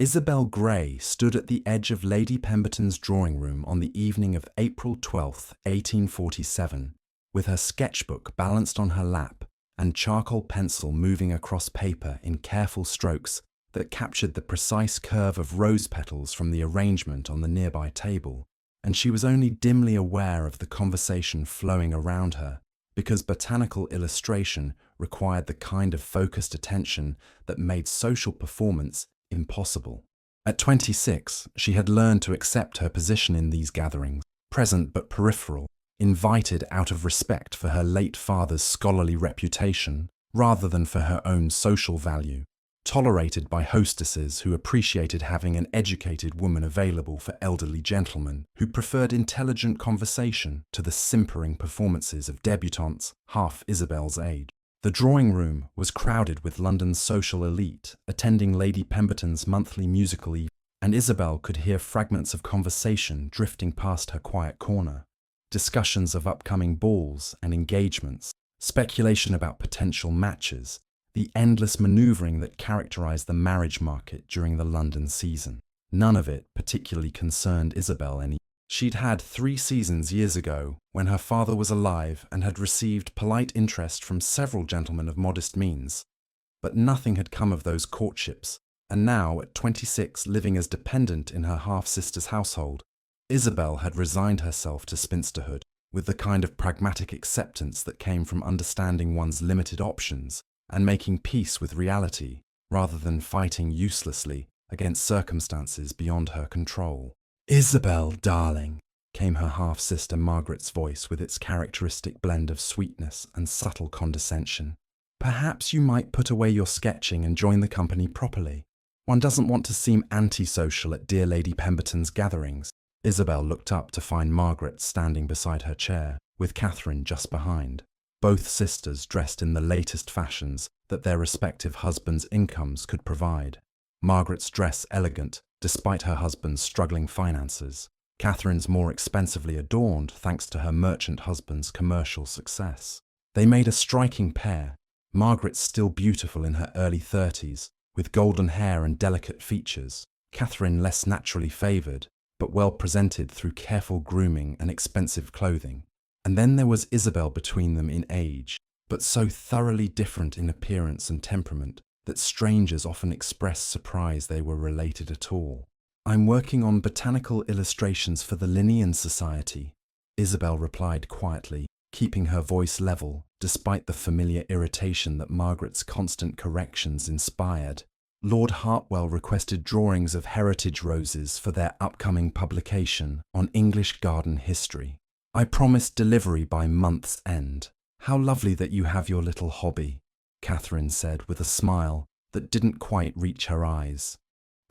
Isabel Grey stood at the edge of Lady Pemberton's drawing room on the evening of April 12, 1847, with her sketchbook balanced on her lap and charcoal pencil moving across paper in careful strokes that captured the precise curve of rose petals from the arrangement on the nearby table, and she was only dimly aware of the conversation flowing around her, because botanical illustration required the kind of focused attention that made social performance impossible. At 26, she had learned to accept her position in these gatherings, present but peripheral, invited out of respect for her late father's scholarly reputation rather than for her own social value, tolerated by hostesses who appreciated having an educated woman available for elderly gentlemen who preferred intelligent conversation to the simpering performances of debutantes half Isabel's age. The drawing room was crowded with London's social elite attending Lady Pemberton's monthly musical evening, and Isabel could hear fragments of conversation drifting past her quiet corner. Discussions of upcoming balls and engagements, speculation about potential matches, the endless manoeuvring that characterized the marriage market during the London season. None of it particularly concerned Isabel any. She'd had 3 seasons years ago when her father was alive and had received polite interest from several gentlemen of modest means. But nothing had come of those courtships, and now, at 26, living as dependent in her half-sister's household, Isabel had resigned herself to spinsterhood with the kind of pragmatic acceptance that came from understanding one's limited options and making peace with reality rather than fighting uselessly against circumstances beyond her control. "Isabel, darling," came her half-sister Margaret's voice with its characteristic blend of sweetness and subtle condescension. "Perhaps you might put away your sketching and join the company properly. One doesn't want to seem antisocial at dear Lady Pemberton's gatherings." Isabel looked up to find Margaret standing beside her chair, with Catherine just behind. Both sisters dressed in the latest fashions that their respective husbands' incomes could provide. Margaret's dress elegant, despite her husband's struggling finances. Catherine's more expensively adorned thanks to her merchant husband's commercial success. They made a striking pair, Margaret still beautiful in her early 30s, with golden hair and delicate features, Catherine less naturally favoured, but well presented through careful grooming and expensive clothing. And then there was Isabel between them in age, but so thoroughly different in appearance and temperament that strangers often expressed surprise they were related at all. "I'm working on botanical illustrations for the Linnean Society," Isabel replied quietly, keeping her voice level despite the familiar irritation that Margaret's constant corrections inspired. Lord Hartwell requested drawings of heritage roses for their upcoming publication on English garden history. "I promised delivery by month's end." "How lovely that you have your little hobby," Catherine said with a smile that didn't quite reach her eyes.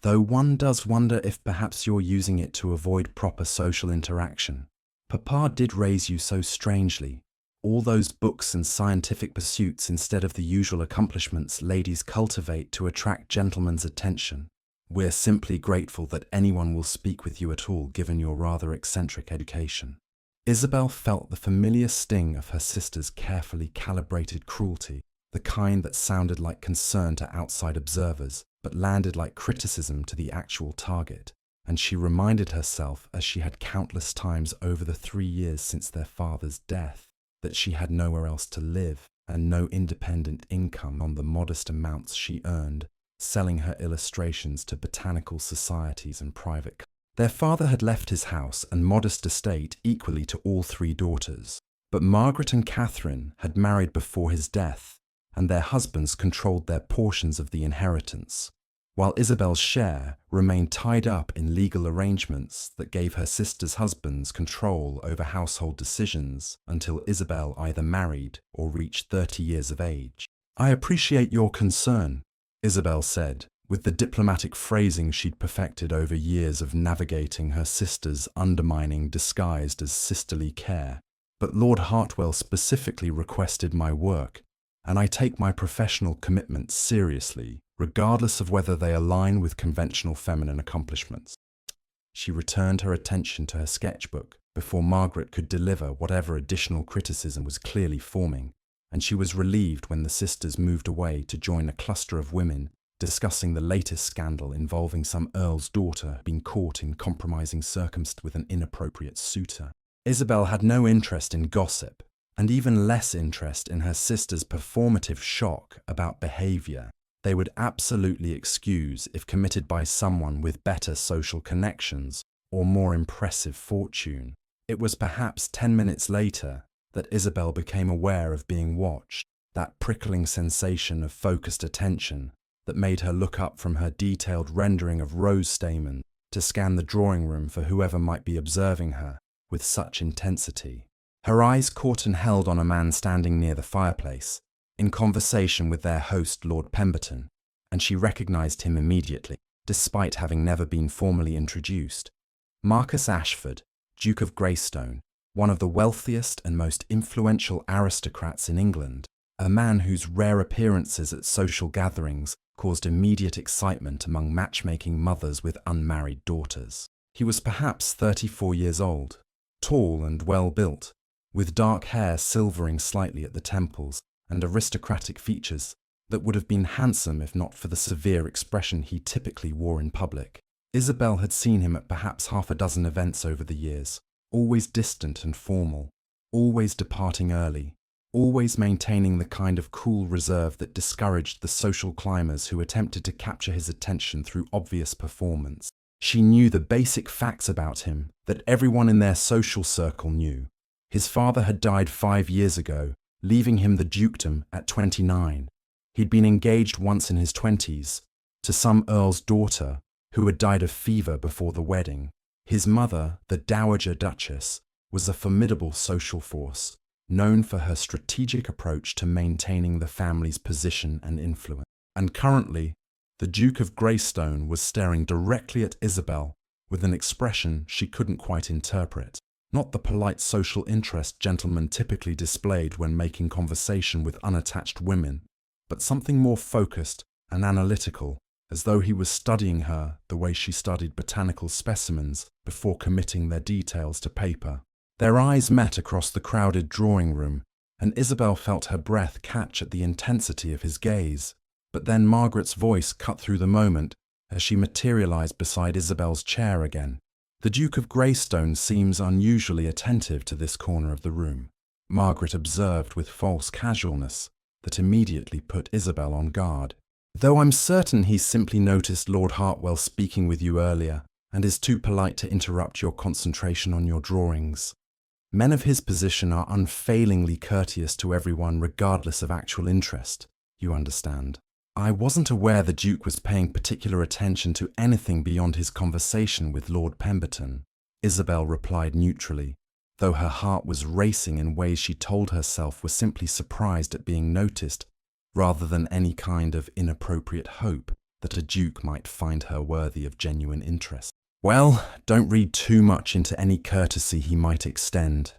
"Though one does wonder if perhaps you're using it to avoid proper social interaction. Papa did raise you so strangely. All those books and scientific pursuits instead of the usual accomplishments ladies cultivate to attract gentlemen's attention. We're simply grateful that anyone will speak with you at all given your rather eccentric education." Isabel felt the familiar sting of her sister's carefully calibrated cruelty, the kind that sounded like concern to outside observers, but landed like criticism to the actual target, and she reminded herself, as she had countless times over the 3 years since their father's death, that she had nowhere else to live and no independent income on the modest amounts she earned, selling her illustrations to botanical societies and private. Their father had left his house and modest estate equally to all 3 daughters, but Margaret and Catherine had married before his death, and their husbands controlled their portions of the inheritance, while Isabel's share remained tied up in legal arrangements that gave her sister's husbands control over household decisions until Isabel either married or reached 30 years of age. "I appreciate your concern," Isabel said, with the diplomatic phrasing she'd perfected over years of navigating her sister's undermining disguised as sisterly care. "But Lord Hartwell specifically requested my work, and I take my professional commitments seriously, regardless of whether they align with conventional feminine accomplishments." She returned her attention to her sketchbook before Margaret could deliver whatever additional criticism was clearly forming, and she was relieved when the sisters moved away to join a cluster of women discussing the latest scandal involving some earl's daughter being caught in compromising circumstances with an inappropriate suitor. Isabel had no interest in gossip, and even less interest in her sister's performative shock about behavior they would absolutely excuse if committed by someone with better social connections or more impressive fortune. It was perhaps 10 minutes later that Isabel became aware of being watched, that prickling sensation of focused attention that made her look up from her detailed rendering of rose stamen to scan the drawing room for whoever might be observing her with such intensity. Her eyes caught and held on a man standing near the fireplace, in conversation with their host Lord Pemberton, and she recognized him immediately, despite having never been formally introduced. Marcus Ashford, Duke of Greystone, one of the wealthiest and most influential aristocrats in England, a man whose rare appearances at social gatherings caused immediate excitement among matchmaking mothers with unmarried daughters. He was perhaps 34 years old, tall and well-built, with dark hair silvering slightly at the temples and aristocratic features that would have been handsome if not for the severe expression he typically wore in public. Isabel had seen him at perhaps half a dozen events over the years, always distant and formal, always departing early, always maintaining the kind of cool reserve that discouraged the social climbers who attempted to capture his attention through obvious performance. She knew the basic facts about him that everyone in their social circle knew. His father had died 5 years ago, leaving him the dukedom at 29. He'd been engaged once in his 20s to some earl's daughter who had died of fever before the wedding. His mother, the Dowager Duchess, was a formidable social force, known for her strategic approach to maintaining the family's position and influence. And currently, the Duke of Greystone was staring directly at Isabel with an expression she couldn't quite interpret. Not the polite social interest gentlemen typically displayed when making conversation with unattached women, but something more focused and analytical, as though he was studying her the way she studied botanical specimens before committing their details to paper. Their eyes met across the crowded drawing room, and Isabel felt her breath catch at the intensity of his gaze. But then Margaret's voice cut through the moment as she materialized beside Isabel's chair again. The Duke of Greystone seems unusually attentive to this corner of the room, Margaret observed with false casualness that immediately put Isabel on guard. Though I'm certain he's simply noticed Lord Hartwell speaking with you earlier and is too polite to interrupt your concentration on your drawings. Men of his position are unfailingly courteous to everyone regardless of actual interest, you understand. I wasn't aware the Duke was paying particular attention to anything beyond his conversation with Lord Pemberton, Isabel replied neutrally, though her heart was racing in ways she told herself were simply surprised at being noticed, rather than any kind of inappropriate hope that a duke might find her worthy of genuine interest. Well, don't read too much into any courtesy he might extend,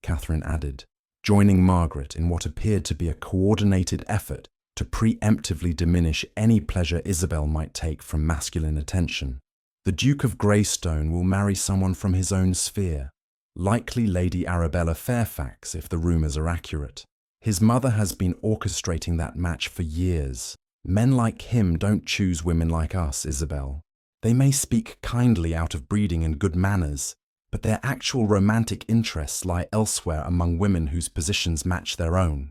Catherine added, joining Margaret in what appeared to be a coordinated effort to preemptively diminish any pleasure Isabel might take from masculine attention. The Duke of Greystone will marry someone from his own sphere, likely Lady Arabella Fairfax if the rumours are accurate. His mother has been orchestrating that match for years. Men like him don't choose women like us, Isabel. They may speak kindly out of breeding and good manners, but their actual romantic interests lie elsewhere among women whose positions match their own.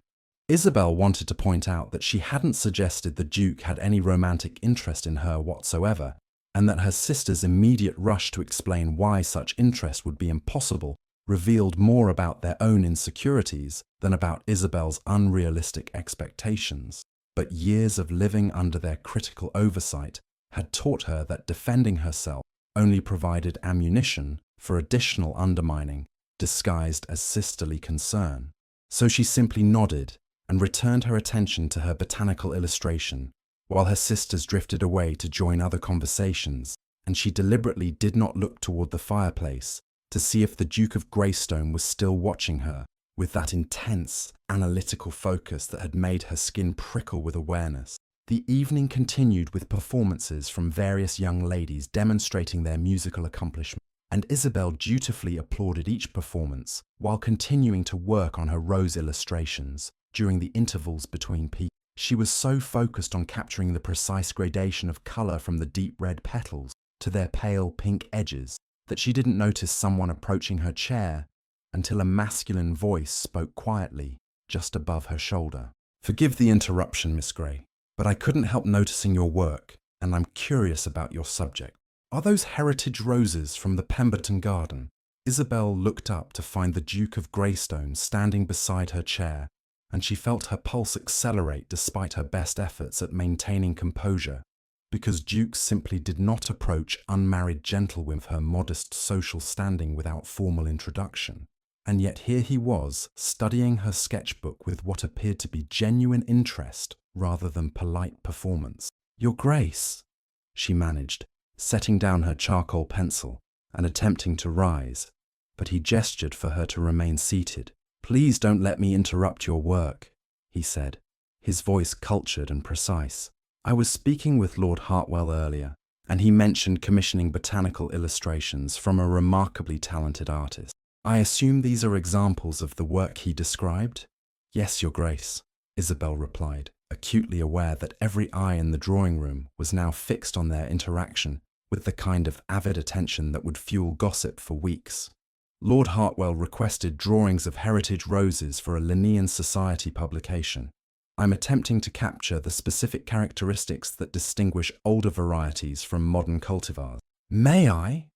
Isabel wanted to point out that she hadn't suggested the Duke had any romantic interest in her whatsoever, and that her sister's immediate rush to explain why such interest would be impossible revealed more about their own insecurities than about Isabel's unrealistic expectations. But years of living under their critical oversight had taught her that defending herself only provided ammunition for additional undermining, disguised as sisterly concern. So she simply nodded and returned her attention to her botanical illustration, while her sisters drifted away to join other conversations, and she deliberately did not look toward the fireplace to see if the Duke of Greystone was still watching her with that intense, analytical focus that had made her skin prickle with awareness. The evening continued with performances from various young ladies demonstrating their musical accomplishment, and Isabel dutifully applauded each performance while continuing to work on her rose illustrations during the intervals between pieces. She was so focused on capturing the precise gradation of colour from the deep red petals to their pale pink edges that she didn't notice someone approaching her chair until a masculine voice spoke quietly just above her shoulder. "Forgive the interruption, Miss Grey, but I couldn't help noticing your work, and I'm curious about your subject. Are those heritage roses from the Pemberton garden?" Isabel looked up to find the Duke of Greystone standing beside her chair, and she felt her pulse accelerate despite her best efforts at maintaining composure, because dukes simply did not approach unmarried gentlewomen of her modest social standing without formal introduction. And yet here he was, studying her sketchbook with what appeared to be genuine interest rather than polite performance. "Your Grace," she managed, setting down her charcoal pencil and attempting to rise, but he gestured for her to remain seated. "Please don't let me interrupt your work," he said, his voice cultured and precise. "I was speaking with Lord Hartwell earlier, and he mentioned commissioning botanical illustrations from a remarkably talented artist. I assume these are examples of the work he described?" "Yes, Your Grace," Isabel replied, acutely aware that every eye in the drawing room was now fixed on their interaction with the kind of avid attention that would fuel gossip for weeks. "Lord Hartwell requested drawings of heritage roses for a Linnean Society publication. I'm attempting to capture the specific characteristics that distinguish older varieties from modern cultivars." "May I?"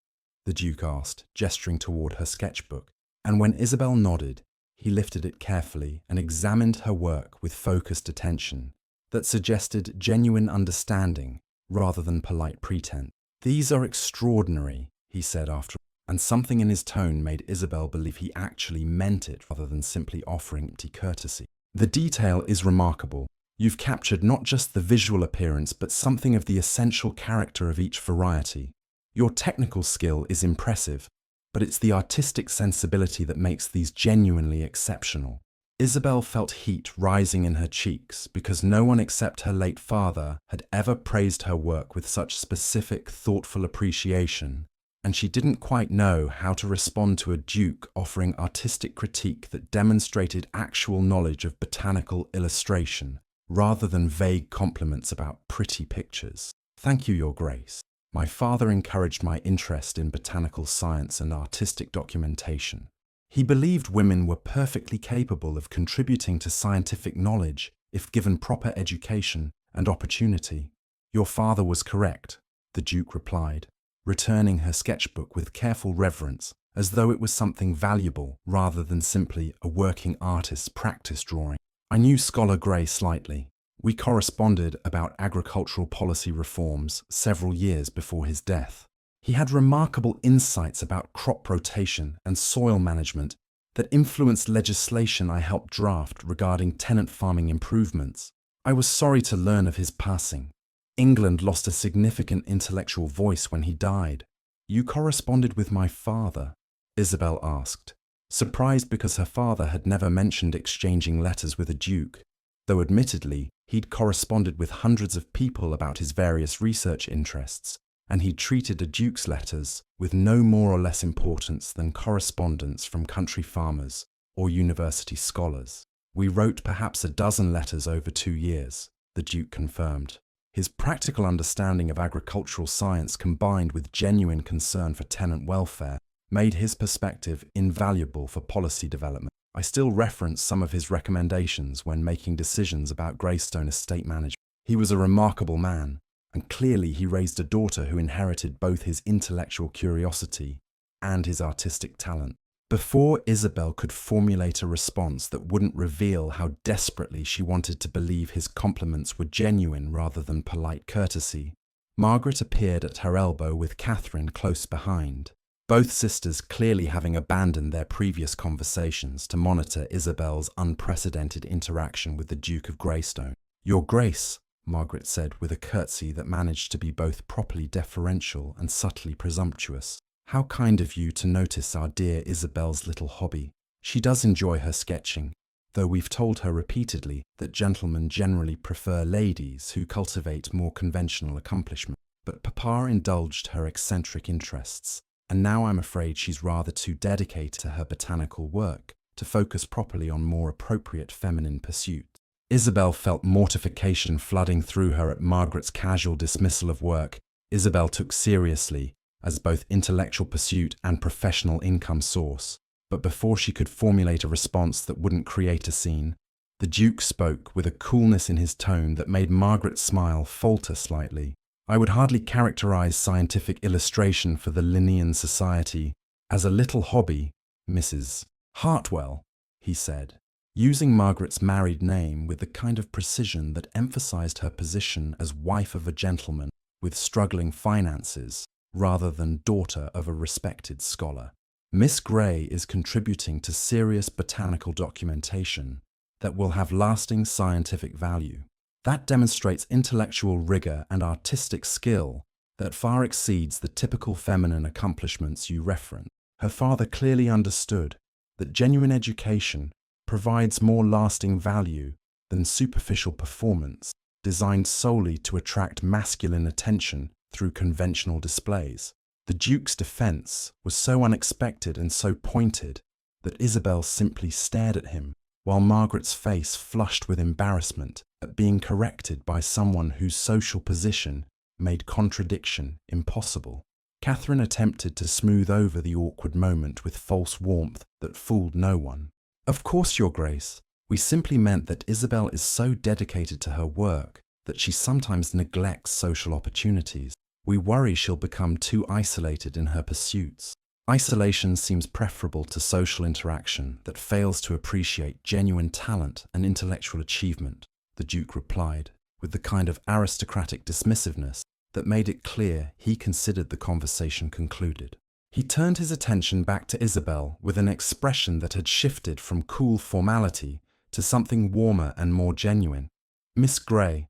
the Duke asked, gesturing toward her sketchbook, and when Isabel nodded, he lifted it carefully and examined her work with focused attention that suggested genuine understanding rather than polite pretense. "These are extraordinary," he said after, and something in his tone made Isabel believe he actually meant it rather than simply offering empty courtesy. "The detail is remarkable. You've captured not just the visual appearance but something of the essential character of each variety. Your technical skill is impressive, but it's the artistic sensibility that makes these genuinely exceptional." Isabel felt heat rising in her cheeks because no one except her late father had ever praised her work with such specific, thoughtful appreciation, and she didn't quite know how to respond to a duke offering artistic critique that demonstrated actual knowledge of botanical illustration rather than vague compliments about pretty pictures. "Thank you, Your Grace. My father encouraged my interest in botanical science and artistic documentation. He believed women were perfectly capable of contributing to scientific knowledge if given proper education and opportunity." "Your father was correct," the Duke replied, returning her sketchbook with careful reverence as though it was something valuable rather than simply a working artist's practice drawing. "I knew Scholar Grey slightly. We corresponded about agricultural policy reforms several years before his death. He had remarkable insights about crop rotation and soil management that influenced legislation I helped draft regarding tenant farming improvements. I was sorry to learn of his passing. England lost a significant intellectual voice when he died." "You corresponded with my father?" Isabel asked, surprised because her father had never mentioned exchanging letters with a duke, though admittedly he'd corresponded with hundreds of people about his various research interests, and he'd treated a duke's letters with no more or less importance than correspondence from country farmers or university scholars. "We wrote perhaps a dozen letters over 2 years, the Duke confirmed. His practical understanding of agricultural science combined with genuine concern for tenant welfare made his perspective invaluable for policy development. I still reference some of his recommendations when making decisions about Greystone estate management. He was a remarkable man, and clearly he raised a daughter who inherited both his intellectual curiosity and his artistic talent." Before Isabel could formulate a response that wouldn't reveal how desperately she wanted to believe his compliments were genuine rather than polite courtesy, Margaret appeared at her elbow with Catherine close behind, both sisters clearly having abandoned their previous conversations to monitor Isabel's unprecedented interaction with the Duke of Greystone. "Your Grace," Margaret said with a curtsy that managed to be both properly deferential and subtly presumptuous. "How kind of you to notice our dear Isabel's little hobby. She does enjoy her sketching, though we've told her repeatedly that gentlemen generally prefer ladies who cultivate more conventional accomplishments. But Papa indulged her eccentric interests, and now I'm afraid she's rather too dedicated to her botanical work to focus properly on more appropriate feminine pursuits." Isabel felt mortification flooding through her at Margaret's casual dismissal of work Isabel took seriously as both intellectual pursuit and professional income source. But before she could formulate a response that wouldn't create a scene, the Duke spoke with a coolness in his tone that made Margaret's smile falter slightly. I would hardly characterize scientific illustration for the Linnean Society as a little hobby, Mrs. Hartwell, he said, using Margaret's married name with the kind of precision that emphasized her position as wife of a gentleman with struggling finances rather than daughter of a respected scholar. Miss Grey is contributing to serious botanical documentation that will have lasting scientific value. That demonstrates intellectual rigor and artistic skill that far exceeds the typical feminine accomplishments you reference. Her father clearly understood that genuine education provides more lasting value than superficial performance designed solely to attract masculine attention through conventional displays. The Duke's defense was so unexpected and so pointed that Isabel simply stared at him, while Margaret's face flushed with embarrassment at being corrected by someone whose social position made contradiction impossible. Catherine attempted to smooth over the awkward moment with false warmth that fooled no one. Of course, Your Grace. We simply meant that Isabel is so dedicated to her work that she sometimes neglects social opportunities. We worry she'll become too isolated in her pursuits. Isolation seems preferable to social interaction that fails to appreciate genuine talent and intellectual achievement, the Duke replied, with the kind of aristocratic dismissiveness that made it clear he considered the conversation concluded. He turned his attention back to Isabel with an expression that had shifted from cool formality to something warmer and more genuine. Miss Grey,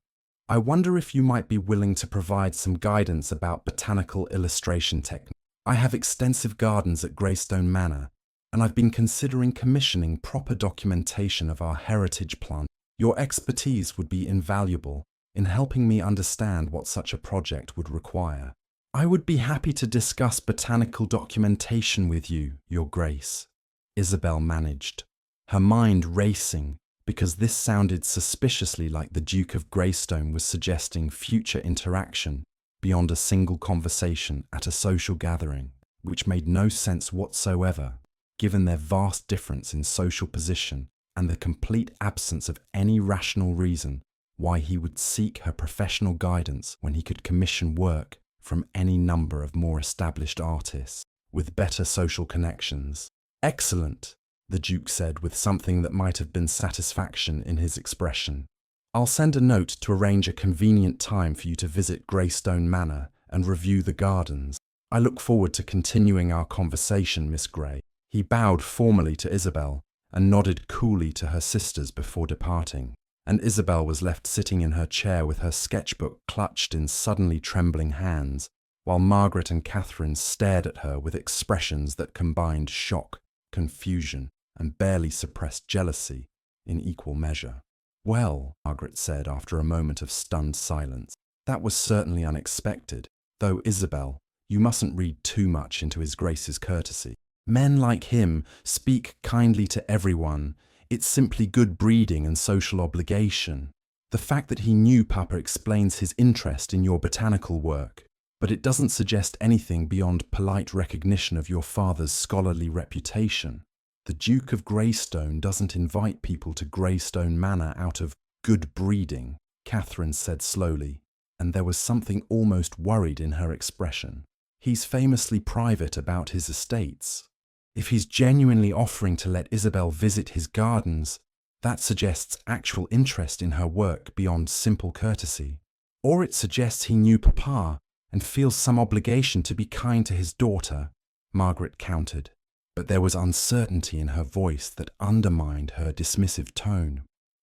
I wonder if you might be willing to provide some guidance about botanical illustration technique. I have extensive gardens at Greystone Manor, and I've been considering commissioning proper documentation of our heritage plant. Your expertise would be invaluable in helping me understand what such a project would require. I would be happy to discuss botanical documentation with you, Your Grace, Isabel managed, her mind racing because this sounded suspiciously like the Duke of Greystone was suggesting future interaction beyond a single conversation at a social gathering, which made no sense whatsoever, given their vast difference in social position and the complete absence of any rational reason why he would seek her professional guidance when he could commission work from any number of more established artists with better social connections. Excellent, the Duke said with something that might have been satisfaction in his expression. I'll send a note to arrange a convenient time for you to visit Greystone Manor and review the gardens. I look forward to continuing our conversation, Miss Grey. He bowed formally to Isabel and nodded coolly to her sisters before departing, and Isabel was left sitting in her chair with her sketchbook clutched in suddenly trembling hands, while Margaret and Catherine stared at her with expressions that combined shock, confusion, and barely suppressed jealousy in equal measure. Well, Margaret said after a moment of stunned silence, that was certainly unexpected, though, Isabel, you mustn't read too much into His Grace's courtesy. Men like him speak kindly to everyone. It's simply good breeding and social obligation. The fact that he knew Papa explains his interest in your botanical work, but it doesn't suggest anything beyond polite recognition of your father's scholarly reputation. The Duke of Greystone doesn't invite people to Greystone Manor out of good breeding, Catherine said slowly, and there was something almost worried in her expression. He's famously private about his estates. If he's genuinely offering to let Isabel visit his gardens, that suggests actual interest in her work beyond simple courtesy. Or it suggests he knew Papa and feels some obligation to be kind to his daughter, Margaret countered. But there was uncertainty in her voice that undermined her dismissive tone.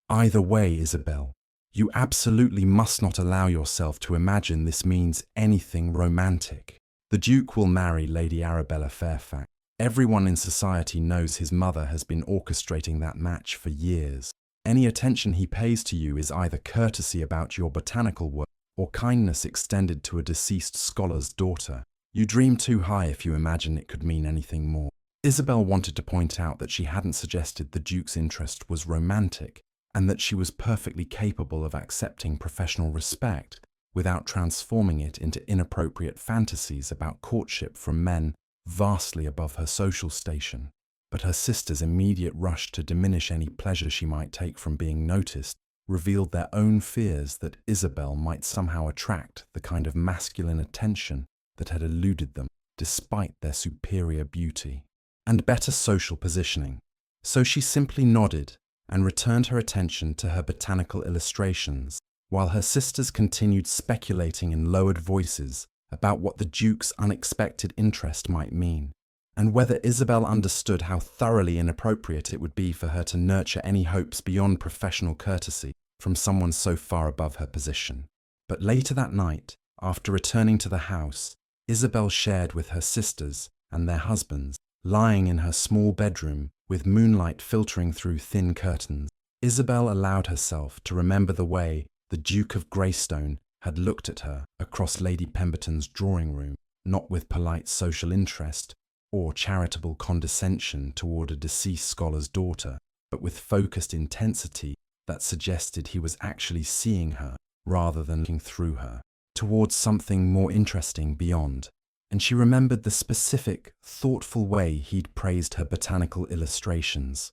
Either way, Isabel, you absolutely must not allow yourself to imagine this means anything romantic. The Duke will marry Lady Arabella Fairfax. Everyone in society knows his mother has been orchestrating that match for years. Any attention he pays to you is either courtesy about your botanical work or kindness extended to a deceased scholar's daughter. You dream too high if you imagine it could mean anything more. Isabel wanted to point out that she hadn't suggested the Duke's interest was romantic, and that she was perfectly capable of accepting professional respect without transforming it into inappropriate fantasies about courtship from men vastly above her social station. But her sister's immediate rush to diminish any pleasure she might take from being noticed revealed their own fears that Isabel might somehow attract the kind of masculine attention that had eluded them despite their superior beauty and better social positioning. So she simply nodded and returned her attention to her botanical illustrations, while her sisters continued speculating in lowered voices about what the Duke's unexpected interest might mean, and whether Isabel understood how thoroughly inappropriate it would be for her to nurture any hopes beyond professional courtesy from someone so far above her position. But later that night, after returning to the house, Isabel shared with her sisters and their husbands, lying in her small bedroom with moonlight filtering through thin curtains. Isabel allowed herself to remember the way the Duke of Greystone had looked at her across Lady Pemberton's drawing room, not with polite social interest or charitable condescension toward a deceased scholar's daughter, but with focused intensity that suggested he was actually seeing her rather than looking through her, towards something more interesting beyond. And she remembered the specific, thoughtful way he'd praised her botanical illustrations,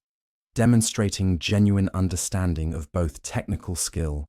demonstrating genuine understanding of both technical skill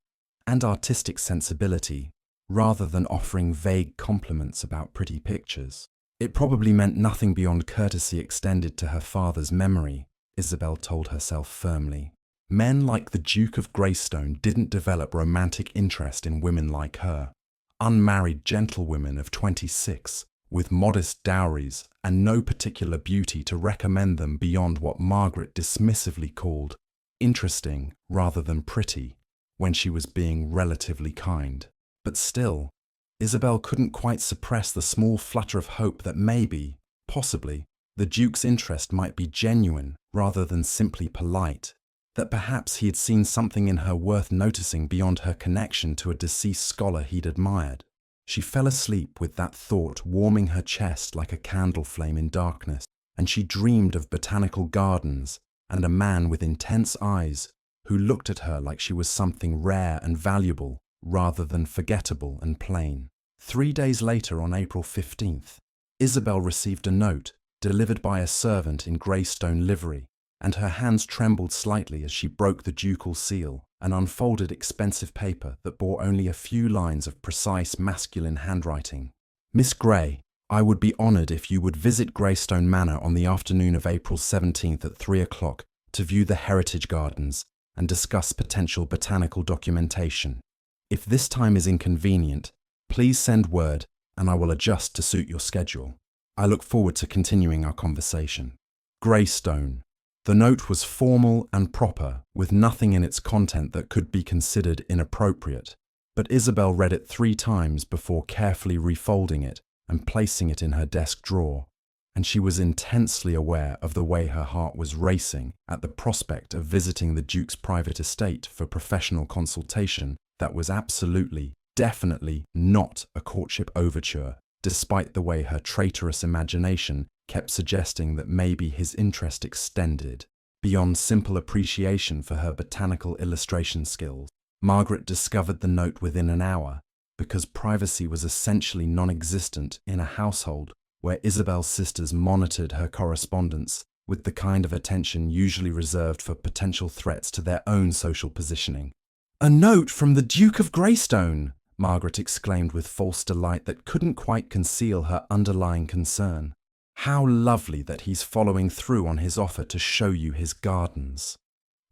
and artistic sensibility, rather than offering vague compliments about pretty pictures. It probably meant nothing beyond courtesy extended to her father's memory, Isabel told herself firmly. Men like the Duke of Greystone didn't develop romantic interest in women like her, unmarried gentlewomen of 26, with modest dowries and no particular beauty to recommend them beyond what Margaret dismissively called interesting rather than pretty, when she was being relatively kind. But still, Isabel couldn't quite suppress the small flutter of hope that maybe, possibly, the Duke's interest might be genuine rather than simply polite, that perhaps he had seen something in her worth noticing beyond her connection to a deceased scholar he'd admired. She fell asleep with that thought warming her chest like a candle flame in darkness, and she dreamed of botanical gardens and a man with intense eyes who looked at her like she was something rare and valuable rather than forgettable and plain. 3 days later, on April 15th, Isabel received a note delivered by a servant in Greystone livery, and her hands trembled slightly as she broke the ducal seal, an unfolded expensive paper that bore only a few lines of precise masculine handwriting. Miss Grey, I would be honoured if you would visit Greystone Manor on the afternoon of April 17th at 3 o'clock to view the heritage gardens and discuss potential botanical documentation. If this time is inconvenient, please send word and I will adjust to suit your schedule. I look forward to continuing our conversation. Greystone. The note was formal and proper, with nothing in its content that could be considered inappropriate, but Isabel read it 3 times before carefully refolding it and placing it in her desk drawer, and she was intensely aware of the way her heart was racing at the prospect of visiting the Duke's private estate for professional consultation that was absolutely, definitely not a courtship overture, despite the way her traitorous imagination kept suggesting that maybe his interest extended beyond simple appreciation for her botanical illustration skills. Margaret discovered the note within an hour, because privacy was essentially non-existent in a household where Isabel's sisters monitored her correspondence with the kind of attention usually reserved for potential threats to their own social positioning. "A note from the Duke of Greystone!" Margaret exclaimed with false delight that couldn't quite conceal her underlying concern. "How lovely that he's following through on his offer to show you his gardens.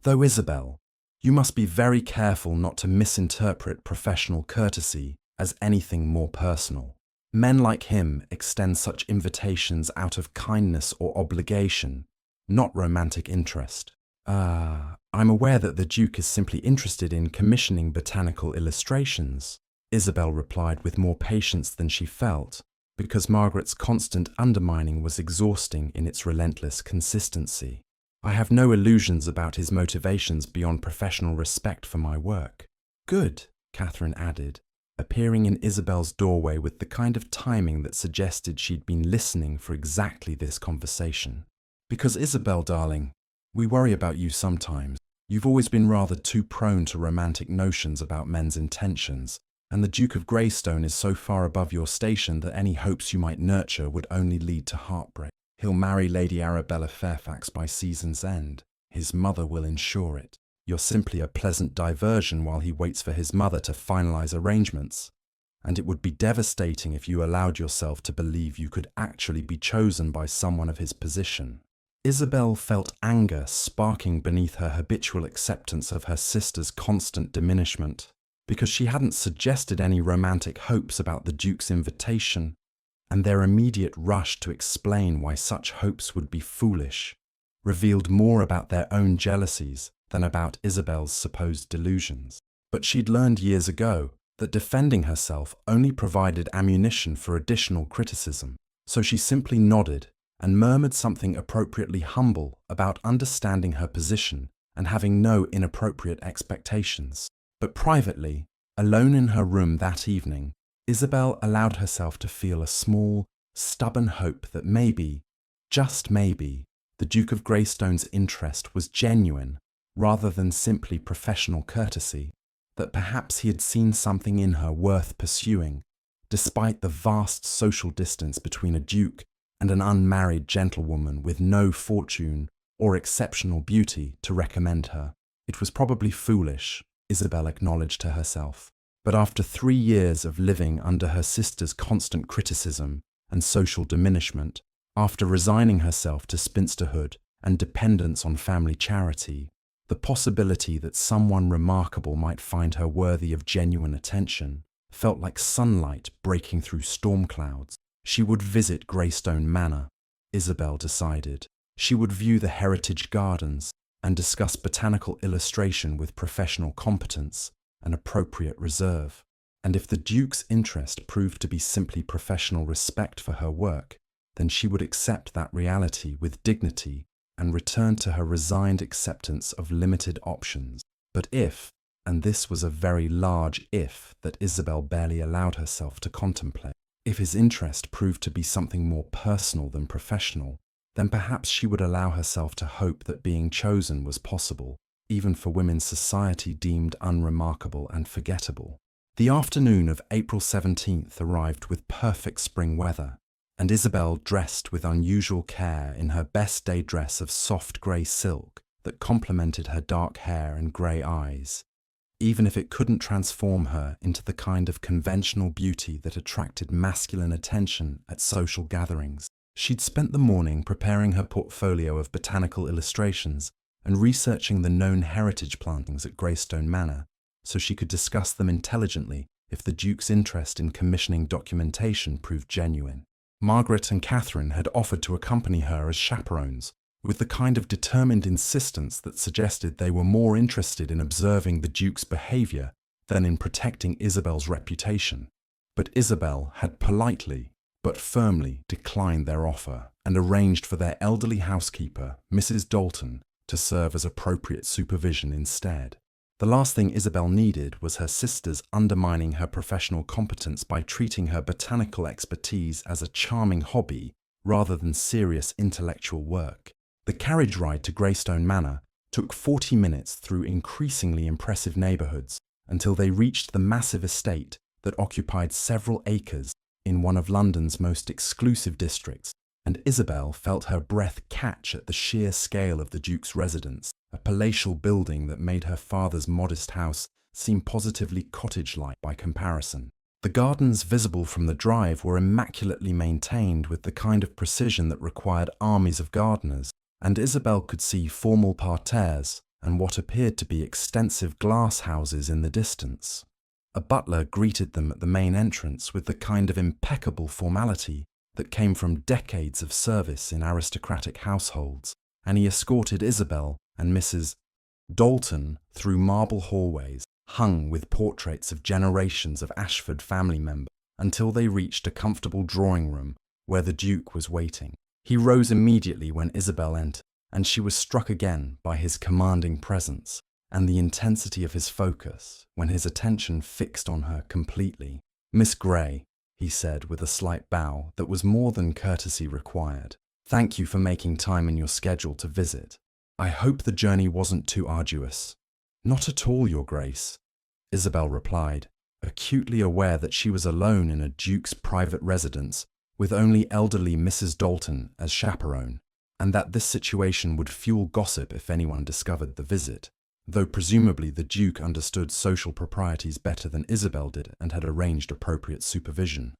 Though, Isabel, you must be very careful not to misinterpret professional courtesy as anything more personal. Men like him extend such invitations out of kindness or obligation, not romantic interest." I'm aware that the Duke is simply interested in commissioning botanical illustrations," Isabel replied with more patience than she felt, because Margaret's constant undermining was exhausting in its relentless consistency. "I have no illusions about his motivations beyond professional respect for my work." "Good," Catherine added, appearing in Isabel's doorway with the kind of timing that suggested she'd been listening for exactly this conversation. "Because Isabel, darling, we worry about you sometimes. You've always been rather too prone to romantic notions about men's intentions, and the Duke of Greystone is so far above your station that any hopes you might nurture would only lead to heartbreak. He'll marry Lady Arabella Fairfax by season's end. His mother will ensure it. You're simply a pleasant diversion while he waits for his mother to finalize arrangements. And it would be devastating if you allowed yourself to believe you could actually be chosen by someone of his position. Isabel felt anger sparking beneath her habitual acceptance of her sister's constant diminishment, because she hadn't suggested any romantic hopes about the Duke's invitation, and their immediate rush to explain why such hopes would be foolish revealed more about their own jealousies than about Isabel's supposed delusions. But she'd learned years ago that defending herself only provided ammunition for additional criticism, so she simply nodded and murmured something appropriately humble about understanding her position and having no inappropriate expectations. But privately, alone in her room that evening, Isabel allowed herself to feel a small, stubborn hope that maybe, just maybe, the Duke of Greystone's interest was genuine rather than simply professional courtesy, that perhaps he had seen something in her worth pursuing, despite the vast social distance between a duke and an unmarried gentlewoman with no fortune or exceptional beauty to recommend her. It was probably foolish, Isabel acknowledged to herself, but after 3 years of living under her sister's constant criticism and social diminishment, after resigning herself to spinsterhood and dependence on family charity, the possibility that someone remarkable might find her worthy of genuine attention felt like sunlight breaking through storm clouds. She would visit Greystone Manor, Isabel decided. She would view the heritage gardens and discuss botanical illustration with professional competence and appropriate reserve. And if the Duke's interest proved to be simply professional respect for her work, then she would accept that reality with dignity and return to her resigned acceptance of limited options. But if, and this was a very large if that Isabel barely allowed herself to contemplate, if his interest proved to be something more personal than professional, then perhaps she would allow herself to hope that being chosen was possible, even for women society deemed unremarkable and forgettable. The afternoon of April 17th arrived with perfect spring weather, and Isabel dressed with unusual care in her best day dress of soft grey silk that complemented her dark hair and grey eyes, even if it couldn't transform her into the kind of conventional beauty that attracted masculine attention at social gatherings. She'd spent the morning preparing her portfolio of botanical illustrations and researching the known heritage plantings at Greystone Manor, so she could discuss them intelligently if the Duke's interest in commissioning documentation proved genuine. Margaret and Catherine had offered to accompany her as chaperones, with the kind of determined insistence that suggested they were more interested in observing the Duke's behaviour than in protecting Isabel's reputation. But Isabel had politely, but firmly declined their offer and arranged for their elderly housekeeper, Mrs. Dalton, to serve as appropriate supervision instead. The last thing Isabel needed was her sisters undermining her professional competence by treating her botanical expertise as a charming hobby rather than serious intellectual work. The carriage ride to Greystone Manor took 40 minutes through increasingly impressive neighbourhoods until they reached the massive estate that occupied several acres in one of London's most exclusive districts, and Isabel felt her breath catch at the sheer scale of the Duke's residence, a palatial building that made her father's modest house seem positively cottage-like by comparison. The gardens visible from the drive were immaculately maintained with the kind of precision that required armies of gardeners, and Isabel could see formal parterres and what appeared to be extensive glass houses in the distance. A butler greeted them at the main entrance with the kind of impeccable formality that came from decades of service in aristocratic households, and he escorted Isabel and Mrs. Dalton through marble hallways hung with portraits of generations of Ashford family members until they reached a comfortable drawing room where the Duke was waiting. He rose immediately when Isabel entered, and she was struck again by his commanding presence and the intensity of his focus when his attention fixed on her completely. "Miss Grey," he said with a slight bow that was more than courtesy required, "thank you for making time in your schedule to visit. I hope the journey wasn't too arduous. Not at all, Your Grace, Isabel replied, acutely aware that she was alone in a duke's private residence with only elderly Mrs. Dalton as chaperone, and that this situation would fuel gossip if anyone discovered the visit, though presumably the Duke understood social proprieties better than Isabel did and had arranged appropriate supervision.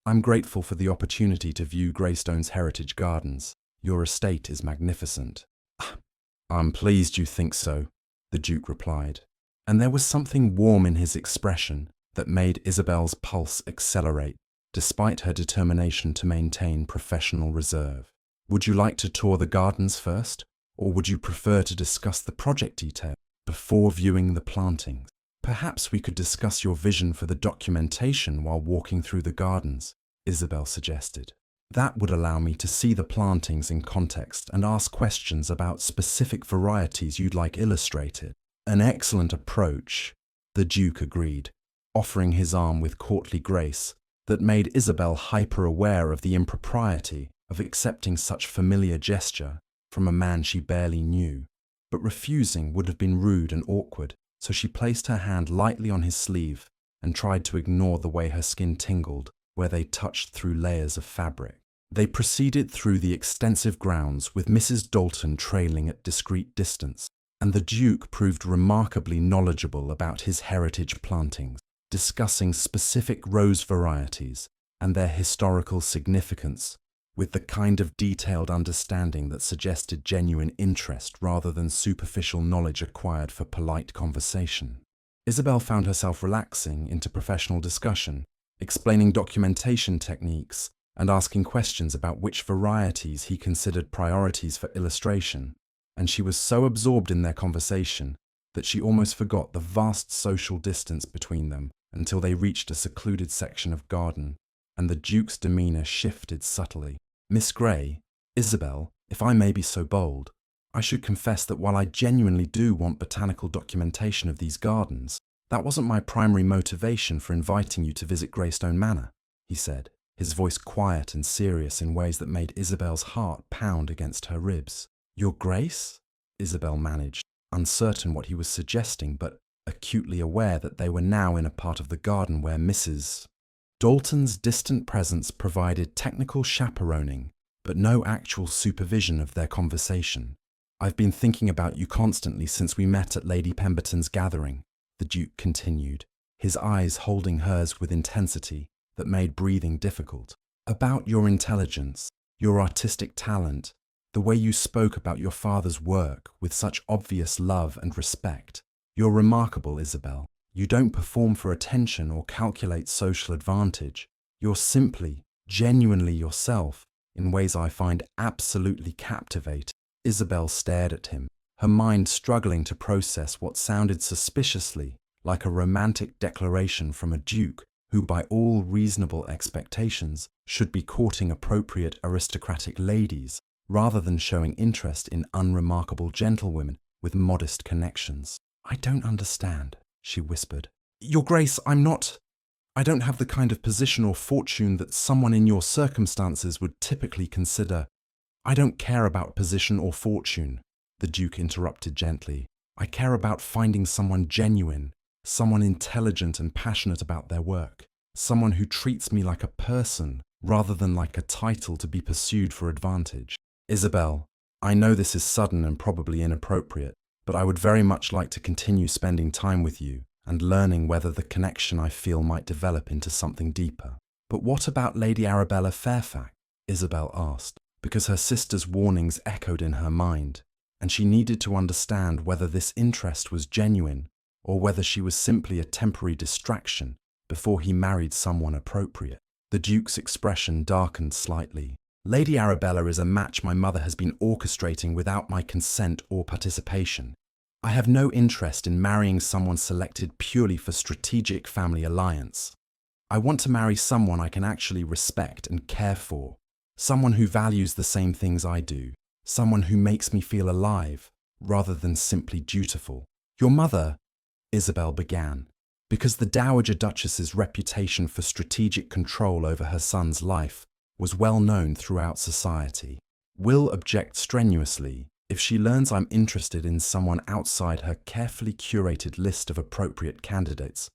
I'm grateful for the opportunity to view Greystone's heritage gardens. Your estate is magnificent. I'm pleased you think so, the Duke replied, and there was something warm in his expression that made Isabel's pulse accelerate, despite her determination to maintain professional reserve. Would you like to tour the gardens first, or would you prefer to discuss the project detail before viewing the plantings? Perhaps we could discuss your vision for the documentation while walking through the gardens, Isabel suggested. That would allow me to see the plantings in context and ask questions about specific varieties you'd like illustrated. An excellent approach, the Duke agreed, offering his arm with courtly grace that made Isabel hyper-aware of the impropriety of accepting such familiar gesture from a man she barely knew. But refusing would have been rude and awkward, so she placed her hand lightly on his sleeve and tried to ignore the way her skin tingled where they touched through layers of fabric. They proceeded through the extensive grounds with Mrs. Dalton trailing at discreet distance, and the Duke proved remarkably knowledgeable about his heritage plantings, discussing specific rose varieties and their historical significance with the kind of detailed understanding that suggested genuine interest rather than superficial knowledge acquired for polite conversation. Isabel found herself relaxing into professional discussion, explaining documentation techniques and asking questions about which varieties he considered priorities for illustration, and she was so absorbed in their conversation that she almost forgot the vast social distance between them until they reached a secluded section of garden, and the Duke's demeanour shifted subtly. Miss Grey, Isabel, if I may be so bold, I should confess that while I genuinely do want botanical documentation of these gardens, that wasn't my primary motivation for inviting you to visit Greystone Manor, he said, his voice quiet and serious in ways that made Isabel's heart pound against her ribs. Your Grace? Isabel managed, uncertain what he was suggesting, but acutely aware that they were now in a part of the garden where Mrs. Dalton's distant presence provided technical chaperoning, but no actual supervision of their conversation. I've been thinking about you constantly since we met at Lady Pemberton's gathering, the Duke continued, his eyes holding hers with intensity that made breathing difficult. About your intelligence, your artistic talent, the way you spoke about your father's work with such obvious love and respect. You're remarkable, Isabel. You don't perform for attention or calculate social advantage. You're simply, genuinely yourself in ways I find absolutely captivating. Isabel stared at him, her mind struggling to process what sounded suspiciously like a romantic declaration from a duke who, by all reasonable expectations, should be courting appropriate aristocratic ladies rather than showing interest in unremarkable gentlewomen with modest connections. I don't understand, she whispered. Your Grace, I don't have the kind of position or fortune that someone in your circumstances would typically consider. I don't care about position or fortune, the Duke interrupted gently. I care about finding someone genuine, someone intelligent and passionate about their work, someone who treats me like a person rather than like a title to be pursued for advantage. Isabel, I know this is sudden and probably inappropriate, but I would very much like to continue spending time with you and learning whether the connection I feel might develop into something deeper. But what about Lady Arabella Fairfax? Isabel asked, because her sister's warnings echoed in her mind, and she needed to understand whether this interest was genuine or whether she was simply a temporary distraction before he married someone appropriate. The Duke's expression darkened slightly. Lady Arabella is a match my mother has been orchestrating without my consent or participation. I have no interest in marrying someone selected purely for strategic family alliance. I want to marry someone I can actually respect and care for, someone who values the same things I do, someone who makes me feel alive rather than simply dutiful. Your mother, Isabel began, because the Dowager Duchess's reputation for strategic control over her son's life was well known throughout society. Will object strenuously, If she learns I'm interested in someone outside her carefully curated list of appropriate candidates,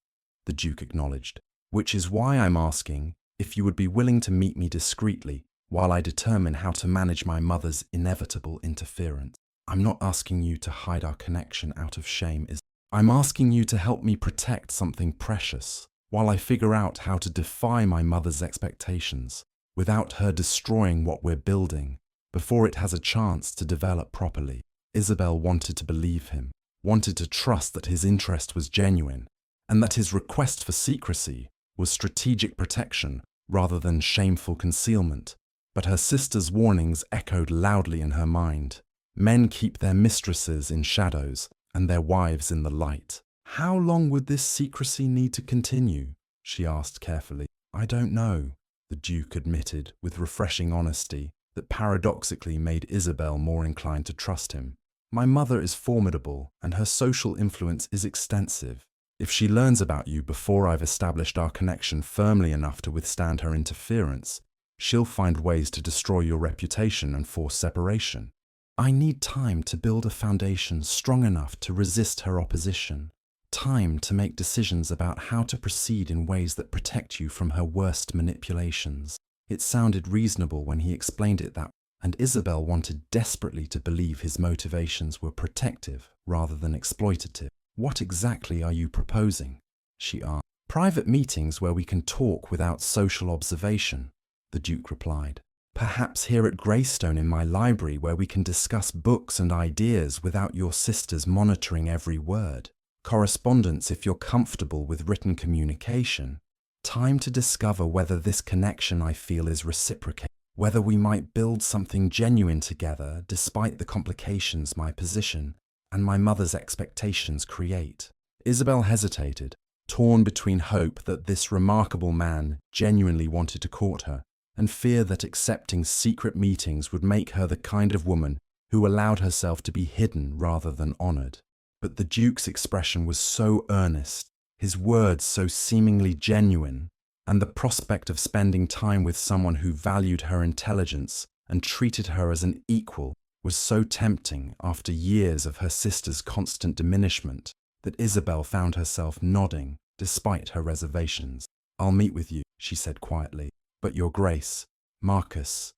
the Duke acknowledged, which is why I'm asking if you would be willing to meet me discreetly while I determine how to manage my mother's inevitable interference. I'm not asking you to hide our connection out of shame. I'm asking you to help me protect something precious while I figure out how to defy my mother's expectations without her destroying what we're building before it has a chance to develop properly. Isabel wanted to believe him, wanted to trust that his interest was genuine, and that his request for secrecy was strategic protection rather than shameful concealment. But her sister's warnings echoed loudly in her mind. Men keep their mistresses in shadows and their wives in the light. How long would this secrecy need to continue? She asked carefully. I don't know, the Duke admitted with refreshing honesty that paradoxically made Isabel more inclined to trust him. My mother is formidable and her social influence is extensive. If she learns about you before I've established our connection firmly enough to withstand her interference, she'll find ways to destroy your reputation and force separation. I need time to build a foundation strong enough to resist her opposition. Time to make decisions about how to proceed in ways that protect you from her worst manipulations. It sounded reasonable when he explained it that way, and Isabel wanted desperately to believe his motivations were protective rather than exploitative. What exactly are you proposing? She asked. Private meetings where we can talk without social observation, the Duke replied. Perhaps here at Greystone in my library where we can discuss books and ideas without your sisters monitoring every word. Correspondence if you're comfortable with written communication. Time to discover whether this connection I feel is reciprocated, whether we might build something genuine together despite the complications my position and my mother's expectations create. Isabel hesitated, torn between hope that this remarkable man genuinely wanted to court her and fear that accepting secret meetings would make her the kind of woman who allowed herself to be hidden rather than honored. But the Duke's expression was so earnest, his words so seemingly genuine, and the prospect of spending time with someone who valued her intelligence and treated her as an equal was so tempting after years of her sister's constant diminishment that Isabel found herself nodding despite her reservations. I'll meet with you, she said quietly. But Your Grace, Marcus,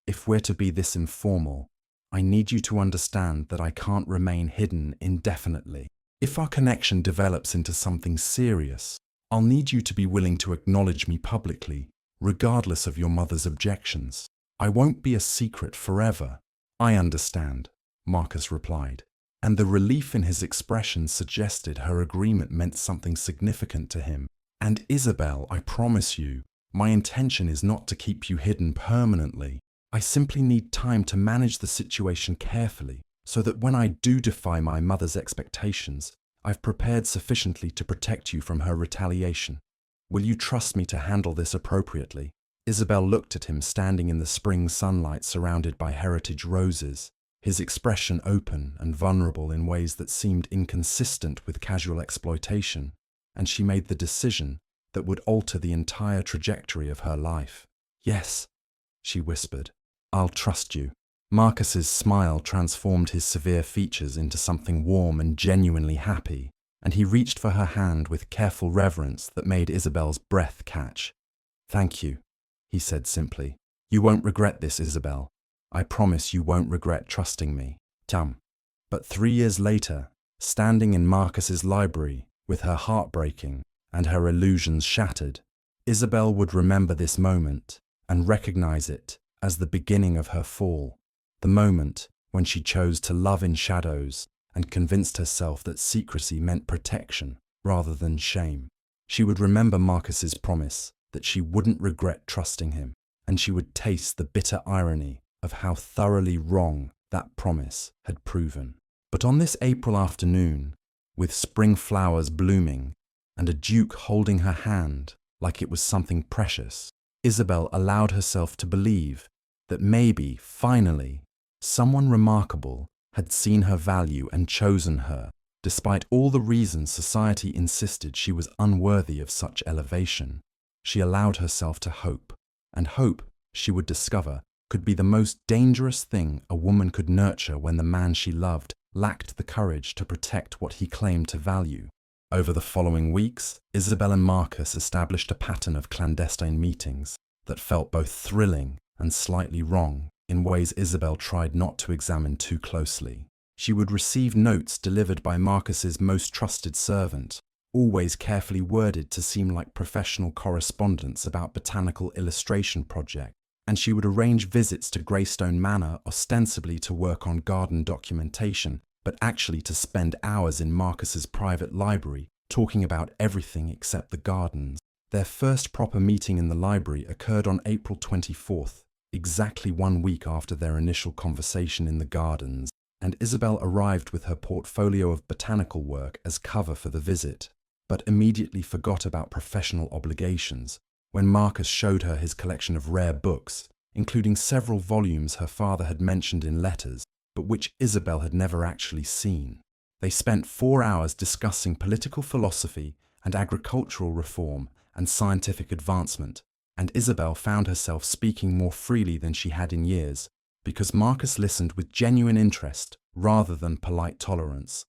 if we're to be this informal, I need you to understand that I can't remain hidden indefinitely. If our connection develops into something serious, I'll need you to be willing to acknowledge me publicly, regardless of your mother's objections. I won't be a secret forever. I understand, Marcus replied, and the relief in his expression suggested her agreement meant something significant to him. And Isabel, I promise you, my intention is not to keep you hidden permanently. I simply need time to manage the situation carefully, so that when I do defy my mother's expectations, I've prepared sufficiently to protect you from her retaliation. Will you trust me to handle this appropriately? Isabel looked at him standing in the spring sunlight surrounded by heritage roses, his expression open and vulnerable in ways that seemed inconsistent with casual exploitation, and she made the decision that would alter the entire trajectory of her life. Yes, she whispered, I'll trust you. Marcus's smile transformed his severe features into something warm and genuinely happy, and he reached for her hand with careful reverence that made Isabel's breath catch. Thank you, he said simply. You won't regret this, Isabel. I promise you won't regret trusting me. But 3 years later, standing in Marcus's library, with her heart breaking and her illusions shattered, Isabel would remember this moment and recognize it as the beginning of her fall, the moment when she chose to love in shadows and convinced herself that secrecy meant protection rather than shame. She would remember Marcus's promise that she wouldn't regret trusting him, and she would taste the bitter irony of how thoroughly wrong that promise had proven. But on this April afternoon, with spring flowers blooming and a duke holding her hand like it was something precious, Isabel allowed herself to believe that maybe, finally, someone remarkable had seen her value and chosen her, despite all the reasons society insisted she was unworthy of such elevation. She allowed herself to hope, and hope, she would discover, could be the most dangerous thing a woman could nurture when the man she loved lacked the courage to protect what he claimed to value. Over the following weeks, Isabel and Marcus established a pattern of clandestine meetings that felt both thrilling and slightly wrong in ways Isabel tried not to examine too closely. She would receive notes delivered by Marcus's most trusted servant, always carefully worded to seem like professional correspondence about botanical illustration projects, and she would arrange visits to Greystone Manor ostensibly to work on garden documentation, but actually to spend hours in Marcus's private library talking about everything except the gardens. Their first proper meeting in the library occurred on April 24th, exactly 1 week after their initial conversation in the gardens, and Isabel arrived with her portfolio of botanical work as cover for the visit, but immediately forgot about professional obligations when Marcus showed her his collection of rare books, including several volumes her father had mentioned in letters, but which Isabel had never actually seen. They spent 4 hours discussing political philosophy and agricultural reform and scientific advancement, and Isabel found herself speaking more freely than she had in years, because Marcus listened with genuine interest rather than polite tolerance,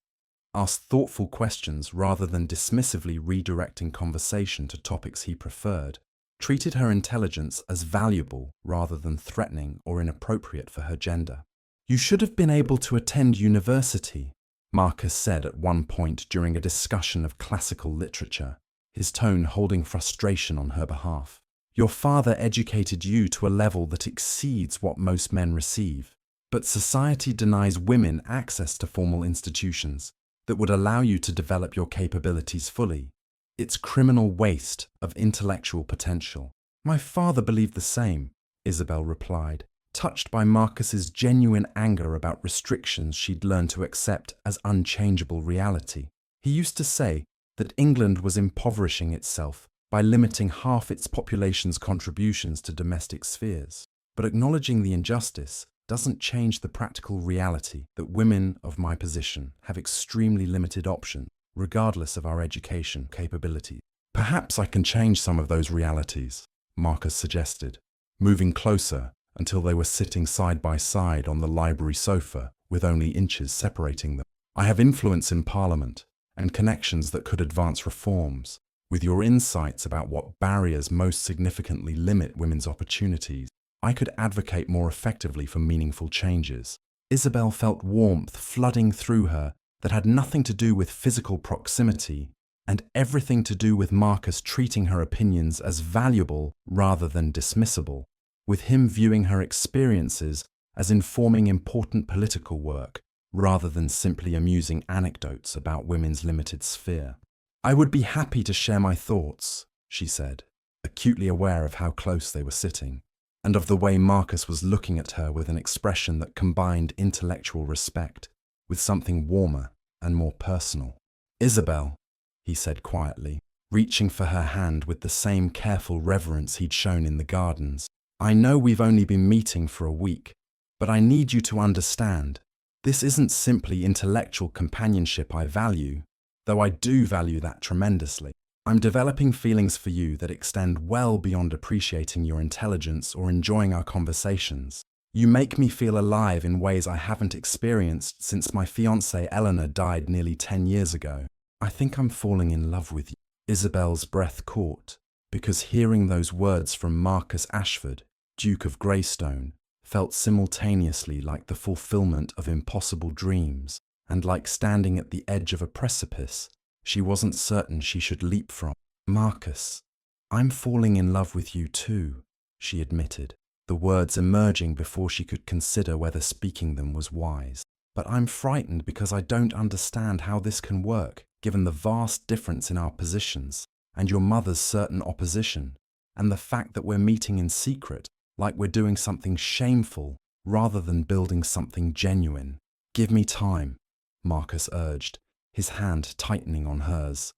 asked thoughtful questions rather than dismissively redirecting conversation to topics he preferred, treated her intelligence as valuable rather than threatening or inappropriate for her gender. "You should have been able to attend university," Marcus said at one point during a discussion of classical literature, his tone holding frustration on her behalf. "Your father educated you to a level that exceeds what most men receive, but society denies women access to formal institutions that would allow you to develop your capabilities fully. It's criminal waste of intellectual potential." "My father believed the same," Isabel replied, touched by Marcus's genuine anger about restrictions she'd learned to accept as unchangeable reality. He used to say that England was impoverishing itself by limiting half its population's contributions to domestic spheres. But acknowledging the injustice doesn't change the practical reality that women of my position have extremely limited options, regardless of our education capabilities. "Perhaps I can change some of those realities," Marcus suggested, moving closer until they were sitting side by side on the library sofa with only inches separating them. "I have influence in Parliament and connections that could advance reforms. With your insights about what barriers most significantly limit women's opportunities, I could advocate more effectively for meaningful changes." Isabel felt warmth flooding through her that had nothing to do with physical proximity and everything to do with Marcus treating her opinions as valuable rather than dismissible, with him viewing her experiences as informing important political work rather than simply amusing anecdotes about women's limited sphere. "I would be happy to share my thoughts," she said, acutely aware of how close they were sitting, and of the way Marcus was looking at her with an expression that combined intellectual respect with something warmer and more personal. "Isabel," he said quietly, reaching for her hand with the same careful reverence he'd shown in the gardens, "I know we've only been meeting for a week, but I need you to understand, this isn't simply intellectual companionship I value, though I do value that tremendously. I'm developing feelings for you that extend well beyond appreciating your intelligence or enjoying our conversations. You make me feel alive in ways I haven't experienced since my fiancée Eleanor died nearly 10 years ago. I think I'm falling in love with you." Isabel's breath caught, because hearing those words from Marcus Ashford, Duke of Greystone, felt simultaneously like the fulfillment of impossible dreams, and like standing at the edge of a precipice she wasn't certain she should leap from. "Marcus, I'm falling in love with you too," she admitted, the words emerging before she could consider whether speaking them was wise. "But I'm frightened because I don't understand how this can work, given the vast difference in our positions, and your mother's certain opposition, and the fact that we're meeting in secret, like we're doing something shameful rather than building something genuine." "Give me time," Marcus urged, his hand tightening on hers.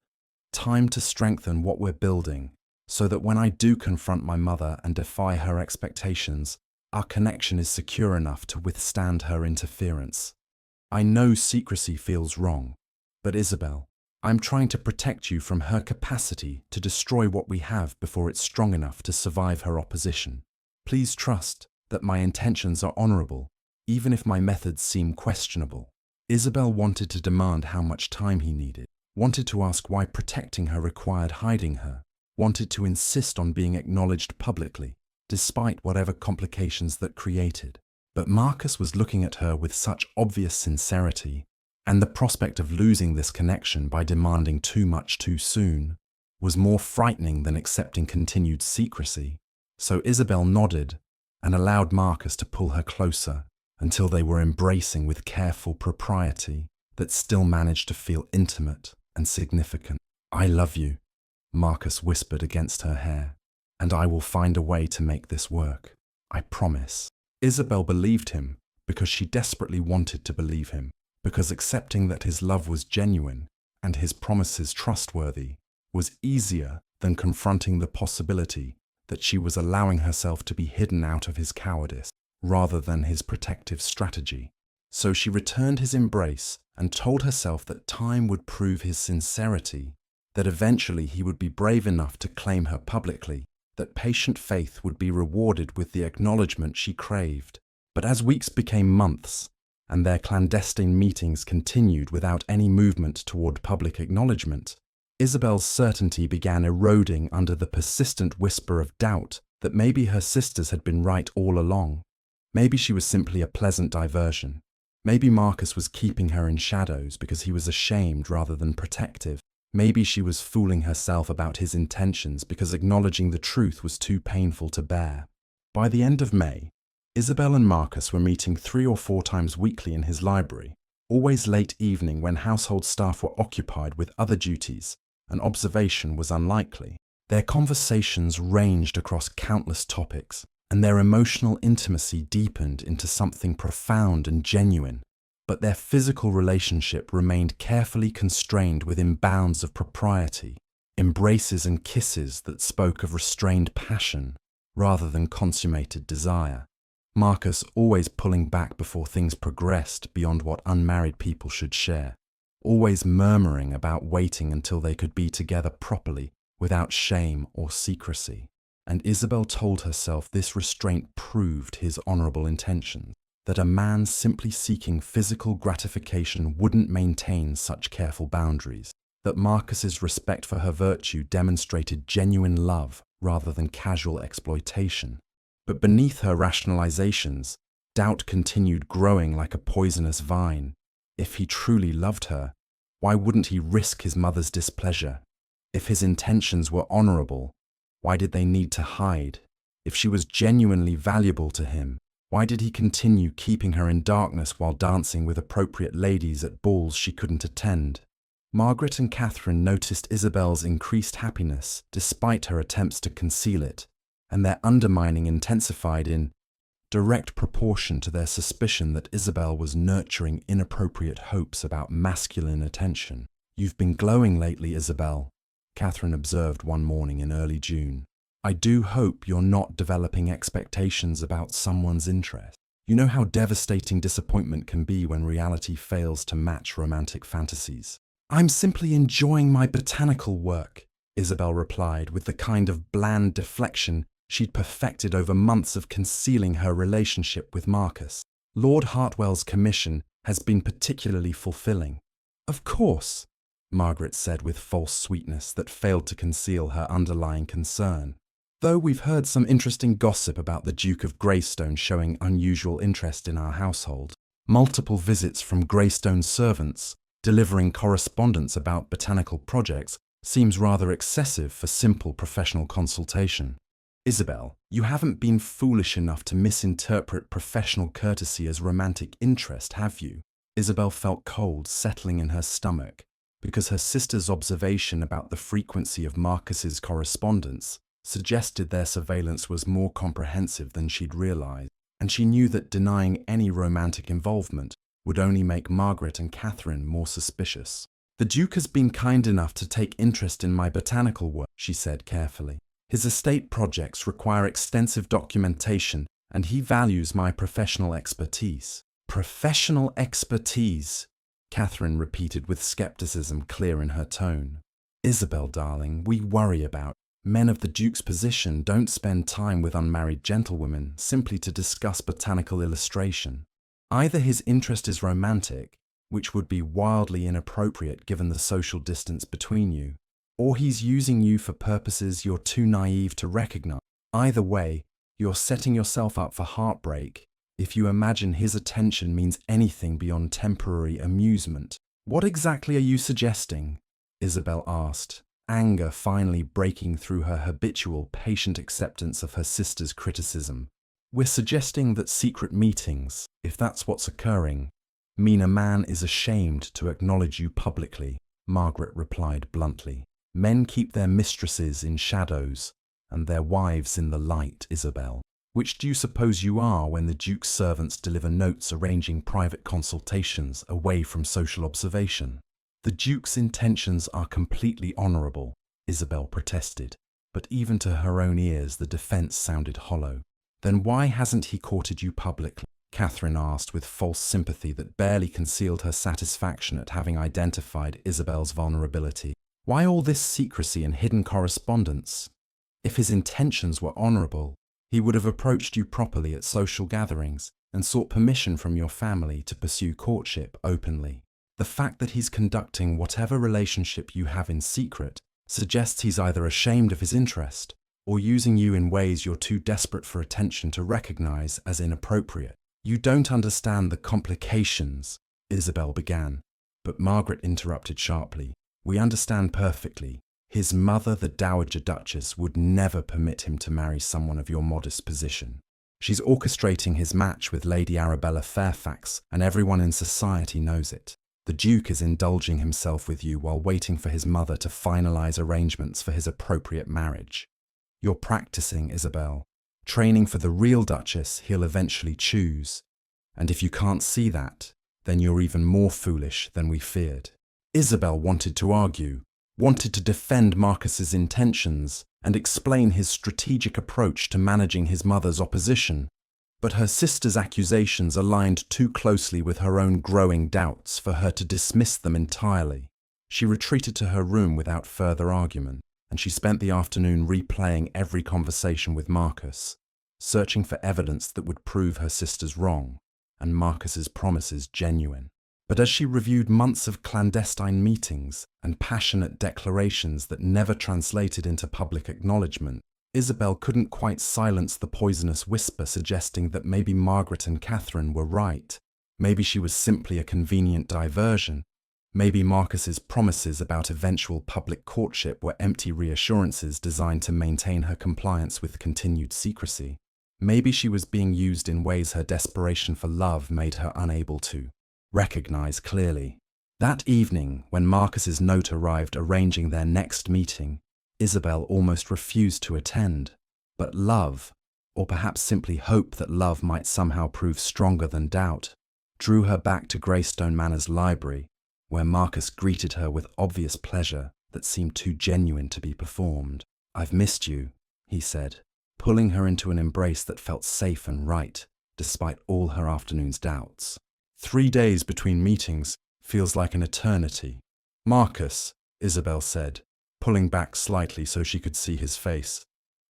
"Time to strengthen what we're building, so that when I do confront my mother and defy her expectations, our connection is secure enough to withstand her interference. I know secrecy feels wrong, but Isabel, I'm trying to protect you from her capacity to destroy what we have before it's strong enough to survive her opposition. Please trust that my intentions are honourable, even if my methods seem questionable. Isabel wanted to demand how much time he needed, wanted to ask why protecting her required hiding her, wanted to insist on being acknowledged publicly, despite whatever complications that created. But Marcus was looking at her with such obvious sincerity, and the prospect of losing this connection by demanding too much too soon was more frightening than accepting continued secrecy. So Isabel nodded and allowed Marcus to pull her closer until they were embracing with careful propriety that still managed to feel intimate and significant. "I love you," Marcus whispered against her hair, "and I will find a way to make this work. I promise." Isabel believed him because she desperately wanted to believe him, because accepting that his love was genuine and his promises trustworthy was easier than confronting the possibility that she was allowing herself to be hidden out of his cowardice rather than his protective strategy. So she returned his embrace and told herself that time would prove his sincerity, that eventually he would be brave enough to claim her publicly, that patient faith would be rewarded with the acknowledgement she craved. But as weeks became months, and their clandestine meetings continued without any movement toward public acknowledgement, Isabel's certainty began eroding under the persistent whisper of doubt that maybe her sisters had been right all along. Maybe she was simply a pleasant diversion. Maybe Marcus was keeping her in shadows because he was ashamed rather than protective. Maybe she was fooling herself about his intentions because acknowledging the truth was too painful to bear. By the end of May, Isabel and Marcus were meeting 3 or 4 times weekly in his library, always late evening when household staff were occupied with other duties and observation was unlikely. Their conversations ranged across countless topics, and their emotional intimacy deepened into something profound and genuine. But their physical relationship remained carefully constrained within bounds of propriety, embraces and kisses that spoke of restrained passion rather than consummated desire. Marcus always pulling back before things progressed beyond what unmarried people should share, always murmuring about waiting until they could be together properly without shame or secrecy. And Isabel told herself this restraint proved his honourable intentions, that a man simply seeking physical gratification wouldn't maintain such careful boundaries, that Marcus's respect for her virtue demonstrated genuine love rather than casual exploitation. But beneath her rationalizations, doubt continued growing like a poisonous vine. If he truly loved her, why wouldn't he risk his mother's displeasure? If his intentions were honourable, why did they need to hide? If she was genuinely valuable to him, why did he continue keeping her in darkness while dancing with appropriate ladies at balls she couldn't attend? Margaret and Catherine noticed Isabel's increased happiness despite her attempts to conceal it, and their undermining intensified in direct proportion to their suspicion that Isabel was nurturing inappropriate hopes about masculine attention. "You've been glowing lately, Isabel," Catherine observed one morning in early June. "I do hope you're not developing expectations about someone's interest. You know how devastating disappointment can be when reality fails to match romantic fantasies." "I'm simply enjoying my botanical work," Isabel replied with the kind of bland deflection she'd perfected over months of concealing her relationship with Marcus. "Lord Hartwell's commission has been particularly fulfilling." "Of course," Margaret said with false sweetness that failed to conceal her underlying concern. "Though we've heard some interesting gossip about the Duke of Greystone showing unusual interest in our household. Multiple visits from Greystone servants delivering correspondence about botanical projects seems rather excessive for simple professional consultation." "Isabel, you haven't been foolish enough to misinterpret professional courtesy as romantic interest, have you?" Isabel felt cold settling in her stomach, because her sister's observation about the frequency of Marcus's correspondence suggested their surveillance was more comprehensive than she'd realized, and she knew that denying any romantic involvement would only make Margaret and Catherine more suspicious. "The Duke has been kind enough to take interest in my botanical work," she said carefully. "His estate projects require extensive documentation, and he values my professional expertise." "Professional expertise," Catherine repeated with skepticism clear in her tone. "Isabel, darling, we worry about Men of the Duke's position don't spend time with unmarried gentlewomen simply to discuss botanical illustration. Either his interest is romantic, which would be wildly inappropriate given the social distance between you, or he's using you for purposes you're too naive to recognize. Either way, you're setting yourself up for heartbreak if you imagine his attention means anything beyond temporary amusement. What exactly are you suggesting? Isabel asked, anger finally breaking through her habitual patient acceptance of her sister's criticism. We're suggesting that secret meetings, if that's what's occurring, mean a man is ashamed to acknowledge you publicly, Margaret replied bluntly. Men keep their mistresses in shadows and their wives in the light, Isabel. Which do you suppose you are when the Duke's servants deliver notes arranging private consultations away from social observation? The Duke's intentions are completely honourable, Isabel protested, but even to her own ears the defence sounded hollow. Then why hasn't he courted you publicly? Catherine asked with false sympathy that barely concealed her satisfaction at having identified Isabel's vulnerability. Why all this secrecy and hidden correspondence? If his intentions were honourable, he would have approached you properly at social gatherings and sought permission from your family to pursue courtship openly. The fact that he's conducting whatever relationship you have in secret suggests he's either ashamed of his interest or using you in ways you're too desperate for attention to recognize as inappropriate. You don't understand the complications, Isabel began, but Margaret interrupted sharply. We understand perfectly. His mother, the Dowager Duchess, would never permit him to marry someone of your modest position. She's orchestrating his match with Lady Arabella Fairfax, and everyone in society knows it. The Duke is indulging himself with you while waiting for his mother to finalize arrangements for his appropriate marriage. You're practicing, Isabel, training for the real Duchess he'll eventually choose. And if you can't see that, then you're even more foolish than we feared. Isabel wanted to argue, wanted to defend Marcus's intentions and explain his strategic approach to managing his mother's opposition, but her sister's accusations aligned too closely with her own growing doubts for her to dismiss them entirely. She retreated to her room without further argument, and she spent the afternoon replaying every conversation with Marcus, searching for evidence that would prove her sister's wrong and Marcus's promises genuine. But as she reviewed months of clandestine meetings and passionate declarations that never translated into public acknowledgement, Isabel couldn't quite silence the poisonous whisper suggesting that maybe Margaret and Catherine were right. Maybe she was simply a convenient diversion. Maybe Marcus's promises about eventual public courtship were empty reassurances designed to maintain her compliance with continued secrecy. Maybe she was being used in ways her desperation for love made her unable to recognize clearly. That evening, when Marcus's note arrived arranging their next meeting, Isabel almost refused to attend. But love, or perhaps simply hope that love might somehow prove stronger than doubt, drew her back to Greystone Manor's library, where Marcus greeted her with obvious pleasure that seemed too genuine to be performed. "I've missed you," he said, pulling her into an embrace that felt safe and right, despite all her afternoon's doubts. 3 days between meetings feels like an eternity. "Marcus," Isabel said, pulling back slightly so she could see his face,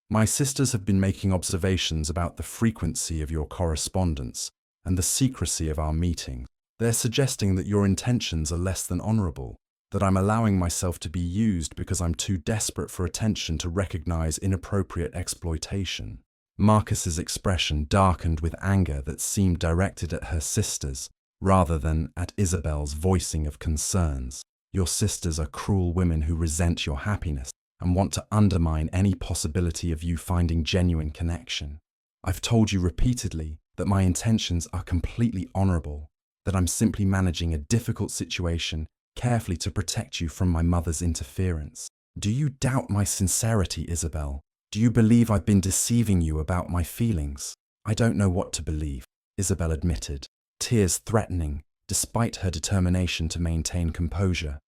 "my sisters have been making observations about the frequency of your correspondence and the secrecy of our meetings. They're suggesting that your intentions are less than honourable, that I'm allowing myself to be used because I'm too desperate for attention to recognize inappropriate exploitation." Marcus's expression darkened with anger that seemed directed at her sisters rather than at Isabel's voicing of concerns. "Your sisters are cruel women who resent your happiness and want to undermine any possibility of you finding genuine connection. I've told you repeatedly that my intentions are completely honourable, that I'm simply managing a difficult situation carefully to protect you from my mother's interference. Do you doubt my sincerity, Isabel? Do you believe I've been deceiving you about my feelings?" "I don't know what to believe," Isabel admitted, tears threatening, despite her determination to maintain composure.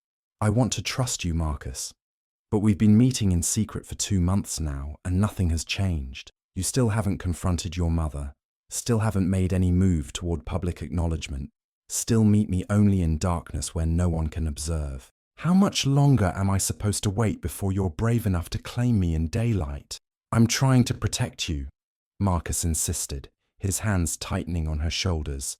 "I want to trust you, Marcus. But we've been meeting in secret for 2 months now, and nothing has changed. You still haven't confronted your mother, still haven't made any move toward public acknowledgement, still meet me only in darkness where no one can observe. How much longer am I supposed to wait before you're brave enough to claim me in daylight? I'm trying to protect you, Marcus insisted, his hands tightening on her shoulders.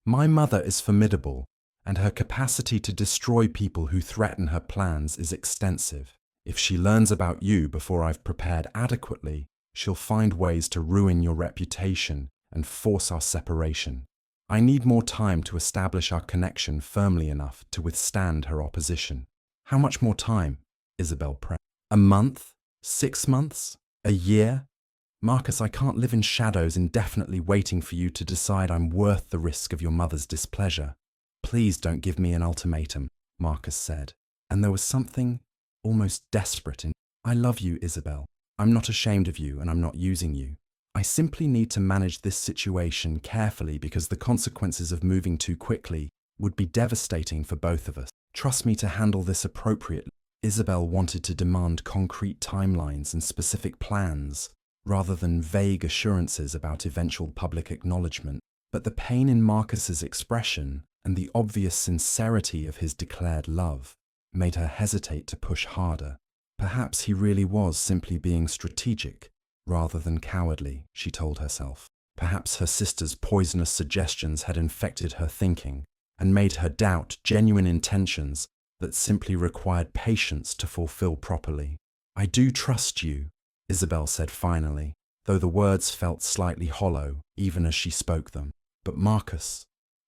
My mother is formidable, and her capacity to destroy people who threaten her plans is extensive. If she learns about you before I've prepared adequately, she'll find ways to ruin your reputation and force our separation. I need more time to establish our connection firmly enough to withstand her opposition. How much more time? Isabel pressed. A month? 6 months? A year? Marcus, I can't live in shadows indefinitely waiting for you to decide I'm worth the risk of your mother's displeasure. Please don't give me an ultimatum, Marcus said, and there was something almost desperate in. I love you, Isabel. I'm not ashamed of you and I'm not using you. I simply need to manage this situation carefully because the consequences of moving too quickly would be devastating for both of us. Trust me to handle this appropriately. Isabel wanted to demand concrete timelines and specific plans, rather than vague assurances about eventual public acknowledgement. But the pain in Marcus's expression and the obvious sincerity of his declared love made her hesitate to push harder. Perhaps he really was simply being strategic, rather than cowardly, she told herself. Perhaps her sister's poisonous suggestions had infected her thinking and made her doubt genuine intentions that simply required patience to fulfill properly. I do trust you, Isabel said finally, though the words felt slightly hollow even as she spoke them. But Marcus,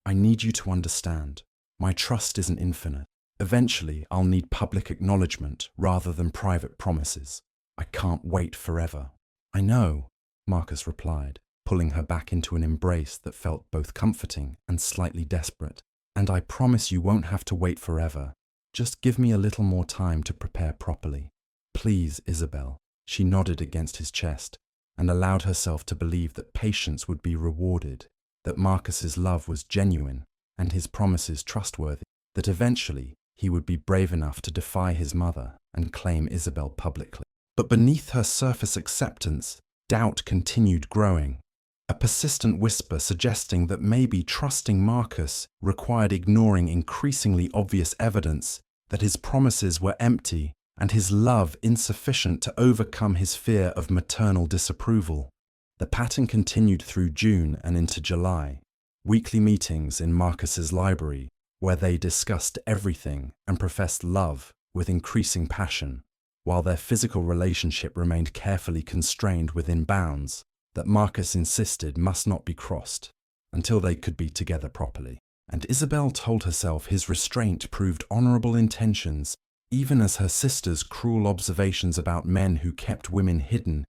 I need you to understand, my trust isn't infinite. Eventually, I'll need public acknowledgement rather than private promises. I can't wait forever. I know, Marcus replied, pulling her back into an embrace that felt both comforting and slightly desperate. And I promise you won't have to wait forever. Just give me a little more time to prepare properly. Please, Isabel. She nodded against his chest and allowed herself to believe that patience would be rewarded, that Marcus's love was genuine and his promises trustworthy, that eventually he would be brave enough to defy his mother and claim Isabel publicly. But beneath her surface acceptance, doubt continued growing, a persistent whisper suggesting that maybe trusting Marcus required ignoring increasingly obvious evidence that his promises were empty and his love insufficient to overcome his fear of maternal disapproval. The pattern continued through June and into July, weekly meetings in Marcus's library where they discussed everything and professed love with increasing passion, while their physical relationship remained carefully constrained within bounds that Marcus insisted must not be crossed until they could be together properly. And Isabel told herself his restraint proved honourable intentions, even as her sister's cruel observations about men who kept women hidden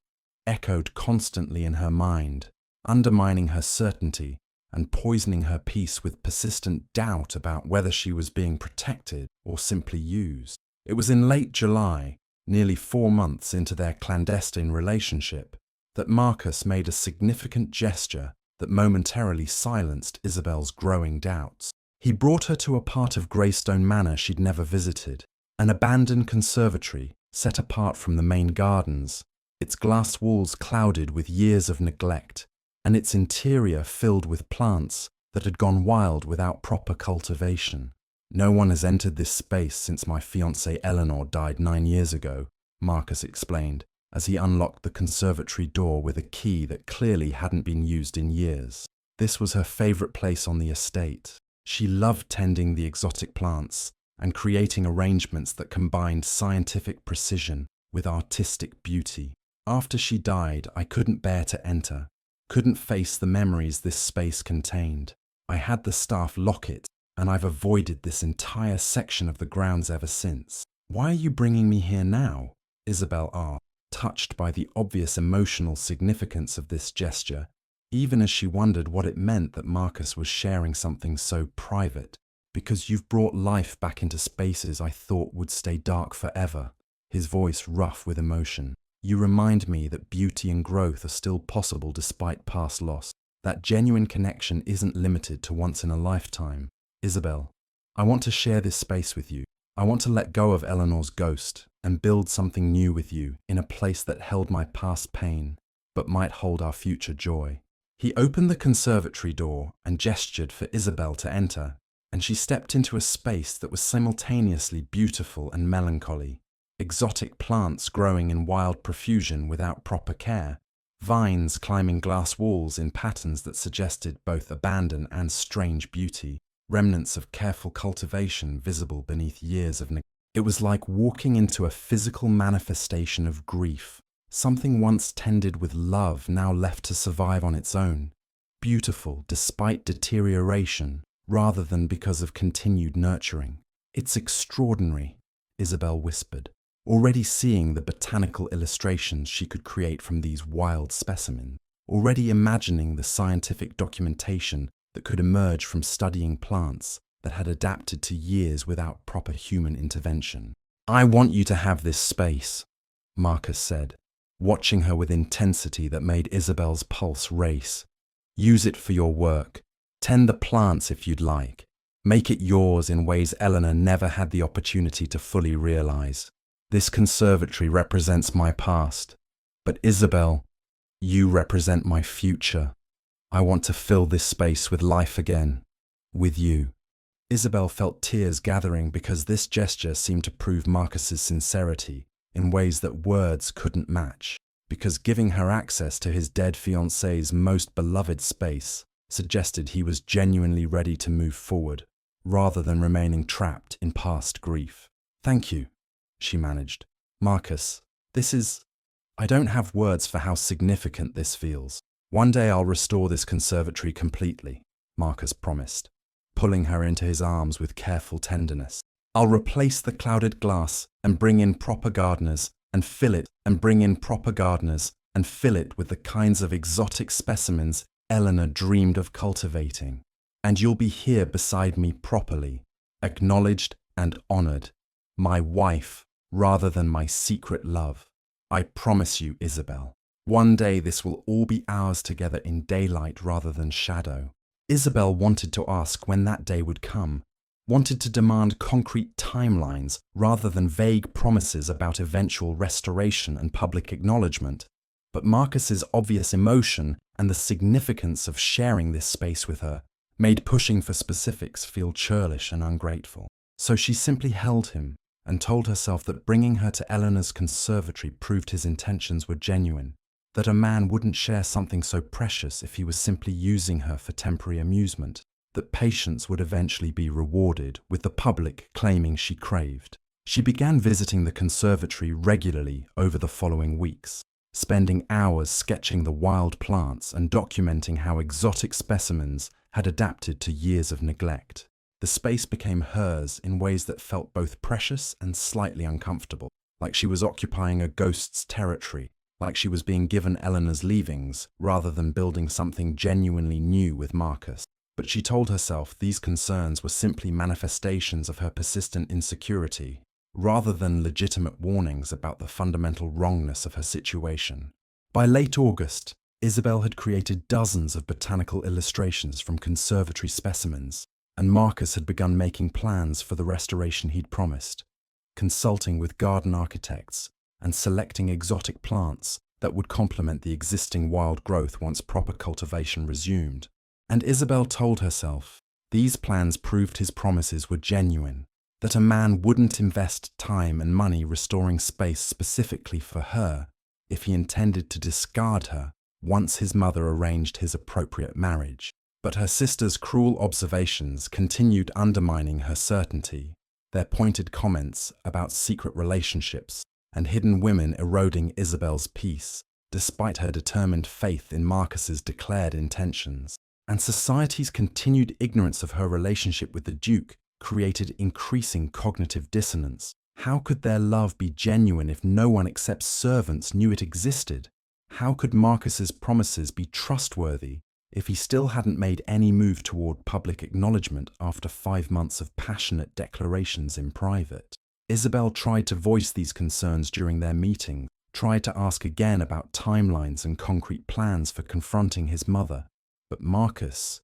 echoed constantly in her mind, undermining her certainty and poisoning her peace with persistent doubt about whether she was being protected or simply used. It was in late July, nearly 4 months into their clandestine relationship, that Marcus made a significant gesture that momentarily silenced Isabel's growing doubts. He brought her to a part of Greystone Manor she'd never visited, an abandoned conservatory set apart from the main gardens, its glass walls clouded with years of neglect, and its interior filled with plants that had gone wild without proper cultivation. No one has entered this space since my fiancée Eleanor died 9 years ago, Marcus explained, as he unlocked the conservatory door with a key that clearly hadn't been used in years. This was her favourite place on the estate. She loved tending the exotic plants and creating arrangements that combined scientific precision with artistic beauty. After she died, I couldn't bear to enter, couldn't face the memories this space contained. I had the staff lock it, and I've avoided this entire section of the grounds ever since. Why are you bringing me here now? Isabel asked, touched by the obvious emotional significance of this gesture, even as she wondered what it meant that Marcus was sharing something so private. Because you've brought life back into spaces I thought would stay dark forever, his voice rough with emotion. You remind me that beauty and growth are still possible despite past loss, that genuine connection isn't limited to once in a lifetime. Isabel, I want to share this space with you. I want to let go of Eleanor's ghost and build something new with you in a place that held my past pain, but might hold our future joy. He opened the conservatory door and gestured for Isabel to enter, and she stepped into a space that was simultaneously beautiful and melancholy. Exotic plants growing in wild profusion without proper care, vines climbing glass walls in patterns that suggested both abandon and strange beauty, remnants of careful cultivation visible beneath years of neglect. It was like walking into a physical manifestation of grief, something once tended with love now left to survive on its own, beautiful despite deterioration rather than because of continued nurturing. "It's extraordinary," Isabel whispered, already seeing the botanical illustrations she could create from these wild specimens, already imagining the scientific documentation that could emerge from studying plants that had adapted to years without proper human intervention. "I want you to have this space," Marcus said, watching her with intensity that made Isabel's pulse race. "Use it for your work. Tend the plants if you'd like. Make it yours in ways Eleanor never had the opportunity to fully realize. This conservatory represents my past, but Isabel, you represent my future. I want to fill this space with life again, with you." Isabel felt tears gathering because this gesture seemed to prove Marcus's sincerity in ways that words couldn't match, because giving her access to his dead fiancé's most beloved space suggested he was genuinely ready to move forward, rather than remaining trapped in past grief. "Thank you," she managed. "Marcus, I don't have words for how significant this feels. One day I'll restore this conservatory completely," Marcus promised, pulling her into his arms with careful tenderness. "I'll replace the clouded glass and bring in proper gardeners and fill it with the kinds of exotic specimens Eleanor dreamed of cultivating. And you'll be here beside me properly, acknowledged and honored, my wife rather than my secret love. I promise you, Isabel. One day this will all be ours together in daylight rather than shadow." Isabel wanted to ask when that day would come, wanted to demand concrete timelines rather than vague promises about eventual restoration and public acknowledgement. But Marcus's obvious emotion and the significance of sharing this space with her made pushing for specifics feel churlish and ungrateful. So she simply held him and told herself that bringing her to Eleanor's conservatory proved his intentions were genuine, that a man wouldn't share something so precious if he was simply using her for temporary amusement, that patience would eventually be rewarded with the public claiming she craved. She began visiting the conservatory regularly over the following weeks, spending hours sketching the wild plants and documenting how exotic specimens had adapted to years of neglect. The space became hers in ways that felt both precious and slightly uncomfortable, like she was occupying a ghost's territory, like she was being given Eleanor's leavings rather than building something genuinely new with Marcus. But she told herself these concerns were simply manifestations of her persistent insecurity, rather than legitimate warnings about the fundamental wrongness of her situation. By late August, Isabel had created dozens of botanical illustrations from conservatory specimens, and Marcus had begun making plans for the restoration he'd promised, consulting with garden architects and selecting exotic plants that would complement the existing wild growth once proper cultivation resumed. And Isabel told herself these plans proved his promises were genuine, that a man wouldn't invest time and money restoring space specifically for her if he intended to discard her once his mother arranged his appropriate marriage. But her sister's cruel observations continued undermining her certainty, their pointed comments about secret relationships and hidden women eroding Isabel's peace, despite her determined faith in Marcus's declared intentions. And society's continued ignorance of her relationship with the Duke created increasing cognitive dissonance. How could their love be genuine if no one except servants knew it existed? How could Marcus's promises be trustworthy if he still hadn't made any move toward public acknowledgement after 5 months of passionate declarations in private? Isabel tried to voice these concerns during their meeting, tried to ask again about timelines and concrete plans for confronting his mother. But Marcus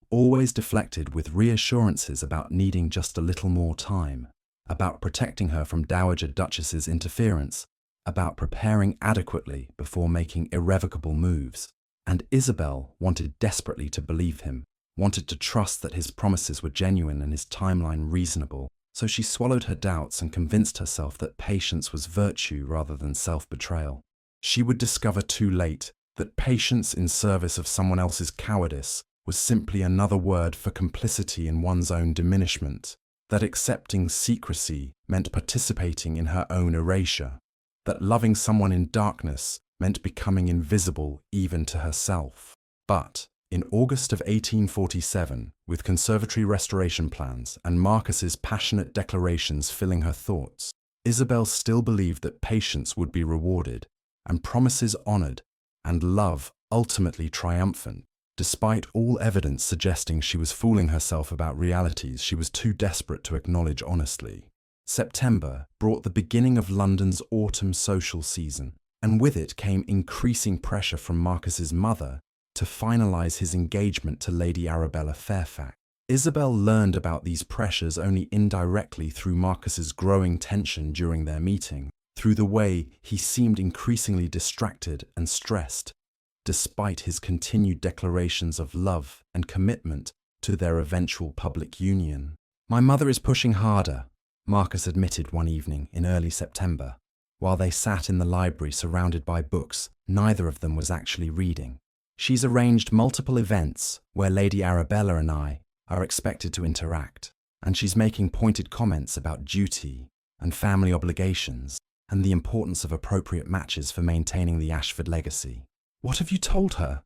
always deflected with reassurances about needing just a little more time, about protecting her from Dowager Duchess's interference, about preparing adequately before making irrevocable moves. And Isabel wanted desperately to believe him, wanted to trust that his promises were genuine and his timeline reasonable, so she swallowed her doubts and convinced herself that patience was virtue rather than self-betrayal. She would discover too late that patience in service of someone else's cowardice was simply another word for complicity in one's own diminishment, that accepting secrecy meant participating in her own erasure, that loving someone in darkness meant becoming invisible even to herself. But in August of 1847, with conservatory restoration plans and Marcus's passionate declarations filling her thoughts, Isabel still believed that patience would be rewarded, and promises honoured, and love ultimately triumphant, despite all evidence suggesting she was fooling herself about realities she was too desperate to acknowledge honestly. September brought the beginning of London's autumn social season, and with it came increasing pressure from Marcus's mother to finalise his engagement to Lady Arabella Fairfax. Isabel learned about these pressures only indirectly through Marcus's growing tension during their meeting, through the way he seemed increasingly distracted and stressed, despite his continued declarations of love and commitment to their eventual public union. "My mother is pushing harder," Marcus admitted one evening in early September. While they sat in the library surrounded by books, neither of them was actually reading. "She's arranged multiple events where Lady Arabella and I are expected to interact, and she's making pointed comments about duty and family obligations and the importance of appropriate matches for maintaining the Ashford legacy." "What have you told her?"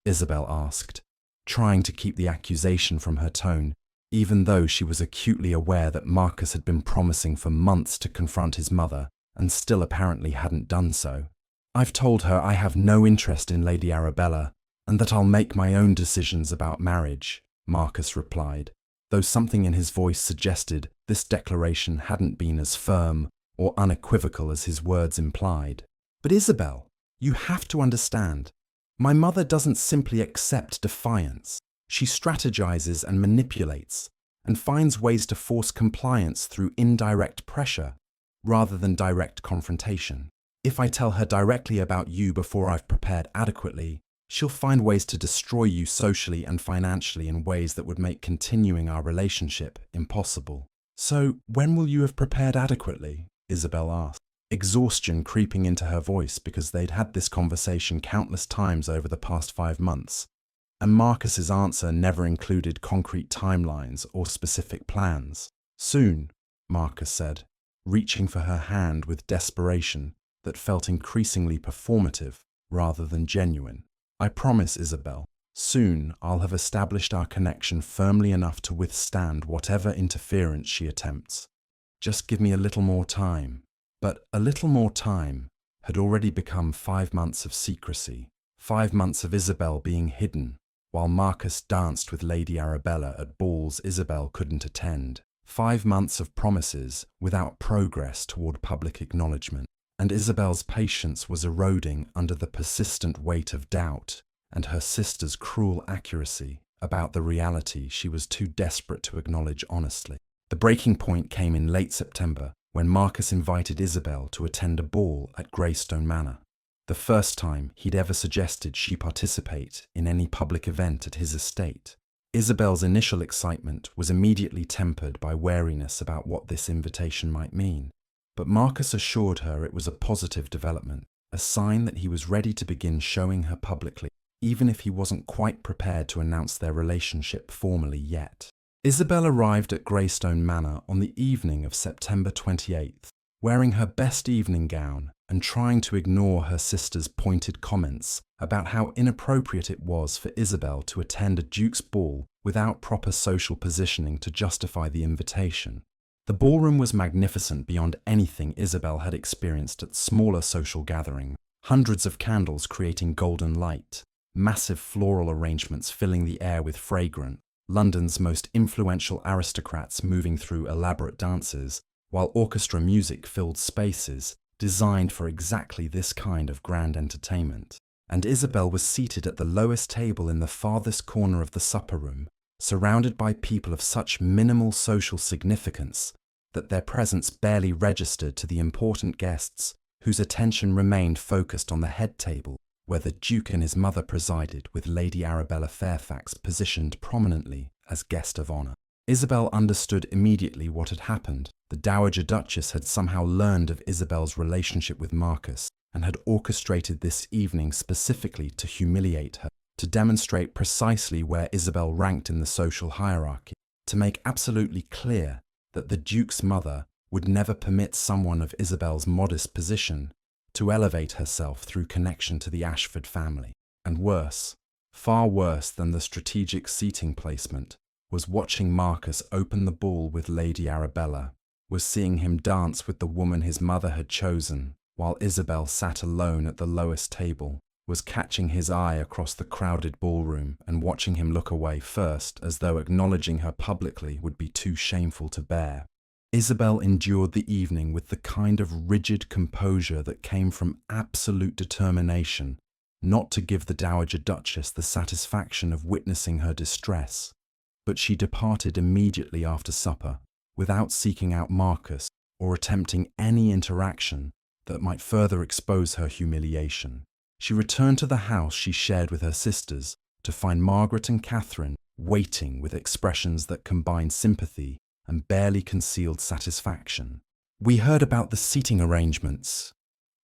Isabel asked, trying to keep the accusation from her tone, even though she was acutely aware that Marcus had been promising for months to confront his mother and still apparently hadn't done so. "I've told her I have no interest in Lady Arabella and that I'll make my own decisions about marriage," Marcus replied, though something in his voice suggested this declaration hadn't been as firm or unequivocal as his words implied. "But Isabel, you have to understand, my mother doesn't simply accept defiance. She strategizes and manipulates and finds ways to force compliance through indirect pressure rather than direct confrontation. If I tell her directly about you before I've prepared adequately, she'll find ways to destroy you socially and financially in ways that would make continuing our relationship impossible." "So when will you have prepared adequately?" Isabel asked, exhaustion creeping into her voice because they'd had this conversation countless times over the past 5 months, and Marcus's answer never included concrete timelines or specific plans. "Soon," Marcus said, reaching for her hand with desperation that felt increasingly performative rather than genuine. "I promise, Isabel, soon I'll have established our connection firmly enough to withstand whatever interference she attempts. Just give me a little more time." But a little more time had already become 5 months of secrecy, 5 months of Isabel being hidden, while Marcus danced with Lady Arabella at balls Isabel couldn't attend, 5 months of promises without progress toward public acknowledgement, and Isabel's patience was eroding under the persistent weight of doubt and her sister's cruel accuracy about the reality she was too desperate to acknowledge honestly. The breaking point came in late September when Marcus invited Isabel to attend a ball at Greystone Manor, the first time he'd ever suggested she participate in any public event at his estate. Isabel's initial excitement was immediately tempered by wariness about what this invitation might mean, but Marcus assured her it was a positive development, a sign that he was ready to begin showing her publicly, even if he wasn't quite prepared to announce their relationship formally yet. Isabel arrived at Greystone Manor on the evening of September 28th, wearing her best evening gown and trying to ignore her sister's pointed comments about how inappropriate it was for Isabel to attend a duke's ball without proper social positioning to justify the invitation. The ballroom was magnificent beyond anything Isabel had experienced at smaller social gatherings, hundreds of candles creating golden light, massive floral arrangements filling the air with fragrance, London's most influential aristocrats moving through elaborate dances, while orchestra music filled spaces designed for exactly this kind of grand entertainment. And Isabel was seated at the lowest table in the farthest corner of the supper room, surrounded by people of such minimal social significance that their presence barely registered to the important guests whose attention remained focused on the head table, where the Duke and his mother presided, with Lady Arabella Fairfax positioned prominently as guest of honour. Isabel understood immediately what had happened. The Dowager Duchess had somehow learned of Isabel's relationship with Marcus and had orchestrated this evening specifically to humiliate her, to demonstrate precisely where Isabel ranked in the social hierarchy, to make absolutely clear that the Duke's mother would never permit someone of Isabel's modest position to elevate herself through connection to the Ashford family. And worse, far worse than the strategic seating placement, was watching Marcus open the ball with Lady Arabella, was seeing him dance with the woman his mother had chosen, while Isabel sat alone at the lowest table, was catching his eye across the crowded ballroom and watching him look away first, as though acknowledging her publicly would be too shameful to bear. Isabel endured the evening with the kind of rigid composure that came from absolute determination not to give the Dowager Duchess the satisfaction of witnessing her distress, but she departed immediately after supper, without seeking out Marcus or attempting any interaction that might further expose her humiliation. She returned to the house she shared with her sisters to find Margaret and Catherine waiting with expressions that combined sympathy and barely concealed satisfaction. "We heard about the seating arrangements,"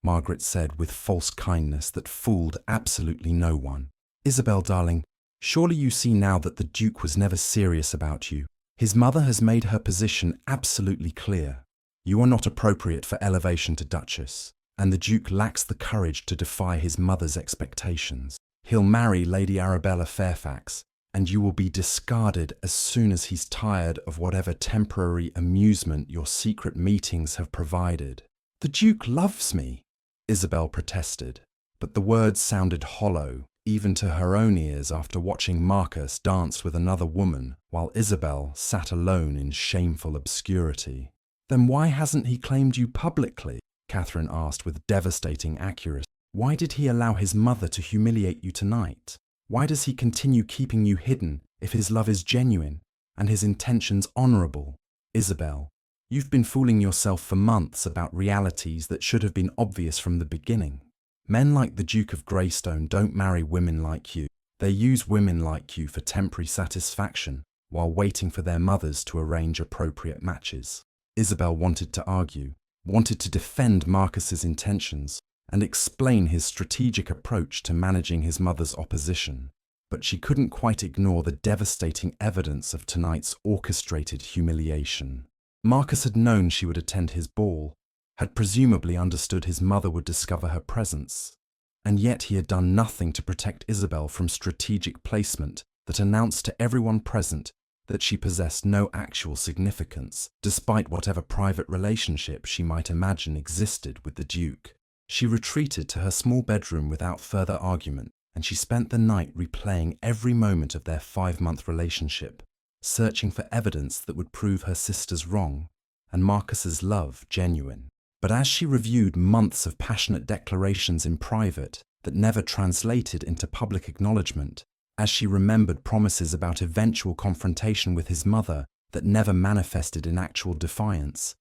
Margaret said with false kindness that fooled absolutely no one. "Isabel, darling, surely you see now that the Duke was never serious about you. His mother has made her position absolutely clear. You are not appropriate for elevation to Duchess, and the Duke lacks the courage to defy his mother's expectations. He'll marry Lady Arabella Fairfax, and you will be discarded as soon as he's tired of whatever temporary amusement your secret meetings have provided." "The Duke loves me," Isabel protested, but the words sounded hollow, even to her own ears, after watching Marcus dance with another woman while Isabel sat alone in shameful obscurity. "Then why hasn't he claimed you publicly?" Catherine asked with devastating accuracy. "Why did he allow his mother to humiliate you tonight? Why does he continue keeping you hidden if his love is genuine and his intentions honourable? Isabel, you've been fooling yourself for months about realities that should have been obvious from the beginning. Men like the Duke of Greystone don't marry women like you. They use women like you for temporary satisfaction while waiting for their mothers to arrange appropriate matches." Isabel wanted to argue, wanted to defend Marcus's intentions and explain his strategic approach to managing his mother's opposition, but she couldn't quite ignore the devastating evidence of tonight's orchestrated humiliation. Marcus had known she would attend his ball, had presumably understood his mother would discover her presence, and yet he had done nothing to protect Isabel from strategic placement that announced to everyone present that she possessed no actual significance, despite whatever private relationship she might imagine existed with the Duke. She retreated to her small bedroom without further argument, and she spent the night replaying every moment of their 5-month relationship, searching for evidence that would prove her sisters wrong and Marcus's love genuine. But as she reviewed months of passionate declarations in private that never translated into public acknowledgement, as she remembered promises about eventual confrontation with his mother that never manifested in actual defiance,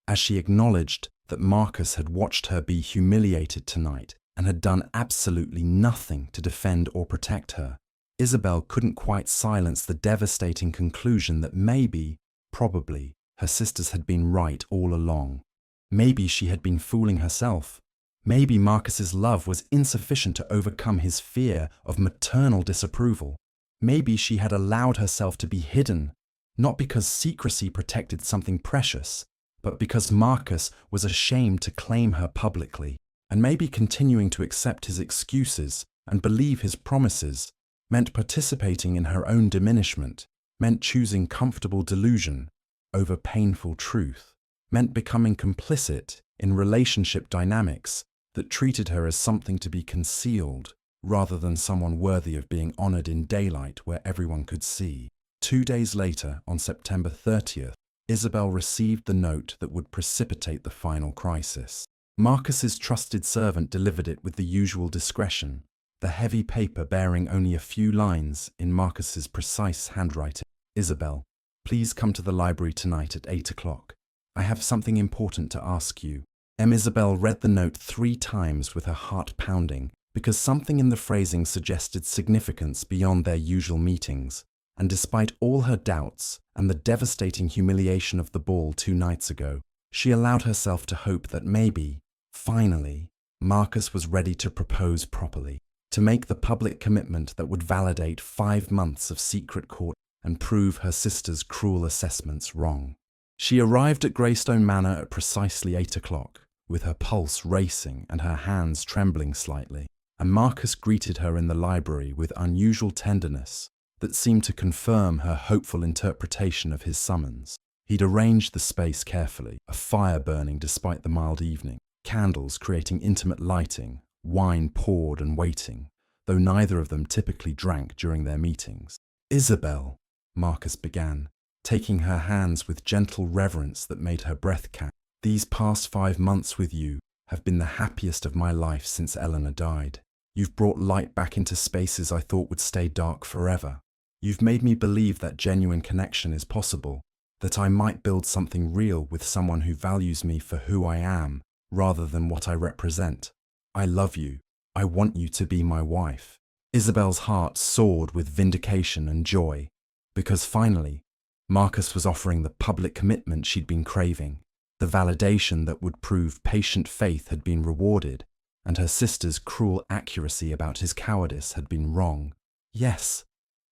as she acknowledged that Marcus had watched her be humiliated tonight and had done absolutely nothing to defend or protect her, Isabel couldn't quite silence the devastating conclusion that maybe, probably, her sisters had been right all along. Maybe she had been fooling herself. Maybe Marcus's love was insufficient to overcome his fear of maternal disapproval. Maybe she had allowed herself to be hidden, not because secrecy protected something precious, but because Marcus was ashamed to claim her publicly. And maybe continuing to accept his excuses and believe his promises meant participating in her own diminishment, meant choosing comfortable delusion over painful truth, meant becoming complicit in relationship dynamics that treated her as something to be concealed rather than someone worthy of being honoured in daylight where everyone could see. 2 days later, on September 30th, Isabel received the note that would precipitate the final crisis. Marcus's trusted servant delivered it with the usual discretion, the heavy paper bearing only a few lines in Marcus's precise handwriting. "Isabel, please come to the library tonight at 8 o'clock. I have something important to ask you." Isabel read the note 3 times with her heart pounding because something in the phrasing suggested significance beyond their usual meetings, and despite all her doubts and the devastating humiliation of the ball 2 nights ago, she allowed herself to hope that maybe, finally, Marcus was ready to propose properly, to make the public commitment that would validate 5 months of secret court and prove her sister's cruel assessments wrong. She arrived at Greystone Manor at precisely 8 o'clock, with her pulse racing and her hands trembling slightly, and Marcus greeted her in the library with unusual tenderness that seemed to confirm her hopeful interpretation of his summons. He'd arranged the space carefully, a fire burning despite the mild evening, candles creating intimate lighting, wine poured and waiting, though neither of them typically drank during their meetings. "Isabel," Marcus began, taking her hands with gentle reverence that made her breath catch. "These past 5 months with you have been the happiest of my life since Eleanor died. You've brought light back into spaces I thought would stay dark forever. You've made me believe that genuine connection is possible, that I might build something real with someone who values me for who I am rather than what I represent. I love you. I want you to be my wife." Isabel's heart soared with vindication and joy, because finally, Marcus was offering the public commitment she'd been craving, the validation that would prove patient faith had been rewarded, and her sister's cruel accuracy about his cowardice had been wrong. "Yes,"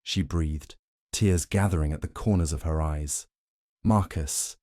she breathed, tears gathering at the corners of her eyes. "Marcus,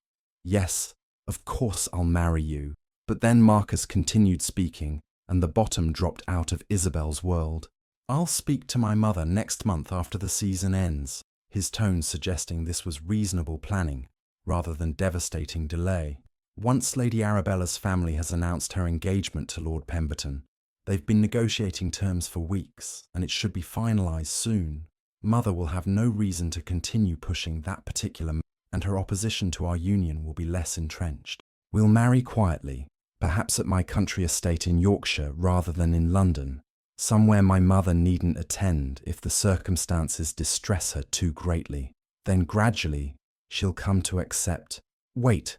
yes, of course I'll marry you." But then Marcus continued speaking, and the bottom dropped out of Isabel's world. "I'll speak to my mother next month after the season ends," his tone suggesting this was reasonable planning, rather than devastating delay. "Once Lady Arabella's family has announced her engagement to Lord Pemberton, they've been negotiating terms for weeks, and it should be finalised soon. Mother will have no reason to continue pushing that particular and her opposition to our union will be less entrenched. We'll marry quietly, perhaps at my country estate in Yorkshire rather than in London, somewhere my mother needn't attend if the circumstances distress her too greatly. Then gradually, she'll come to accept—" "Wait,"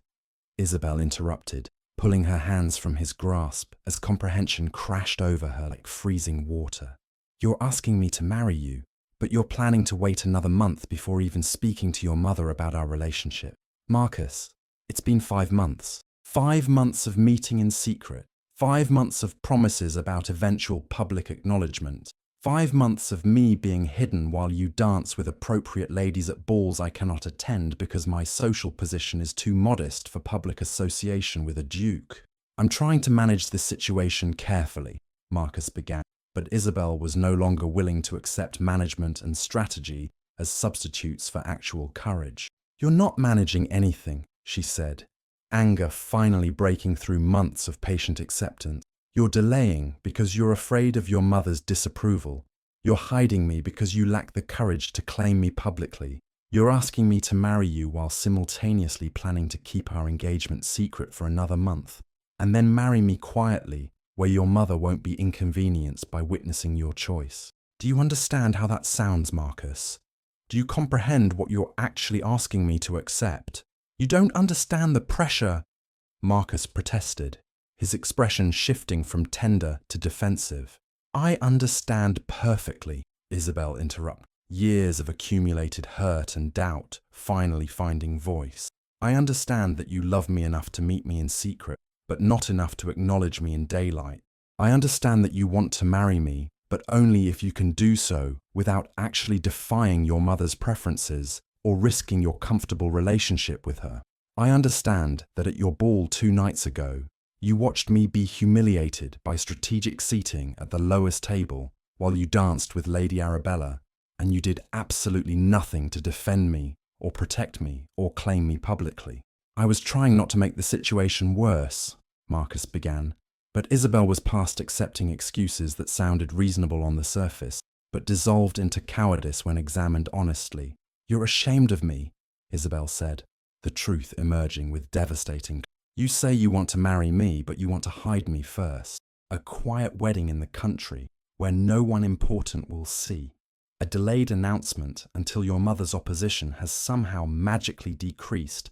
Isabel interrupted, pulling her hands from his grasp as comprehension crashed over her like freezing water. "You're asking me to marry you, but you're planning to wait another month before even speaking to your mother about our relationship. Marcus, it's been 5 months. 5 months of meeting in secret. 5 months of promises about eventual public acknowledgement. 5 months of me being hidden while you dance with appropriate ladies at balls I cannot attend because my social position is too modest for public association with a duke. I'm trying to manage this situation carefully," Marcus began, but Isabel was no longer willing to accept management and strategy as substitutes for actual courage. "You're not managing anything," she said, anger finally breaking through months of patient acceptance. "You're delaying because you're afraid of your mother's disapproval. You're hiding me because you lack the courage to claim me publicly. You're asking me to marry you while simultaneously planning to keep our engagement secret for another month, and then marry me quietly, where your mother won't be inconvenienced by witnessing your choice. Do you understand how that sounds, Marcus? Do you comprehend what you're actually asking me to accept? You don't understand the pressure," Marcus protested, his expression shifting from tender to defensive. "I understand perfectly," Isabel interrupted, years of accumulated hurt and doubt finally finding voice. "I understand that you love me enough to meet me in secret, but not enough to acknowledge me in daylight. I understand that you want to marry me, but only if you can do so without actually defying your mother's preferences or risking your comfortable relationship with her. I understand that at your ball 2 nights ago, you watched me be humiliated by strategic seating at the lowest table while you danced with Lady Arabella, and you did absolutely nothing to defend me or protect me or claim me publicly. I was trying not to make the situation worse," Marcus began, but Isabel was past accepting excuses that sounded reasonable on the surface, but dissolved into cowardice when examined honestly. "You're ashamed of me," Isabel said, the truth emerging with devastating. "You say you want to marry me, but you want to hide me first. A quiet wedding in the country where no one important will see. A delayed announcement until your mother's opposition has somehow magically decreased.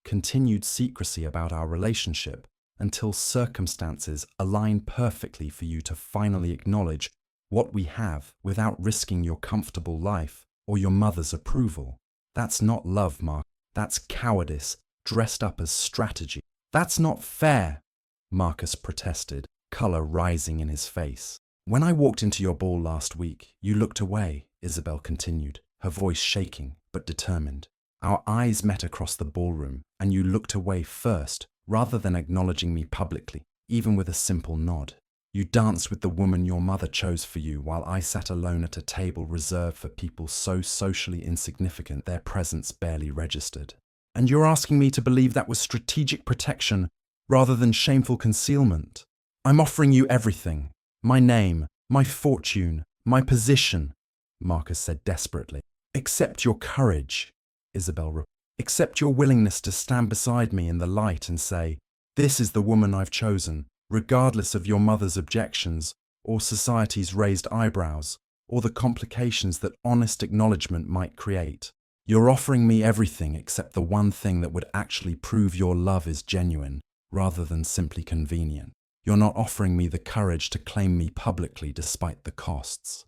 Continued secrecy about our relationship until circumstances align perfectly for you to finally acknowledge what we have without risking your comfortable life or your mother's approval. That's not love, Mark. That's cowardice dressed up as strategy. That's not fair, Marcus protested, colour rising in his face. When I walked into your ball last week, you looked away, Isabel continued, her voice shaking but determined. Our eyes met across the ballroom, and you looked away first, rather than acknowledging me publicly, even with a simple nod. You danced with the woman your mother chose for you while I sat alone at a table reserved for people so socially insignificant their presence barely registered. And you're asking me to believe that was strategic protection rather than shameful concealment. I'm offering you everything. My name, my fortune, my position, Marcus said desperately. Accept your courage, Isabel replied. Accept your willingness to stand beside me in the light and say, this is the woman I've chosen, regardless of your mother's objections, or society's raised eyebrows, or the complications that honest acknowledgement might create. You're offering me everything except the one thing that would actually prove your love is genuine, rather than simply convenient. You're not offering me the courage to claim me publicly despite the costs.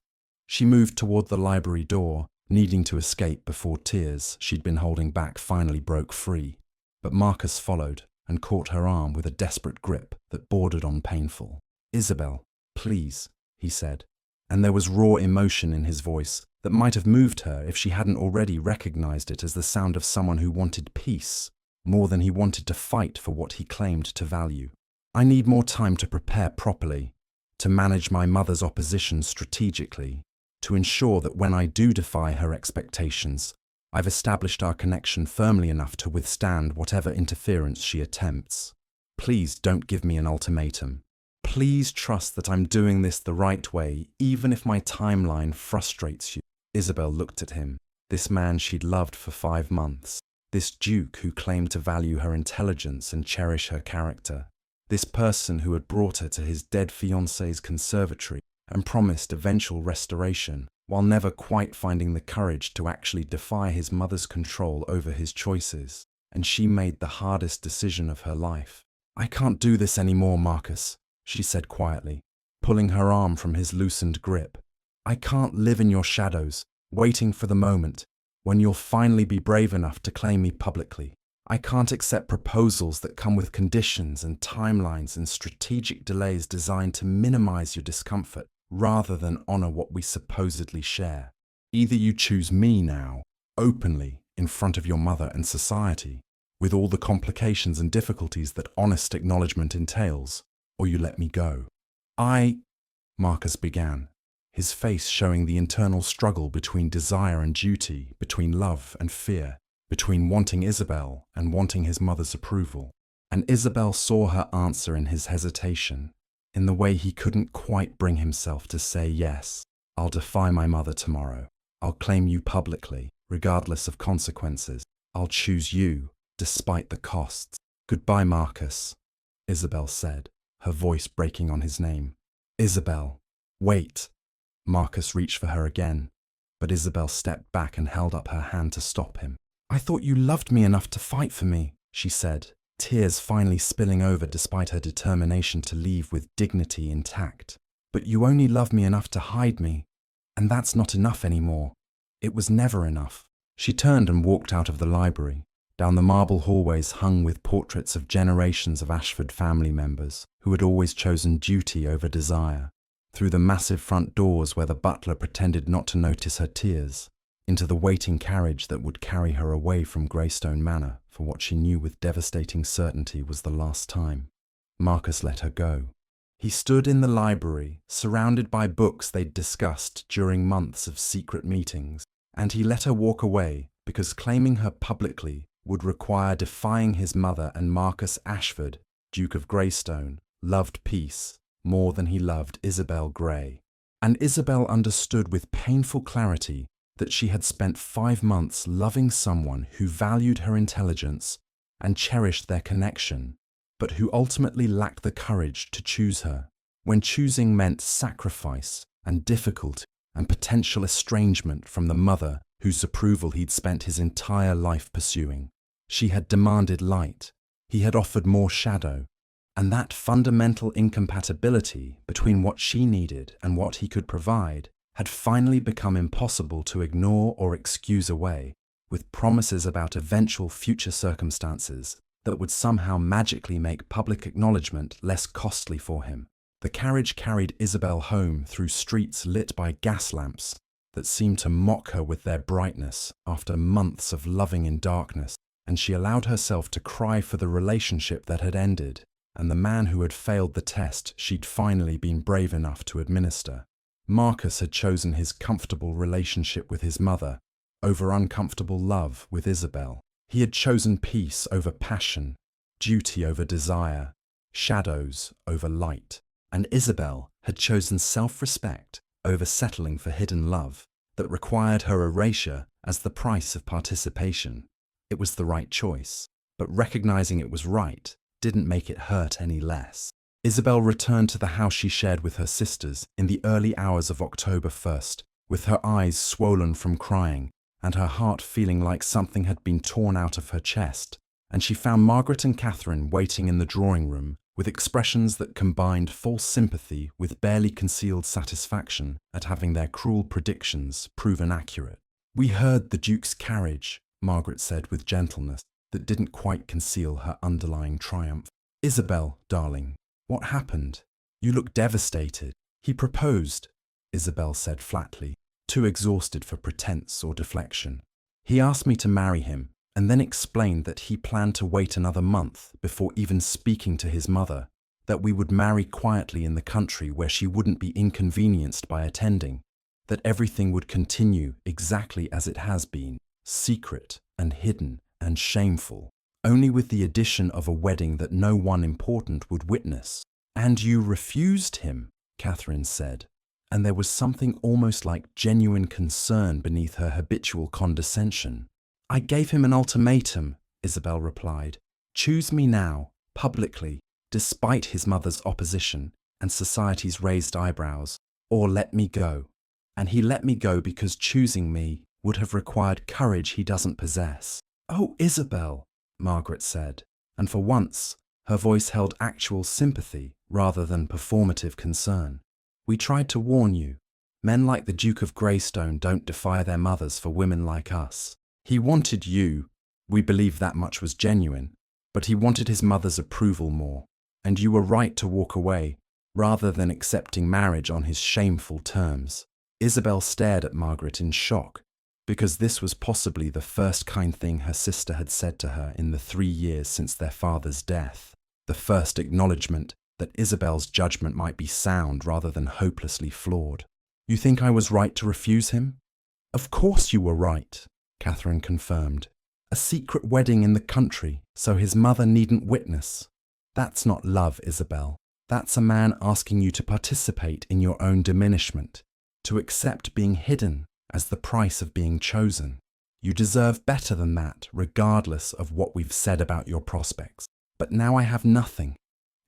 She moved toward the library door, needing to escape before tears she'd been holding back finally broke free. But Marcus followed and caught her arm with a desperate grip that bordered on painful. Isabel, please, he said, and there was raw emotion in his voice that might have moved her if she hadn't already recognized it as the sound of someone who wanted peace more than he wanted to fight for what he claimed to value. I need more time to prepare properly, to manage my mother's opposition strategically, to ensure that when I do defy her expectations, I've established our connection firmly enough to withstand whatever interference she attempts. Please don't give me an ultimatum. Please trust that I'm doing this the right way, even if my timeline frustrates you. Isabel looked at him, this man she'd loved for 5 months, this duke who claimed to value her intelligence and cherish her character, this person who had brought her to his dead fiancé's conservatory and promised eventual restoration, while never quite finding the courage to actually defy his mother's control over his choices. And she made the hardest decision of her life. I can't do this anymore, Marcus, she said quietly, pulling her arm from his loosened grip. I can't live in your shadows, waiting for the moment when you'll finally be brave enough to claim me publicly. I can't accept proposals that come with conditions and timelines and strategic delays designed to minimize your discomfort rather than honor what we supposedly share. Either you choose me now, openly, in front of your mother and society, with all the complications and difficulties that honest acknowledgement entails, or you let me go. Marcus began, his face showing the internal struggle between desire and duty, between love and fear, between wanting Isabel and wanting his mother's approval. And Isabel saw her answer in his hesitation, in the way he couldn't quite bring himself to say yes. I'll defy my mother tomorrow. I'll claim you publicly, regardless of consequences. I'll choose you, despite the costs. Goodbye, Marcus, Isabel said, her voice breaking on his name. Isabel, wait. Marcus reached for her again, but Isabel stepped back and held up her hand to stop him. I thought you loved me enough to fight for me, she said, tears finally spilling over despite her determination to leave with dignity intact. But you only love me enough to hide me, and that's not enough anymore. It was never enough. She turned and walked out of the library, down the marble hallways hung with portraits of generations of Ashford family members who had always chosen duty over desire, through the massive front doors where the butler pretended not to notice her tears, into the waiting carriage that would carry her away from Greystone Manor for what she knew with devastating certainty was the last time. Marcus let her go. He stood in the library, surrounded by books they'd discussed during months of secret meetings, and he let her walk away because claiming her publicly would require defying his mother and Marcus Ashford, Duke of Greystone, loved peace more than he loved Isabel Grey. And Isabel understood with painful clarity that she had spent 5 months loving someone who valued her intelligence and cherished their connection, but who ultimately lacked the courage to choose her, when choosing meant sacrifice and difficulty and potential estrangement from the mother whose approval he'd spent his entire life pursuing. She had demanded light, he had offered more shadow, And that fundamental incompatibility between what she needed and what he could provide had finally become impossible to ignore or excuse away, with promises about eventual future circumstances that would somehow magically make public acknowledgement less costly for him. The carriage carried Isabel home through streets lit by gas lamps that seemed to mock her with their brightness after months of loving in darkness, and she allowed herself to cry for the relationship that had ended and the man who had failed the test she'd finally been brave enough to administer. Marcus had chosen his comfortable relationship with his mother over uncomfortable love with Isabel. He had chosen peace over passion, duty over desire, shadows over light. And Isabel had chosen self-respect over settling for hidden love that required her erasure as the price of participation. It was the right choice, but recognizing it was right didn't make it hurt any less. Isabel returned to the house she shared with her sisters in the early hours of October 1st, with her eyes swollen from crying and her heart feeling like something had been torn out of her chest, and she found Margaret and Catherine waiting in the drawing room with expressions that combined false sympathy with barely concealed satisfaction at having their cruel predictions proven accurate. "We heard the Duke's carriage," Margaret said with gentleness that didn't quite conceal her underlying triumph. "Isabel, darling, what happened? You look devastated." "He proposed," Isabel said flatly, too exhausted for pretense or deflection. "He asked me to marry him, and then explained that he planned to wait another month before even speaking to his mother, that we would marry quietly in the country where she wouldn't be inconvenienced by attending, that everything would continue exactly as it has been, secret and hidden and shameful, only with the addition of a wedding that no one important would witness." "And you refused him," Catherine said, and there was something almost like genuine concern beneath her habitual condescension. "I gave him an ultimatum," Isabel replied. "Choose me now, publicly, despite his mother's opposition and society's raised eyebrows, or let me go. And he let me go because choosing me would have required courage he doesn't possess." "Oh, Isabel," Margaret said, and for once her voice held actual sympathy rather than performative concern. "We tried to warn you. Men like the Duke of Greystone don't defy their mothers for women like us. He wanted you, we believe that much was genuine, but he wanted his mother's approval more, and you were right to walk away, rather than accepting marriage on his shameful terms." Isabel stared at Margaret in shock, because this was possibly the first kind thing her sister had said to her in the 3 years since their father's death, the first acknowledgement that Isabel's judgment might be sound rather than hopelessly flawed. "You think I was right to refuse him?" "Of course you were right," Catherine confirmed. "A secret wedding in the country, so his mother needn't witness. That's not love, Isabel. That's a man asking you to participate in your own diminishment, to accept being hidden as the price of being chosen. You deserve better than that, regardless of what we've said about your prospects." "But now I have nothing,"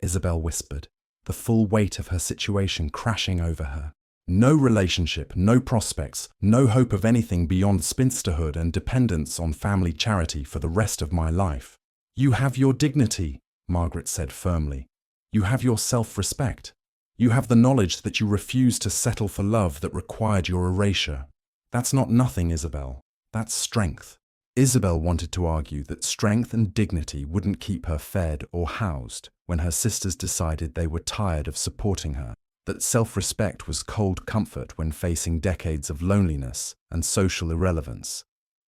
Isabel whispered, the full weight of her situation crashing over her. "No relationship, no prospects, no hope of anything beyond spinsterhood and dependence on family charity for the rest of my life." "You have your dignity," Margaret said firmly. "You have your self-respect. You have the knowledge that you refused to settle for love that required your erasure. That's not nothing, Isabel. That's strength." Isabel wanted to argue that strength and dignity wouldn't keep her fed or housed when her sisters decided they were tired of supporting her, that self-respect was cold comfort when facing decades of loneliness and social irrelevance.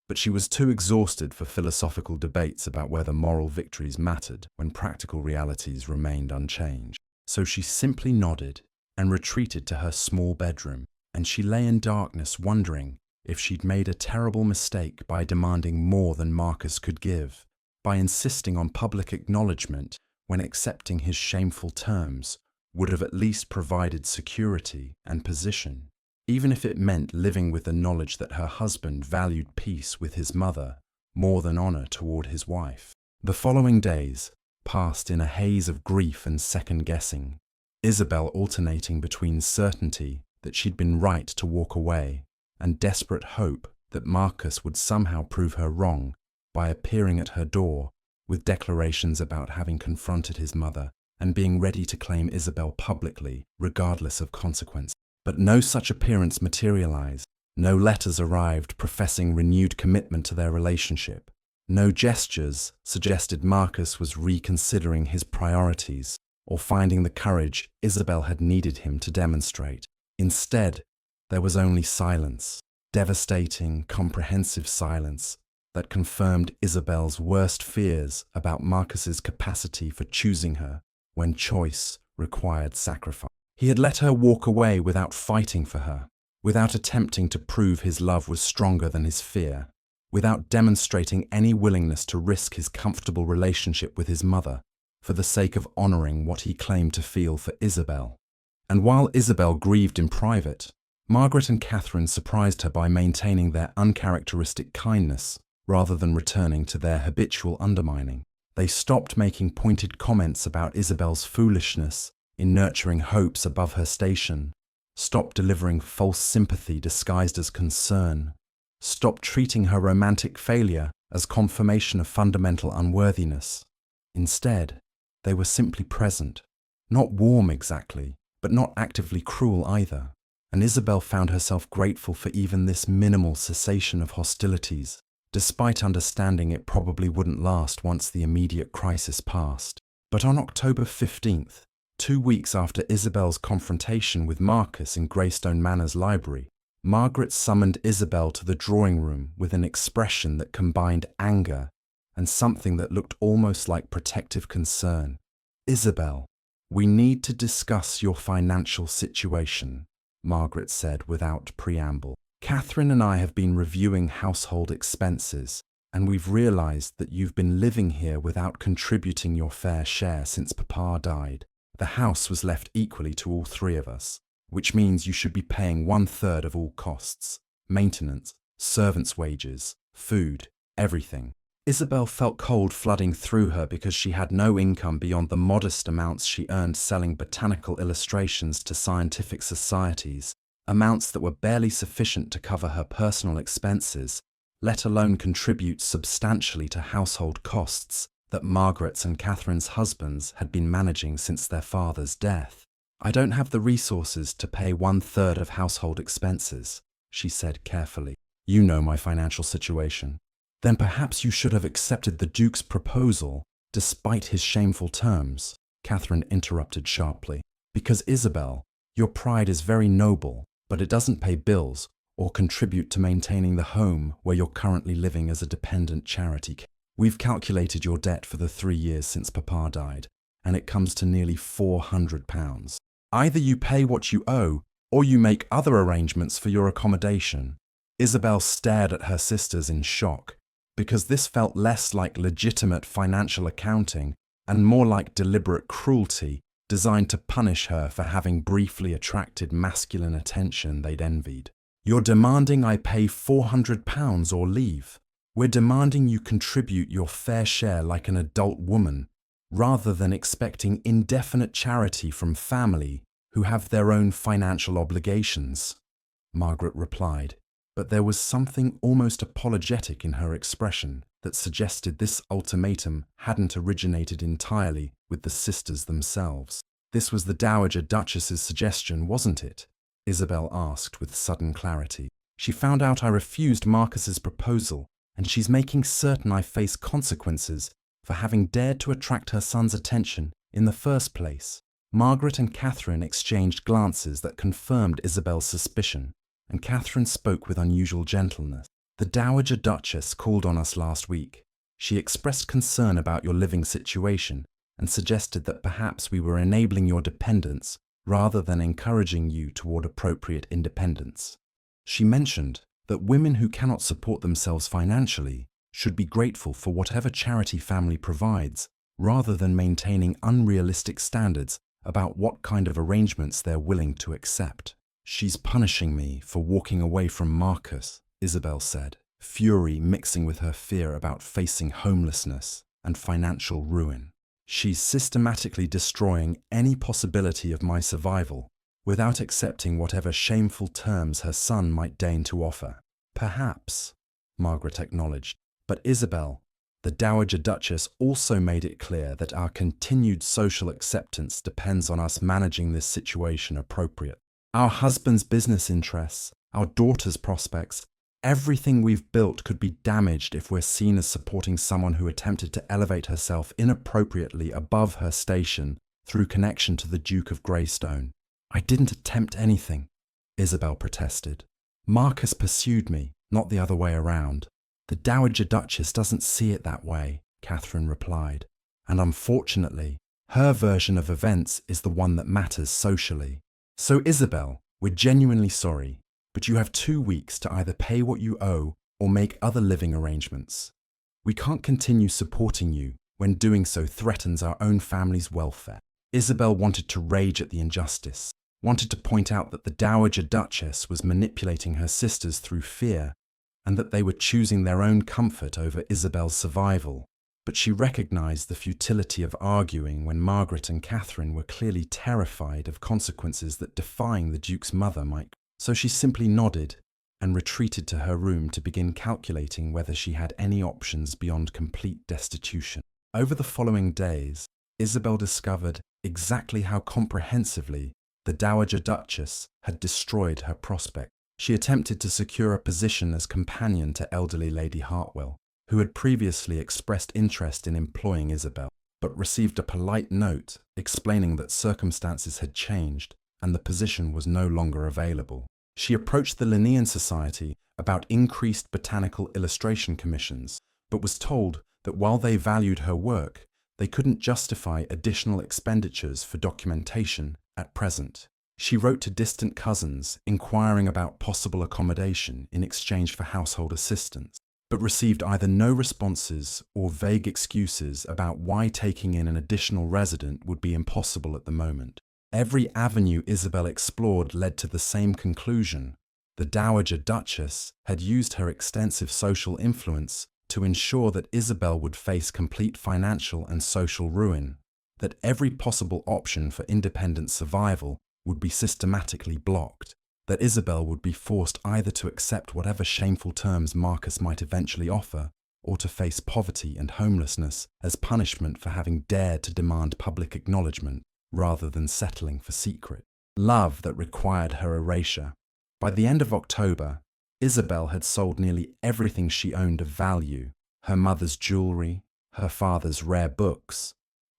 But she was too exhausted for philosophical debates about whether moral victories mattered when practical realities remained unchanged. So she simply nodded and retreated to her small bedroom, and she lay in darkness wondering if she'd made a terrible mistake by demanding more than Marcus could give, by insisting on public acknowledgement when accepting his shameful terms would have at least provided security and position, even if it meant living with the knowledge that her husband valued peace with his mother more than honor toward his wife. The following days passed in a haze of grief and second-guessing, Isabel alternating between certainty that she'd been right to walk away and desperate hope that Marcus would somehow prove her wrong by appearing at her door with declarations about having confronted his mother and being ready to claim Isabel publicly, regardless of consequence. But no such appearance materialized. No letters arrived professing renewed commitment to their relationship. No gestures suggested Marcus was reconsidering his priorities or finding the courage Isabel had needed him to demonstrate. Instead, there was only silence, devastating, comprehensive silence that confirmed Isabel's worst fears about Marcus's capacity for choosing her when choice required sacrifice. He had let her walk away without fighting for her, without attempting to prove his love was stronger than his fear, without demonstrating any willingness to risk his comfortable relationship with his mother for the sake of honoring what he claimed to feel for Isabel. And while Isabel grieved in private, Margaret and Catherine surprised her by maintaining their uncharacteristic kindness rather than returning to their habitual undermining. They stopped making pointed comments about Isabel's foolishness in nurturing hopes above her station, stopped delivering false sympathy disguised as concern, stopped treating her romantic failure as confirmation of fundamental unworthiness. Instead, they were simply present, not warm exactly, but not actively cruel either, and Isabel found herself grateful for even this minimal cessation of hostilities, despite understanding it probably wouldn't last once the immediate crisis passed. But on October 15th, 2 weeks after Isabel's confrontation with Marcus in Greystone Manor's library, Margaret summoned Isabel to the drawing room with an expression that combined anger and something that looked almost like protective concern. "Isabel, we need to discuss your financial situation," Margaret said without preamble. "Catherine and I have been reviewing household expenses, and we've realized that you've been living here without contributing your fair share since Papa died. The house was left equally to all three of us, which means you should be paying 1/3 of all costs: maintenance, servants' wages, food, everything." Isabel felt cold flooding through her because she had no income beyond the modest amounts she earned selling botanical illustrations to scientific societies, amounts that were barely sufficient to cover her personal expenses, let alone contribute substantially to household costs that Margaret's and Catherine's husbands had been managing since their father's death. "I don't have the resources to pay 1/3 of household expenses," she said carefully. "You know my financial situation." "Then perhaps you should have accepted the Duke's proposal, despite his shameful terms," Catherine interrupted sharply. "Because Isabel, your pride is very noble, but it doesn't pay bills or contribute to maintaining the home where you're currently living as a dependent charity. We've calculated your debt for the 3 years since Papa died, and it comes to nearly £400. Either you pay what you owe, or you make other arrangements for your accommodation." Isabel stared at her sisters in shock, because this felt less like legitimate financial accounting and more like deliberate cruelty designed to punish her for having briefly attracted masculine attention they'd envied. "You're demanding I pay £400 or leave. We're demanding you contribute your fair share like an adult woman, rather than expecting indefinite charity from family who have their own financial obligations," Margaret replied. But there was something almost apologetic in her expression that suggested this ultimatum hadn't originated entirely with the sisters themselves. "This was the Dowager Duchess's suggestion, wasn't it?" Isabel asked with sudden clarity. "She found out I refused Marcus's proposal, and she's making certain I face consequences for having dared to attract her son's attention in the first place." Margaret and Catherine exchanged glances that confirmed Isabel's suspicion, and Catherine spoke with unusual gentleness. "The Dowager Duchess called on us last week. She expressed concern about your living situation and suggested that perhaps we were enabling your dependence rather than encouraging you toward appropriate independence. She mentioned that women who cannot support themselves financially should be grateful for whatever charity family provides rather than maintaining unrealistic standards about what kind of arrangements they're willing to accept." "She's punishing me for walking away from Marcus," Isabel said, fury mixing with her fear about facing homelessness and financial ruin. "She's systematically destroying any possibility of my survival without accepting whatever shameful terms her son might deign to offer." "Perhaps," Margaret acknowledged. "But Isabel, The Dowager Duchess also made it clear that our continued social acceptance depends on us managing this situation appropriately. Our husband's business interests, our daughter's prospects, everything we've built could be damaged if we're seen as supporting someone who attempted to elevate herself inappropriately above her station through connection to the Duke of Greystone. I didn't attempt anything, Isabel protested. Marcus pursued me, not the other way around. The Dowager Duchess doesn't see it that way, Catherine replied, and unfortunately, her version of events is the one that matters socially. So Isabel, we're genuinely sorry, but you have 2 weeks to either pay what you owe or make other living arrangements. We can't continue supporting you when doing so threatens our own family's welfare. Isabel wanted to rage at the injustice, wanted to point out that the Dowager Duchess was manipulating her sisters through fear and that they were choosing their own comfort over Isabel's survival. But she recognized the futility of arguing when Margaret and Catherine were clearly terrified of consequences that defying the Duke's mother might. So she simply nodded and retreated to her room to begin calculating whether she had any options beyond complete destitution. Over the following days, Isabel discovered exactly how comprehensively the Dowager Duchess had destroyed her prospect. She attempted to secure a position as companion to elderly Lady Hartwell, who had previously expressed interest in employing Isabel, but received a polite note explaining that circumstances had changed and the position was no longer available. She approached the Linnean Society about increased botanical illustration commissions, but was told that while they valued her work, they couldn't justify additional expenditures for documentation at present. She wrote to distant cousins inquiring about possible accommodation in exchange for household assistance, but received either no responses or vague excuses about why taking in an additional resident would be impossible at the moment. Every avenue Isabel explored led to the same conclusion. The Dowager Duchess had used her extensive social influence to ensure that Isabel would face complete financial and social ruin, that every possible option for independent survival would be systematically blocked, that Isabel would be forced either to accept whatever shameful terms Marcus might eventually offer, or to face poverty and homelessness as punishment for having dared to demand public acknowledgement rather than settling for secret love that required her erasure. By the end of October, Isabel had sold nearly everything she owned of value: her mother's jewelry, her father's rare books,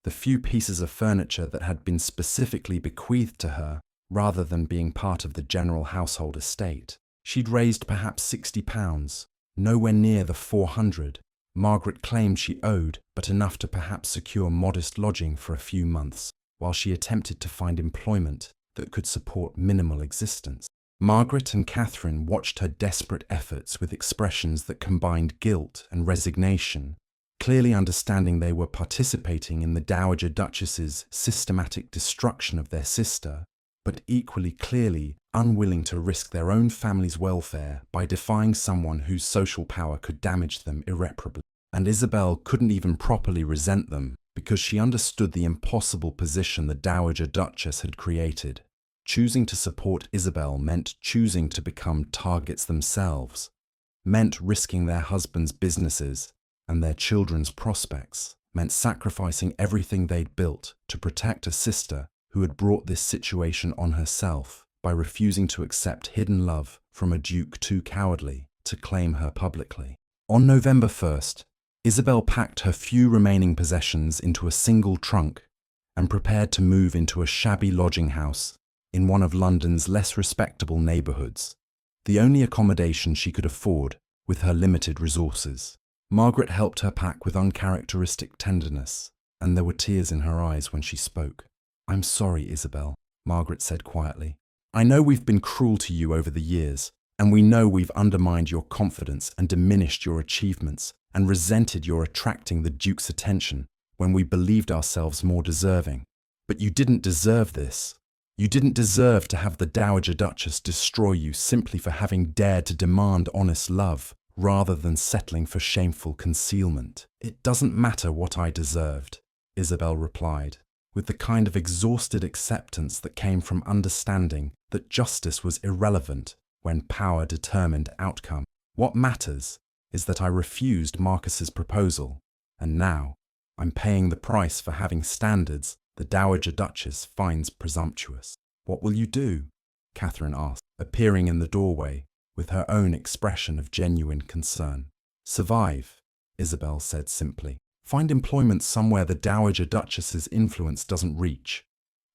the few pieces of furniture that had been specifically bequeathed to her rather than being part of the general household estate. She'd raised perhaps £60, nowhere near the 400 Margaret claimed she owed, but enough to perhaps secure modest lodging for a few months while she attempted to find employment that could support minimal existence. Margaret and Catherine watched her desperate efforts with expressions that combined guilt and resignation, clearly understanding they were participating in the Dowager Duchess's systematic destruction of their sister, but equally clearly unwilling to risk their own family's welfare by defying someone whose social power could damage them irreparably. And Isabel couldn't even properly resent them because she understood the impossible position the Dowager Duchess had created. Choosing to support Isabel meant choosing to become targets themselves, meant risking their husbands' businesses and their children's prospects, meant sacrificing everything they'd built to protect a sister who had brought this situation on herself by refusing to accept hidden love from a duke too cowardly to claim her publicly. On November 1st, Isabel packed her few remaining possessions into a single trunk and prepared to move into a shabby lodging house in one of London's less respectable neighbourhoods, the only accommodation she could afford with her limited resources. Margaret helped her pack with uncharacteristic tenderness, and there were tears in her eyes when she spoke. "I'm sorry, Isabel," Margaret said quietly. "I know we've been cruel to you over the years, and we know we've undermined your confidence and diminished your achievements and resented your attracting the Duke's attention when we believed ourselves more deserving. But you didn't deserve this. You didn't deserve to have the Dowager Duchess destroy you simply for having dared to demand honest love rather than settling for shameful concealment." "It doesn't matter what I deserved," Isabel replied, with the kind of exhausted acceptance that came from understanding that justice was irrelevant when power determined outcome. "What matters is that I refused Marcus's proposal, And now, I'm paying the price for having standards the Dowager Duchess finds presumptuous. What will you do? Catherine asked, appearing in the doorway with her own expression of genuine concern. Survive, Isabel said simply. Find employment somewhere the Dowager Duchess's influence doesn't reach.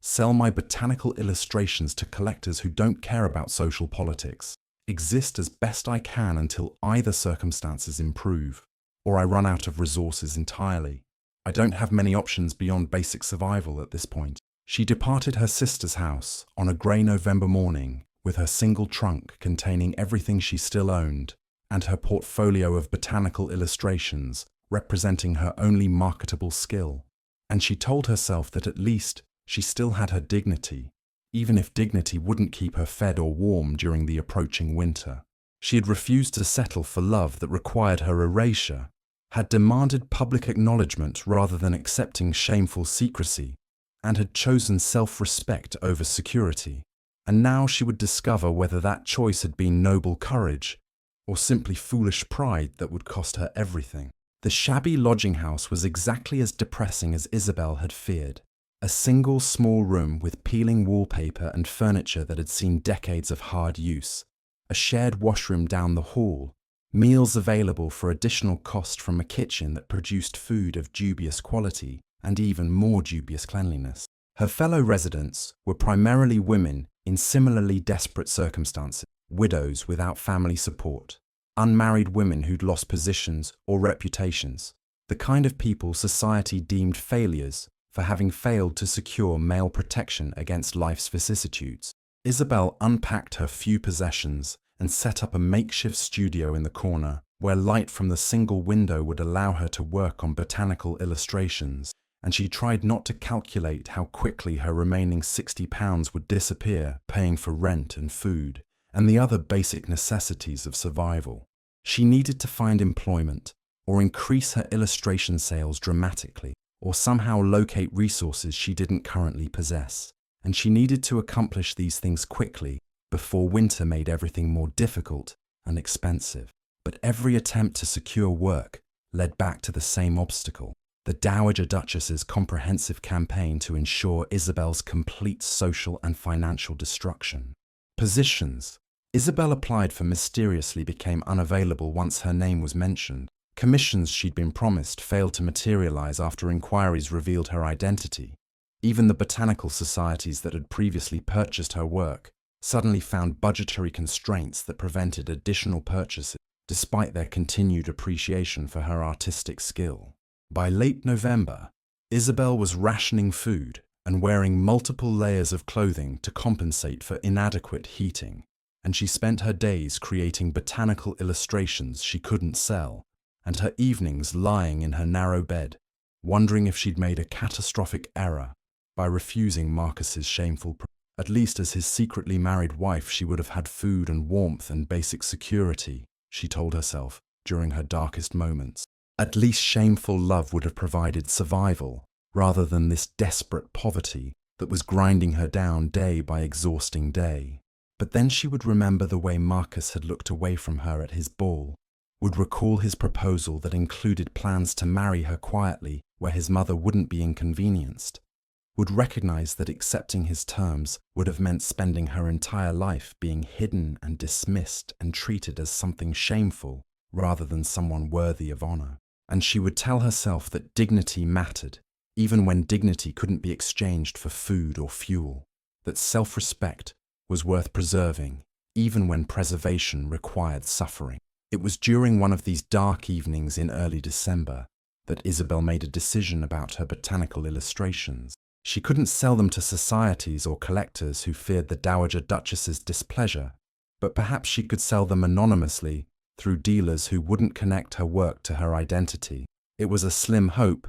Sell my botanical illustrations to collectors who don't care about social politics. Exist as best I can until either circumstances improve, or I run out of resources entirely. I don't have many options beyond basic survival at this point. She departed her sister's house on a grey November morning with her single trunk containing everything she still owned and her portfolio of botanical illustrations representing her only marketable skill. And she told herself that at least she still had her dignity, even if dignity wouldn't keep her fed or warm during the approaching winter. She had refused to settle for love that required her erasure, had demanded public acknowledgement rather than accepting shameful secrecy, and had chosen self-respect over security. And now she would discover whether that choice had been noble courage or simply foolish pride that would cost her everything. The shabby lodging house was exactly as depressing as Isabel had feared. A single small room with peeling wallpaper and furniture that had seen decades of hard use, a shared washroom down the hall, meals available for additional cost from a kitchen that produced food of dubious quality and even more dubious cleanliness. Her fellow residents were primarily women in similarly desperate circumstances, widows without family support, unmarried women who'd lost positions or reputations, the kind of people society deemed failures for having failed to secure male protection against life's vicissitudes. Isabel unpacked her few possessions and set up a makeshift studio in the corner where light from the single window would allow her to work on botanical illustrations, and she tried not to calculate how quickly her remaining £60 would disappear paying for rent and food and the other basic necessities of survival. She needed to find employment or increase her illustration sales dramatically or somehow locate resources she didn't currently possess, and she needed to accomplish these things quickly before winter made everything more difficult and expensive. But every attempt to secure work led back to the same obstacle: the Dowager Duchess's comprehensive campaign to ensure Isabel's complete social and financial destruction. Positions. Isabel applied for mysteriously became unavailable once her name was mentioned. Commissions she'd been promised failed to materialize after inquiries revealed her identity. Even the botanical societies that had previously purchased her work suddenly found budgetary constraints that prevented additional purchases, despite their continued appreciation for her artistic skill. By late November, Isabel was rationing food and wearing multiple layers of clothing to compensate for inadequate heating, and she spent her days creating botanical illustrations she couldn't sell, and her evenings lying in her narrow bed, wondering if she'd made a catastrophic error by refusing Marcus's shameful proposal. At least as his secretly married wife she would have had food and warmth and basic security, she told herself during her darkest moments. At least shameful love would have provided survival, rather than this desperate poverty that was grinding her down day by exhausting day. But then she would remember the way Marcus had looked away from her at his ball, would recall his proposal that included plans to marry her quietly where his mother wouldn't be inconvenienced, would recognize that accepting his terms would have meant spending her entire life being hidden and dismissed and treated as something shameful rather than someone worthy of honor. And she would tell herself that dignity mattered, even when dignity couldn't be exchanged for food or fuel, that self-respect was worth preserving, even when preservation required suffering. It was during one of these dark evenings in early December that Isabel made a decision about her botanical illustrations. She couldn't sell them to societies or collectors who feared the Dowager Duchess's displeasure, but perhaps she could sell them anonymously through dealers who wouldn't connect her work to her identity. It was a slim hope,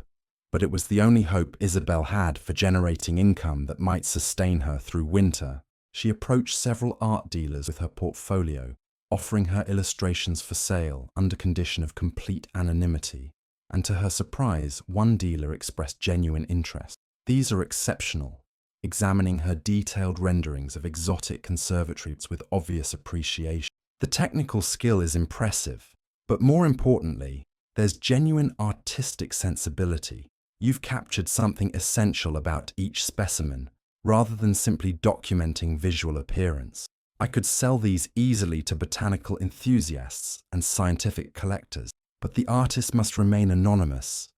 but it was the only hope Isabel had for generating income that might sustain her through winter. She approached several art dealers with her portfolio, offering her illustrations for sale under condition of complete anonymity, and to her surprise, one dealer expressed genuine interest. These are exceptional, examining her detailed renderings of exotic conservatories with obvious appreciation. The technical skill is impressive, but more importantly, There's genuine artistic sensibility. You've captured something essential about each specimen, rather than simply documenting visual appearance. I could sell these easily to botanical enthusiasts and scientific collectors, but the artist must remain anonymous,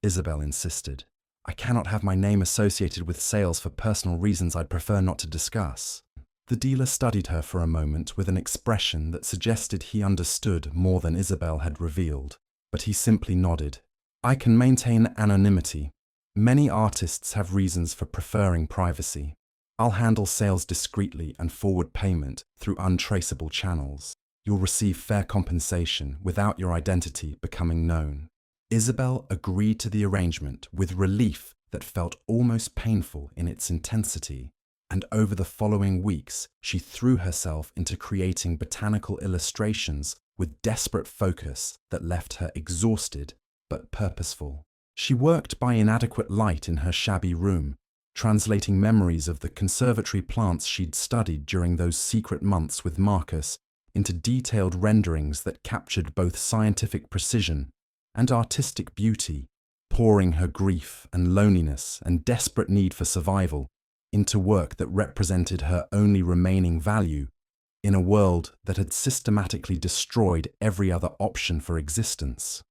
Isabel insisted. I cannot have my name associated with sales for personal reasons I'd prefer not to discuss. The dealer studied her for a moment with an expression that suggested he understood more than Isabel had revealed, but he simply nodded. I can maintain anonymity. Many artists have reasons for preferring privacy. I'll handle sales discreetly and forward payment through untraceable channels. You'll receive fair compensation without your identity becoming known. Isabel agreed to the arrangement with relief that felt almost painful in its intensity, and over the following weeks she threw herself into creating botanical illustrations with desperate focus that left her exhausted but purposeful. She worked by inadequate light in her shabby room, translating memories of the conservatory plants she'd studied during those secret months with Marcus into detailed renderings that captured both scientific precision and artistic beauty, pouring her grief and loneliness and desperate need for survival into work that represented her only remaining value in a world that had systematically destroyed every other option for existence.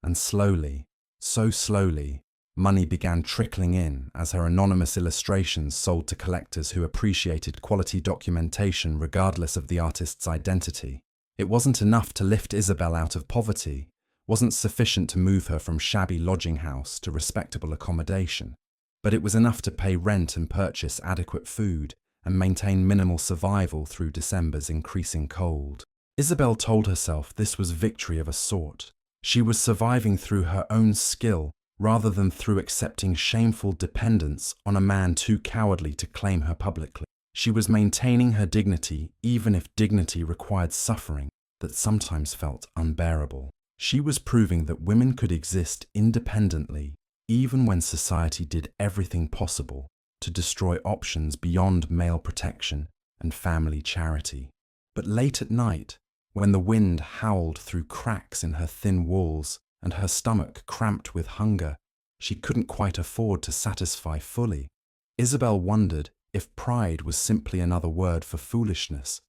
And slowly, so slowly, money began trickling in as her anonymous illustrations sold to collectors who appreciated quality documentation regardless of the artist's identity. It wasn't enough to lift Isabel out of poverty, wasn't sufficient to move her from shabby lodging house to respectable accommodation, but it was enough to pay rent and purchase adequate food and maintain minimal survival through December's increasing cold. Isabel told herself this was victory of a sort. She was surviving through her own skill rather than through accepting shameful dependence on a man too cowardly to claim her publicly. She was maintaining her dignity even if dignity required suffering that sometimes felt unbearable. She was proving that women could exist independently even when society did everything possible to destroy options beyond male protection and family charity. But late at night, when the wind howled through cracks in her thin walls and her stomach cramped with hunger, she couldn't quite afford to satisfy fully. Isabel wondered if pride was simply another word for foolishness,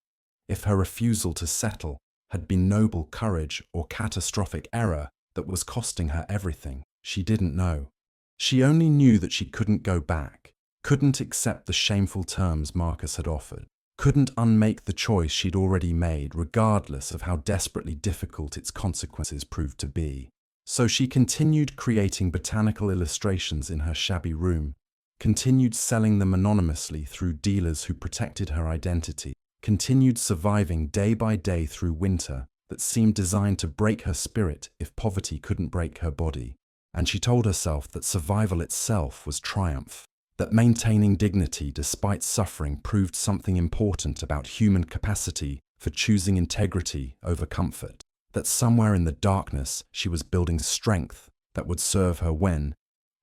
if her refusal to settle had been noble courage or catastrophic error that was costing her everything. She didn't know. She only knew that she couldn't go back, couldn't accept the shameful terms Marcus had offered, couldn't unmake the choice she'd already made regardless of how desperately difficult its consequences proved to be. So she continued creating botanical illustrations in her shabby room, continued selling them anonymously through dealers who protected her identity, continued surviving day by day through winter that seemed designed to break her spirit if poverty couldn't break her body. And she told herself that survival itself was triumph, that maintaining dignity despite suffering proved something important about human capacity for choosing integrity over comfort, that somewhere in the darkness she was building strength that would serve her when,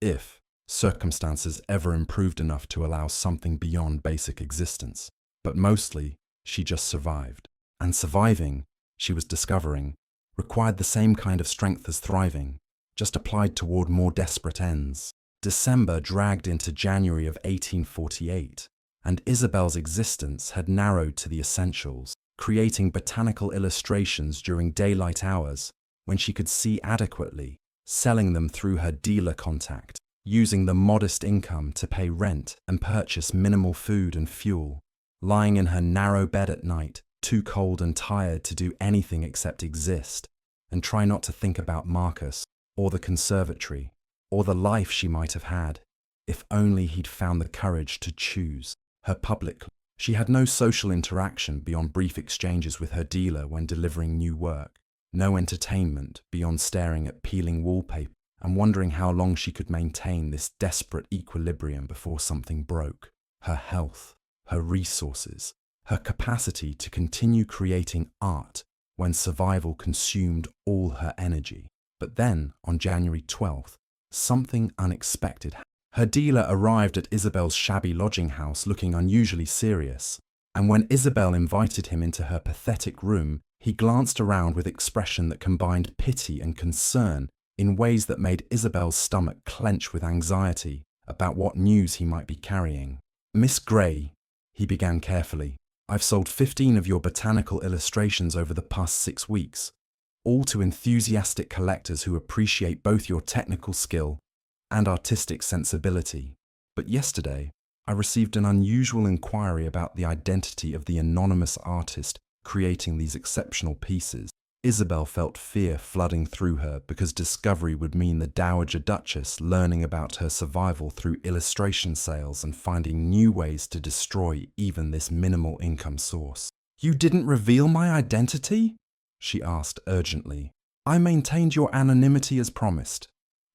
if, circumstances ever improved enough to allow something beyond basic existence. But mostly, she just survived. And surviving, she was discovering, required the same kind of strength as thriving, just applied toward more desperate ends. December dragged into January of 1848, and Isabel's existence had narrowed to the essentials, creating botanical illustrations during daylight hours when she could see adequately, selling them through her dealer contact, using the modest income to pay rent and purchase minimal food and fuel, lying in her narrow bed at night, too cold and tired to do anything except exist, and try not to think about Marcus, or the conservatory, or the life she might have had, if only he'd found the courage to choose her publicly. She had no social interaction beyond brief exchanges with her dealer when delivering new work, no entertainment beyond staring at peeling wallpaper and wondering how long she could maintain this desperate equilibrium before something broke. Her health, her resources, her capacity to continue creating art when survival consumed all her energy. But then, on January 12th, something unexpected happened. Her dealer arrived at Isabel's shabby lodging house looking unusually serious, and when Isabel invited him into her pathetic room, He glanced around with expression that combined pity and concern in ways that made Isabel's stomach clench with anxiety about what news he might be carrying. "Miss Grey," he began carefully, "I've sold 15 of your botanical illustrations over the past 6 weeks, all to enthusiastic collectors who appreciate both your technical skill and artistic sensibility. But yesterday, I received an unusual inquiry about the identity of the anonymous artist creating these exceptional pieces." Isabel felt fear flooding through her because discovery would mean the Dowager Duchess learning about her survival through illustration sales and finding new ways to destroy even this minimal income source. "You didn't reveal my identity?" she asked urgently. "I maintained your anonymity as promised,"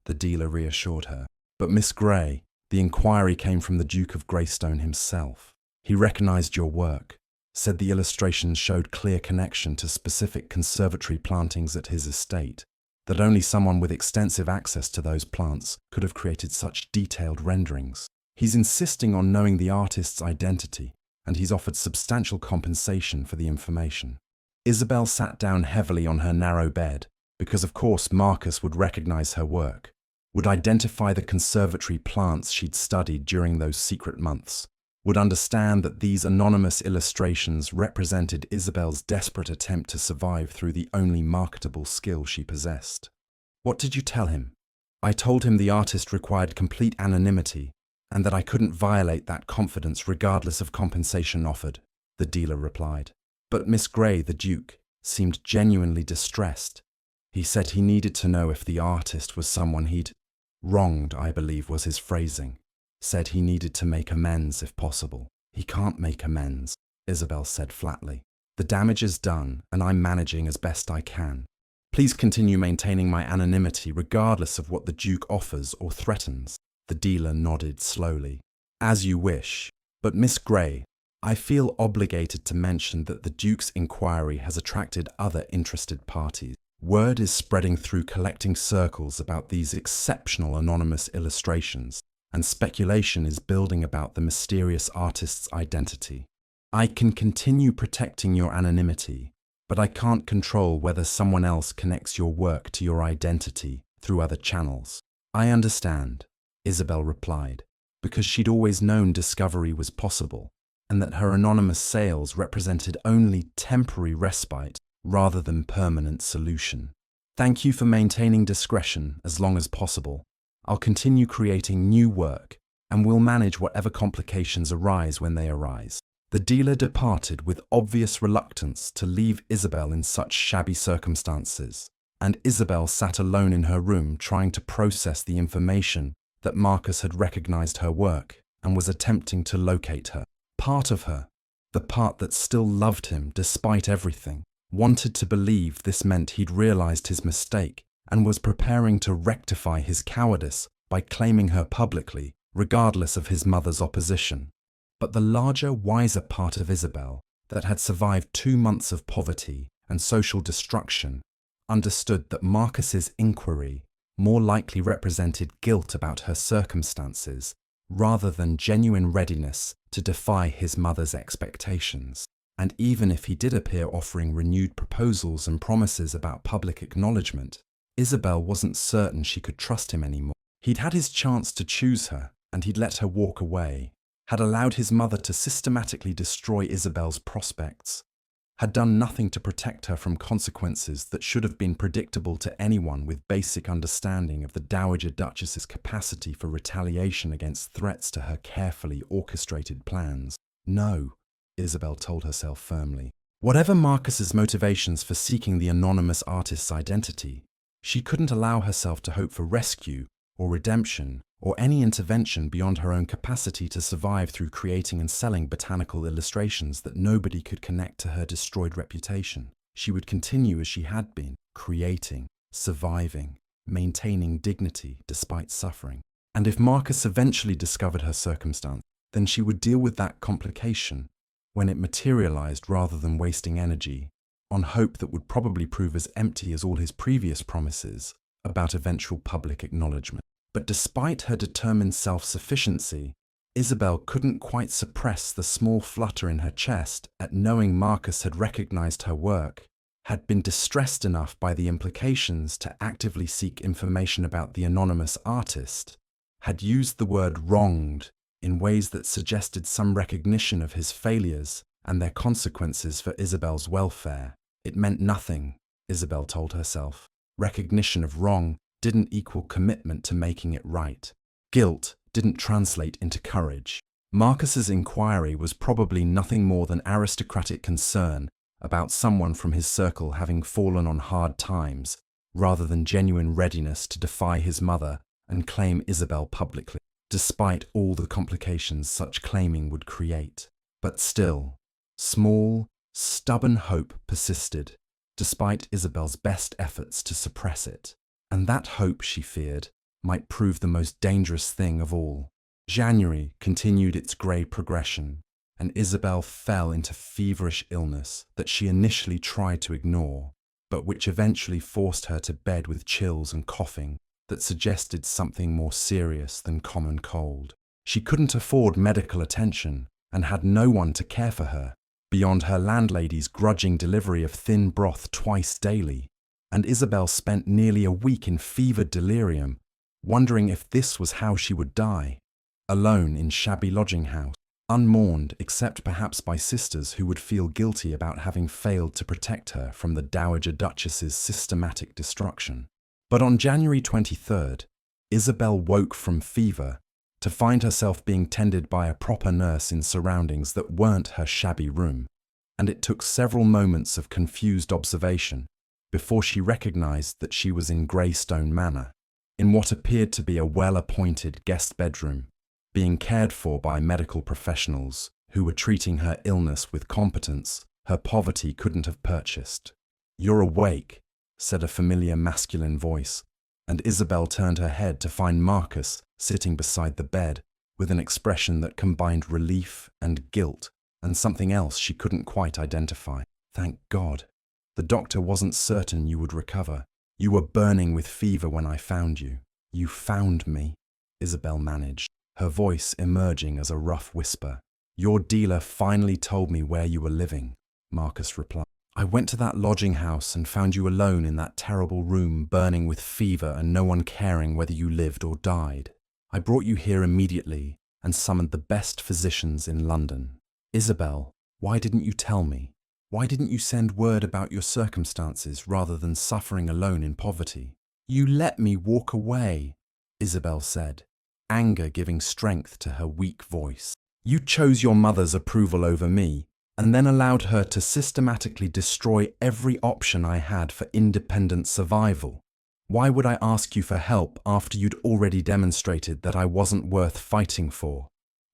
the dealer reassured her. "But Miss Grey, the inquiry came from the Duke of Greystone himself. He recognized your work, said the illustrations showed clear connection to specific conservatory plantings at his estate, that only someone with extensive access to those plants could have created such detailed renderings. He's insisting on knowing the artist's identity, and he's offered substantial compensation for the information." Isabel sat down heavily on her narrow bed, because of course Marcus would recognize her work, would identify the conservatory plants she'd studied during those secret months, would understand that these anonymous illustrations represented Isabel's desperate attempt to survive through the only marketable skill she possessed. "What did you tell him?" "I told him the artist required complete anonymity and that I couldn't violate that confidence regardless of compensation offered," the dealer replied. But Miss Grey, the Duke, seemed genuinely distressed. "He said he needed to know if the artist was someone he'd wronged, I believe was his phrasing. Said he needed to make amends if possible." "He can't make amends," Isabel said flatly. "The damage is done, and I'm managing as best I can. Please continue maintaining my anonymity regardless of what the Duke offers or threatens." The dealer nodded slowly. "As you wish. But Miss Grey, I feel obligated to mention that the Duke's inquiry has attracted other interested parties. Word is spreading through collecting circles about these exceptional anonymous illustrations, and speculation is building about the mysterious artist's identity. I can continue protecting your anonymity, but I can't control whether someone else connects your work to your identity through other channels." "I understand," Isabel replied, because she'd always known discovery was possible, and that her anonymous sales represented only temporary respite rather than permanent solution. "Thank you for maintaining discretion as long as possible. I'll continue creating new work, and we'll manage whatever complications arise when they arise." The dealer departed with obvious reluctance to leave Isabel in such shabby circumstances, and Isabel sat alone in her room trying to process the information that Marcus had recognized her work and was attempting to locate her. Part of her, the part that still loved him despite everything, wanted to believe this meant he'd realized his mistake and was preparing to rectify his cowardice by claiming her publicly, regardless of his mother's opposition. But the larger, wiser part of Isabel, that had survived 2 months of poverty and social destruction, understood that Marcus's inquiry more likely represented guilt about her circumstances rather than genuine readiness to defy his mother's expectations. And even if he did appear offering renewed proposals and promises about public acknowledgement, Isabel wasn't certain she could trust him anymore. He'd had his chance to choose her, and he'd let her walk away, had allowed his mother to systematically destroy Isabel's prospects, had done nothing to protect her from consequences that should have been predictable to anyone with basic understanding of the Dowager Duchess's capacity for retaliation against threats to her carefully orchestrated plans. No, Isabel told herself firmly. Whatever Marcus's motivations for seeking the anonymous artist's identity, she couldn't allow herself to hope for rescue or redemption or any intervention beyond her own capacity to survive through creating and selling botanical illustrations that nobody could connect to her destroyed reputation. She would continue as she had been, creating, surviving, maintaining dignity despite suffering. And if Marcus eventually discovered her circumstance, then she would deal with that complication when it materialized rather than wasting energy on hope that would probably prove as empty as all his previous promises about eventual public acknowledgement. But despite her determined self-sufficiency, Isabel couldn't quite suppress the small flutter in her chest at knowing Marcus had recognized her work had been distressed enough by the implications to actively seek information about the anonymous artist, had used the word wronged in ways that suggested some recognition of his failures and their consequences for Isabel's welfare. It meant nothing, Isabel told herself. Recognition of wrong didn't equal commitment to making it right. Guilt didn't translate into courage. Marcus's inquiry was probably nothing more than aristocratic concern about someone from his circle having fallen on hard times, rather than genuine readiness to defy his mother and claim Isabel publicly, despite all the complications such claiming would create. But still, small, stubborn hope persisted, despite Isabel's best efforts to suppress it. And that hope, she feared, might prove the most dangerous thing of all. January continued its grey progression, and Isabel fell into feverish illness that she initially tried to ignore, but which eventually forced her to bed with chills and coughing that suggested something more serious than common cold. She couldn't afford medical attention and had no one to care for her, beyond her landlady's grudging delivery of thin broth twice daily, and Isabel spent nearly a week in fevered delirium, wondering if this was how she would die, alone in shabby lodging house, unmourned except perhaps by sisters who would feel guilty about having failed to protect her from the Dowager Duchess's systematic destruction. But on January 23rd, Isabel woke from fever to find herself being tended by a proper nurse in surroundings that weren't her shabby room, and it took several moments of confused observation before she recognized that she was in Greystone Manor, in what appeared to be a well-appointed guest bedroom, being cared for by medical professionals who were treating her illness with competence her poverty couldn't have purchased. "You're awake," said a familiar masculine voice, and Isabel turned her head to find Marcus sitting beside the bed with an expression that combined relief and guilt and something else she couldn't quite identify. "Thank God. The doctor wasn't certain you would recover. You were burning with fever when I found you." "You found me," Isabel managed, her voice emerging as a rough whisper. "Your dealer finally told me where you were living," Marcus replied. "I went to that lodging house and found you alone in that terrible room burning with fever and no one caring whether you lived or died. I brought you here immediately and summoned the best physicians in London." "Isabel, why didn't you tell me? Why didn't you send word about your circumstances rather than suffering alone in poverty?" "You let me walk away," Isabel said, anger giving strength to her weak voice. "You chose your mother's approval over me, and then allowed her to systematically destroy every option I had for independent survival. Why would I ask you for help after you'd already demonstrated that I wasn't worth fighting for?"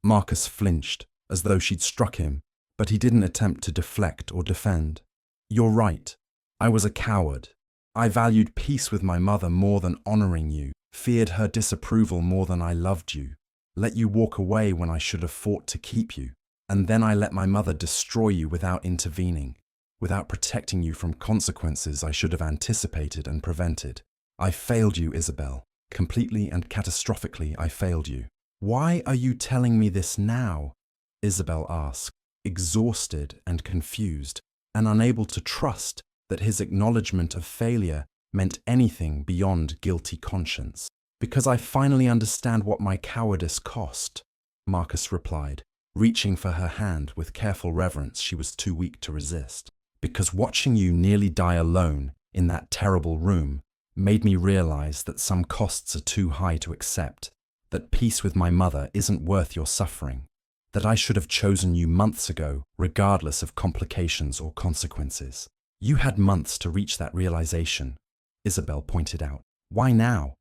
Marcus flinched, as though she'd struck him, but he didn't attempt to deflect or defend. "You're right. I was a coward. I valued peace with my mother more than honoring you, feared her disapproval more than I loved you, let you walk away when I should have fought to keep you, and then I let my mother destroy you without intervening, without protecting you from consequences I should have anticipated and prevented. I failed you, Isabel. Completely and catastrophically I failed you." "Why are you telling me this now?" Isabel asked, exhausted and confused, and unable to trust that his acknowledgement of failure meant anything beyond guilty conscience. "Because I finally understand what my cowardice cost," Marcus replied, reaching for her hand with careful reverence she was too weak to resist. "Because watching you nearly die alone in that terrible room made me realize that some costs are too high to accept, that peace with my mother isn't worth your suffering, that I should have chosen you months ago, regardless of complications or consequences." "You had months to reach that realization," Isabel pointed out. "Why now?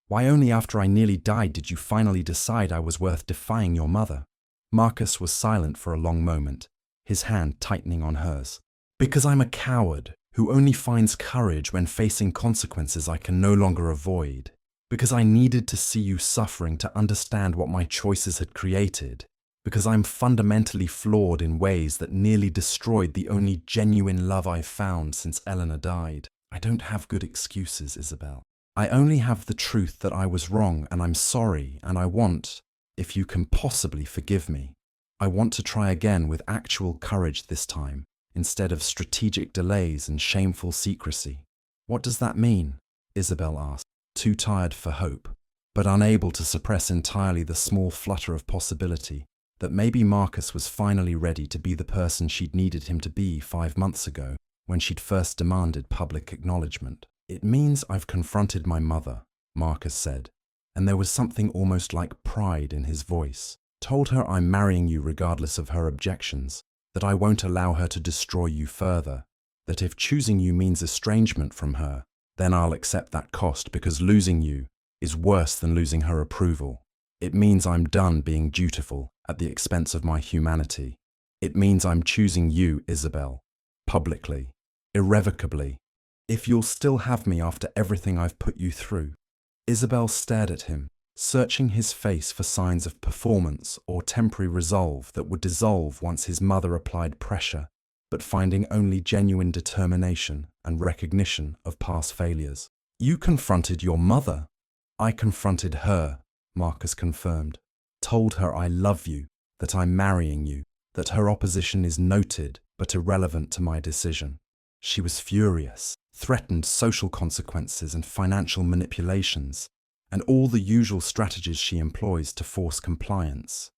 Why only after I nearly died did you finally decide I was worth defying your mother?" Marcus was silent for a long moment, his hand tightening on hers. "Because I'm a coward who only finds courage when facing consequences I can no longer avoid. Because I needed to see you suffering to understand what my choices had created. Because I'm fundamentally flawed in ways that nearly destroyed the only genuine love I've found since Eleanor died. I don't have good excuses, Isabel. I only have the truth that I was wrong and I'm sorry, and I want, if you can possibly forgive me, I want to try again with actual courage this time, instead of strategic delays and shameful secrecy. What does that mean? Isabel asked, too tired for hope, but unable to suppress entirely the small flutter of possibility that maybe Marcus was finally ready to be the person she'd needed him to be 5 months ago when she'd first demanded public acknowledgement. It means I've confronted my mother, Marcus said, and there was something almost like pride in his voice. Told her I'm marrying you regardless of her objections, that I won't allow her to destroy you further, that if choosing you means estrangement from her, then I'll accept that cost because losing you is worse than losing her approval. It means I'm done being dutiful at the expense of my humanity. It means I'm choosing you, Isabel, publicly, irrevocably, if you'll still have me after everything I've put you through. Isabel stared at him, searching his face for signs of performance or temporary resolve that would dissolve once his mother applied pressure, but finding only genuine determination and recognition of past failures. You confronted your mother. I confronted her, Marcus confirmed. Told her I love you, that I'm marrying you, that her opposition is noted but irrelevant to my decision. She was furious, threatened social consequences and financial manipulations, and all the usual strategies she employs to force compliance.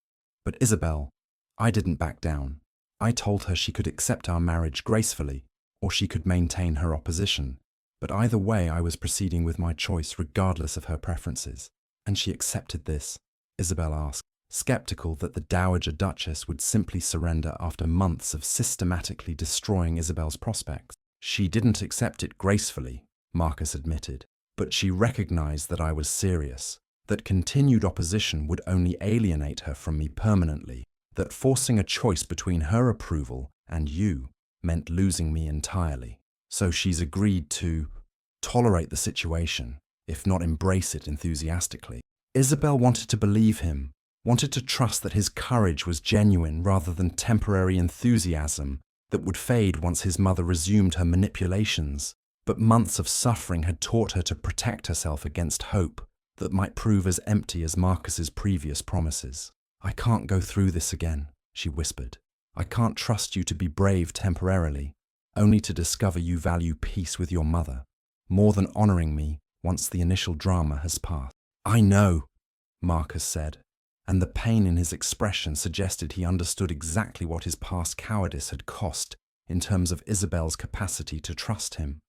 But Isabel, I didn't back down. I told her she could accept our marriage gracefully, or she could maintain her opposition. But either way, I was proceeding with my choice regardless of her preferences. And she accepted this? Isabel asked, skeptical that the Dowager Duchess would simply surrender after months of systematically destroying Isabel's prospects. She didn't accept it gracefully, Marcus admitted, but she recognized that I was serious, that continued opposition would only alienate her from me permanently, that forcing a choice between her approval and you meant losing me entirely. So she's agreed to tolerate the situation, if not embrace it enthusiastically. Isabel wanted to believe him, wanted to trust that his courage was genuine rather than temporary enthusiasm that would fade once his mother resumed her manipulations. But months of suffering had taught her to protect herself against hope that might prove as empty as Marcus's previous promises. I can't go through this again, she whispered. I can't trust you to be brave temporarily, only to discover you value peace with your mother, more than honoring me once the initial drama has passed. I know, Marcus said, and the pain in his expression suggested he understood exactly what his past cowardice had cost in terms of Isabel's capacity to trust him.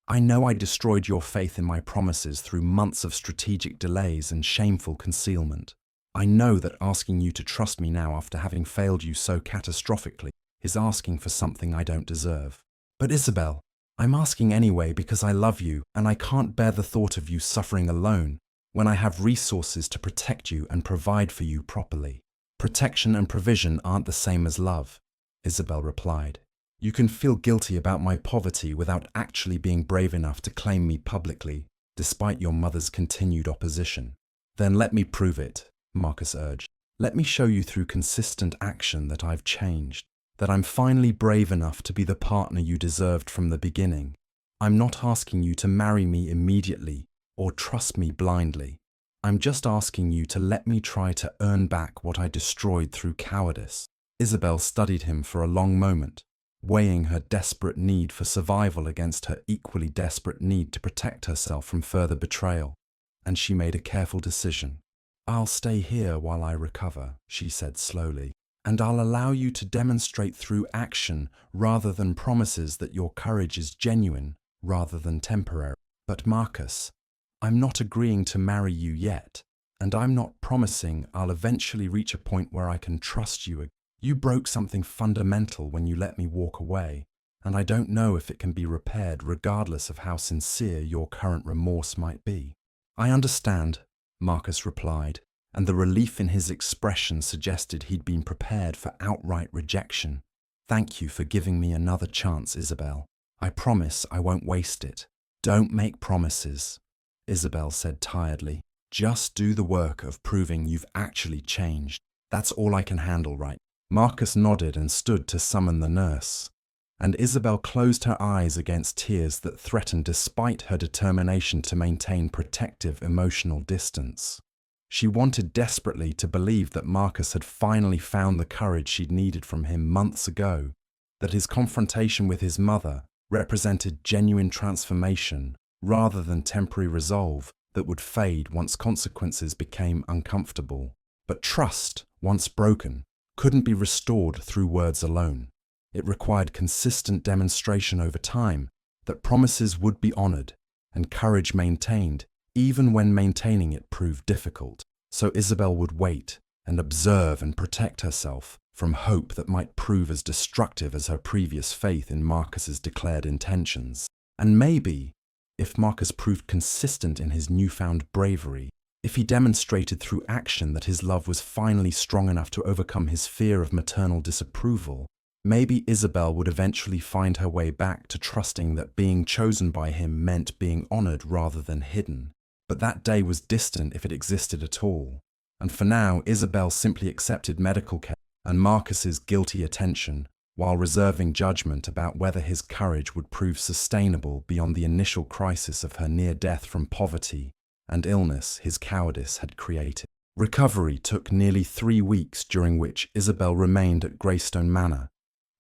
I know I destroyed your faith in my promises through months of strategic delays and shameful concealment. I know that asking you to trust me now after having failed you so catastrophically is asking for something I don't deserve. But Isabel, I'm asking anyway because I love you and I can't bear the thought of you suffering alone when I have resources to protect you and provide for you properly. Protection and provision aren't the same as love, Isabel replied. You can feel guilty about my poverty without actually being brave enough to claim me publicly, despite your mother's continued opposition. Then let me prove it, Marcus urged. Let me show you through consistent action that I've changed, that I'm finally brave enough to be the partner you deserved from the beginning. I'm not asking you to marry me immediately or trust me blindly. I'm just asking you to let me try to earn back what I destroyed through cowardice. Isabel studied him for a long moment, weighing her desperate need for survival against her equally desperate need to protect herself from further betrayal, and she made a careful decision. I'll stay here while I recover, she said slowly, and I'll allow you to demonstrate through action rather than promises that your courage is genuine rather than temporary. But Marcus, I'm not agreeing to marry you yet, and I'm not promising I'll eventually reach a point where I can trust you again. You broke something fundamental when you let me walk away, and I don't know if it can be repaired regardless of how sincere your current remorse might be. I understand, Marcus replied, and the relief in his expression suggested he'd been prepared for outright rejection. Thank you for giving me another chance, Isabel. I promise I won't waste it. Don't make promises, Isabel said tiredly. Just do the work of proving you've actually changed. That's all I can handle right now. Marcus nodded and stood to summon the nurse, and Isabel closed her eyes against tears that threatened despite her determination to maintain protective emotional distance. She wanted desperately to believe that Marcus had finally found the courage she'd needed from him months ago, that his confrontation with his mother represented genuine transformation rather than temporary resolve that would fade once consequences became uncomfortable. But trust, once broken, couldn't be restored through words alone. It required consistent demonstration over time that promises would be honored and courage maintained, even when maintaining it proved difficult. So Isabel would wait and observe and protect herself from hope that might prove as destructive as her previous faith in Marcus's declared intentions. And maybe, if Marcus proved consistent in his newfound bravery, if he demonstrated through action that his love was finally strong enough to overcome his fear of maternal disapproval, maybe Isabel would eventually find her way back to trusting that being chosen by him meant being honored rather than hidden. But that day was distant if it existed at all. And for now, Isabel simply accepted medical care and Marcus's guilty attention, while reserving judgment about whether his courage would prove sustainable beyond the initial crisis of her near death from poverty and illness his cowardice had created. Recovery took nearly 3 weeks, during which Isabel remained at Greystone Manor,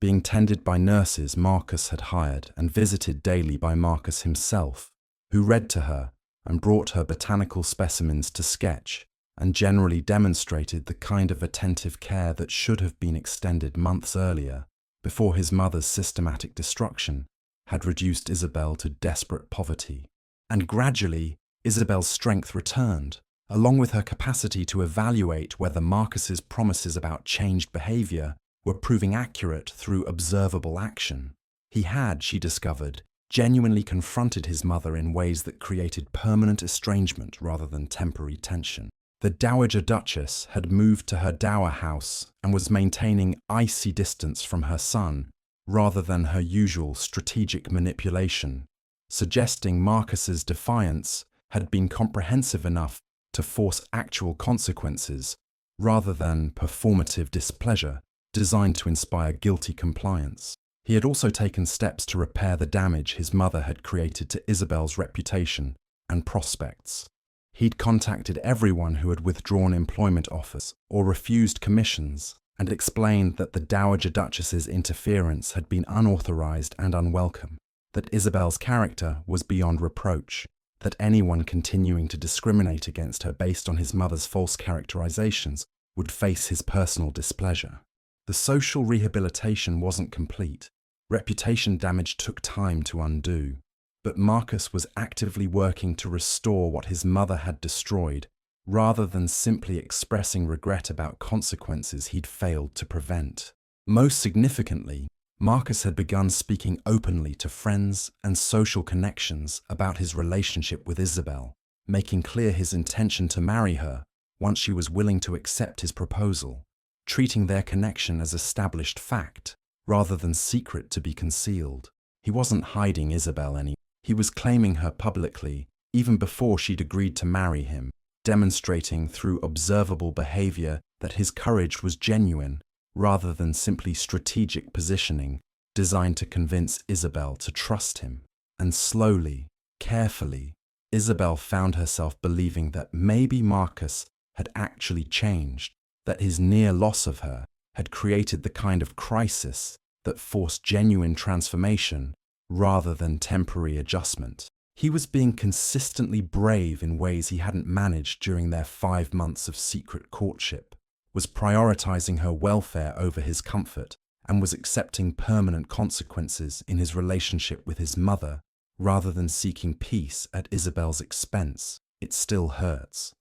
being tended by nurses Marcus had hired and visited daily by Marcus himself, who read to her and brought her botanical specimens to sketch, and generally demonstrated the kind of attentive care that should have been extended months earlier, before his mother's systematic destruction had reduced Isabel to desperate poverty. And gradually, Isabel's strength returned, along with her capacity to evaluate whether Marcus's promises about changed behavior were proving accurate through observable action. He had, she discovered, genuinely confronted his mother in ways that created permanent estrangement rather than temporary tension. The Dowager Duchess had moved to her dower house and was maintaining icy distance from her son rather than her usual strategic manipulation, suggesting Marcus's defiance had been comprehensive enough to force actual consequences rather than performative displeasure designed to inspire guilty compliance. He had also taken steps to repair the damage his mother had created to Isabel's reputation and prospects. He'd contacted everyone who had withdrawn employment offers or refused commissions and explained that the Dowager Duchess's interference had been unauthorized and unwelcome, that Isabel's character was beyond reproach, that anyone continuing to discriminate against her based on his mother's false characterizations would face his personal displeasure. The social rehabilitation wasn't complete. Reputation damage took time to undo. But Marcus was actively working to restore what his mother had destroyed, rather than simply expressing regret about consequences he'd failed to prevent. Most significantly, Marcus had begun speaking openly to friends and social connections about his relationship with Isabel, making clear his intention to marry her once she was willing to accept his proposal, treating their connection as established fact rather than secret to be concealed. He wasn't hiding Isabel anymore. He was claiming her publicly, even before she'd agreed to marry him, demonstrating through observable behavior that his courage was genuine, rather than simply strategic positioning designed to convince Isabel to trust him. And slowly, carefully, Isabel found herself believing that maybe Marcus had actually changed, that his near loss of her had created the kind of crisis that forced genuine transformation rather than temporary adjustment. He was being consistently brave in ways he hadn't managed during their 5 months of secret courtship, was prioritizing her welfare over his comfort, and was accepting permanent consequences in his relationship with his mother rather than seeking peace at Isabel's expense. It still hurts.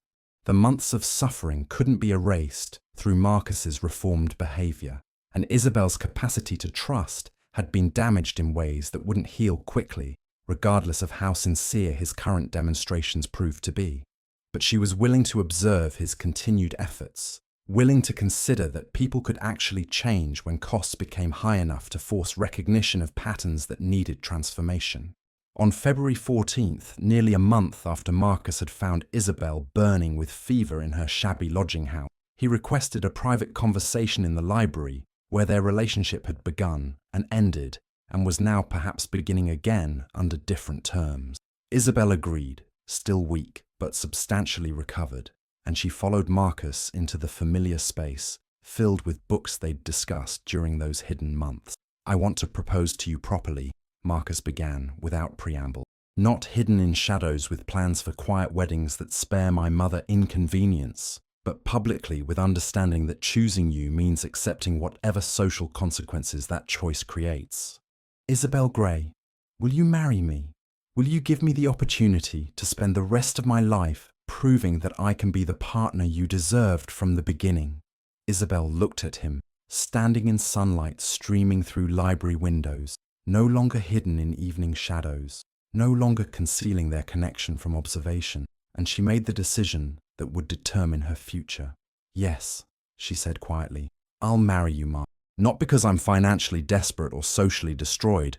The months of suffering couldn't be erased through Marcus's reformed behavior, and Isabel's capacity to trust had been damaged in ways that wouldn't heal quickly, regardless of how sincere his current demonstrations proved to be. But she was willing to observe his continued efforts, willing to consider that people could actually change when costs became high enough to force recognition of patterns that needed transformation. On February 14th, nearly a month after Marcus had found Isabel burning with fever in her shabby lodging house, he requested a private conversation in the library where their relationship had begun and ended and was now perhaps beginning again under different terms. Isabel agreed, still weak but substantially recovered, and she followed Marcus into the familiar space filled with books they'd discussed during those hidden months. I want to propose to you properly, Marcus began, without preamble. Not hidden in shadows with plans for quiet weddings that spare my mother inconvenience, but publicly with understanding that choosing you means accepting whatever social consequences that choice creates. Isabel Grey, will you marry me? Will you give me the opportunity to spend the rest of my life proving that I can be the partner you deserved from the beginning? Isabel looked at him, standing in sunlight streaming through library windows, no longer hidden in evening shadows, no longer concealing their connection from observation, and she made the decision that would determine her future. Yes, she said quietly, I'll marry you, Mark. Not because I'm financially desperate or socially destroyed,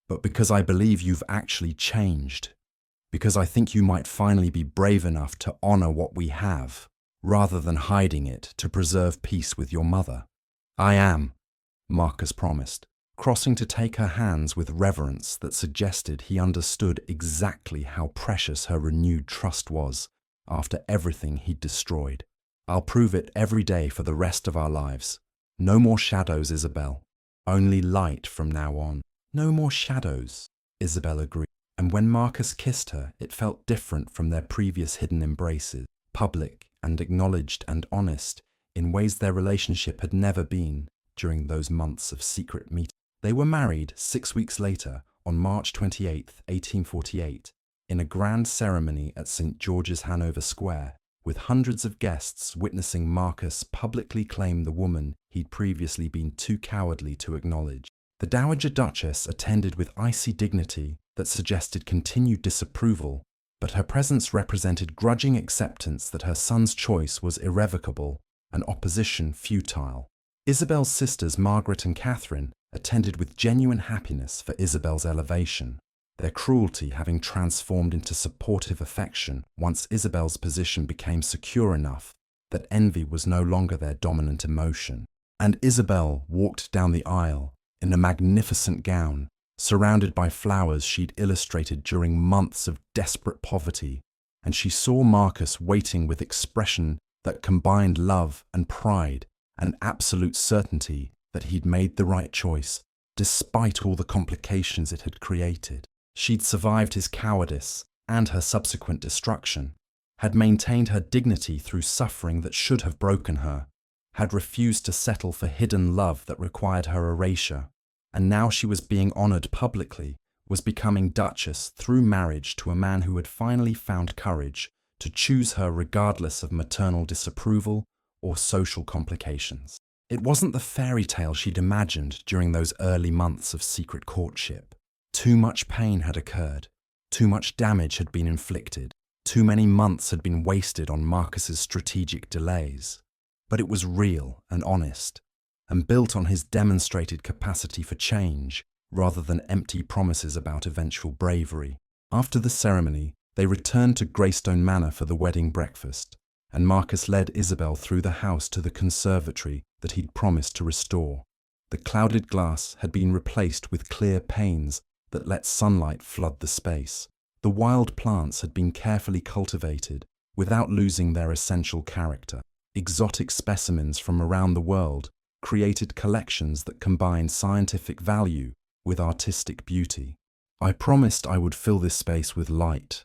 but because I believe you've actually changed. Because I think you might finally be brave enough to honor what we have, rather than hiding it to preserve peace with your mother. I am, Marcus promised, crossing to take her hands with reverence that suggested he understood exactly how precious her renewed trust was after everything he'd destroyed. I'll prove it every day for the rest of our lives. No more shadows, Isabel. Only light from now on. No more shadows, Isabel agreed. And when Marcus kissed her, it felt different from their previous hidden embraces, public and acknowledged and honest, in ways their relationship had never been during those months of secret meetings. They were married 6 weeks later, on March 28, 1848, in a grand ceremony at St. George's, Hanover Square, with hundreds of guests witnessing Marcus publicly claim the woman he'd previously been too cowardly to acknowledge. The Dowager Duchess attended with icy dignity that suggested continued disapproval, but her presence represented grudging acceptance that her son's choice was irrevocable and opposition futile. Isabel's sisters Margaret and Catherine attended with genuine happiness for Isabel's elevation, their cruelty having transformed into supportive affection once Isabel's position became secure enough that envy was no longer their dominant emotion. And Isabel walked down the aisle in a magnificent gown, surrounded by flowers she'd illustrated during months of desperate poverty, and she saw Marcus waiting with expression that combined love and pride and absolute certainty that he'd made the right choice, despite all the complications it had created. She'd survived his cowardice and her subsequent destruction, had maintained her dignity through suffering that should have broken her, had refused to settle for hidden love that required her erasure, and now she was being honored publicly, was becoming Duchess through marriage to a man who had finally found courage to choose her regardless of maternal disapproval or social complications. It wasn't the fairy tale she'd imagined during those early months of secret courtship. Too much pain had occurred, too much damage had been inflicted, too many months had been wasted on Marcus's strategic delays. But it was real and honest, and built on his demonstrated capacity for change rather than empty promises about eventual bravery. After the ceremony, they returned to Greystone Manor for the wedding breakfast, and Marcus led Isabel through the house to the conservatory that he'd promised to restore. The clouded glass had been replaced with clear panes that let sunlight flood the space. The wild plants had been carefully cultivated without losing their essential character. Exotic specimens from around the world created collections that combined scientific value with artistic beauty. I promised I would fill this space with light,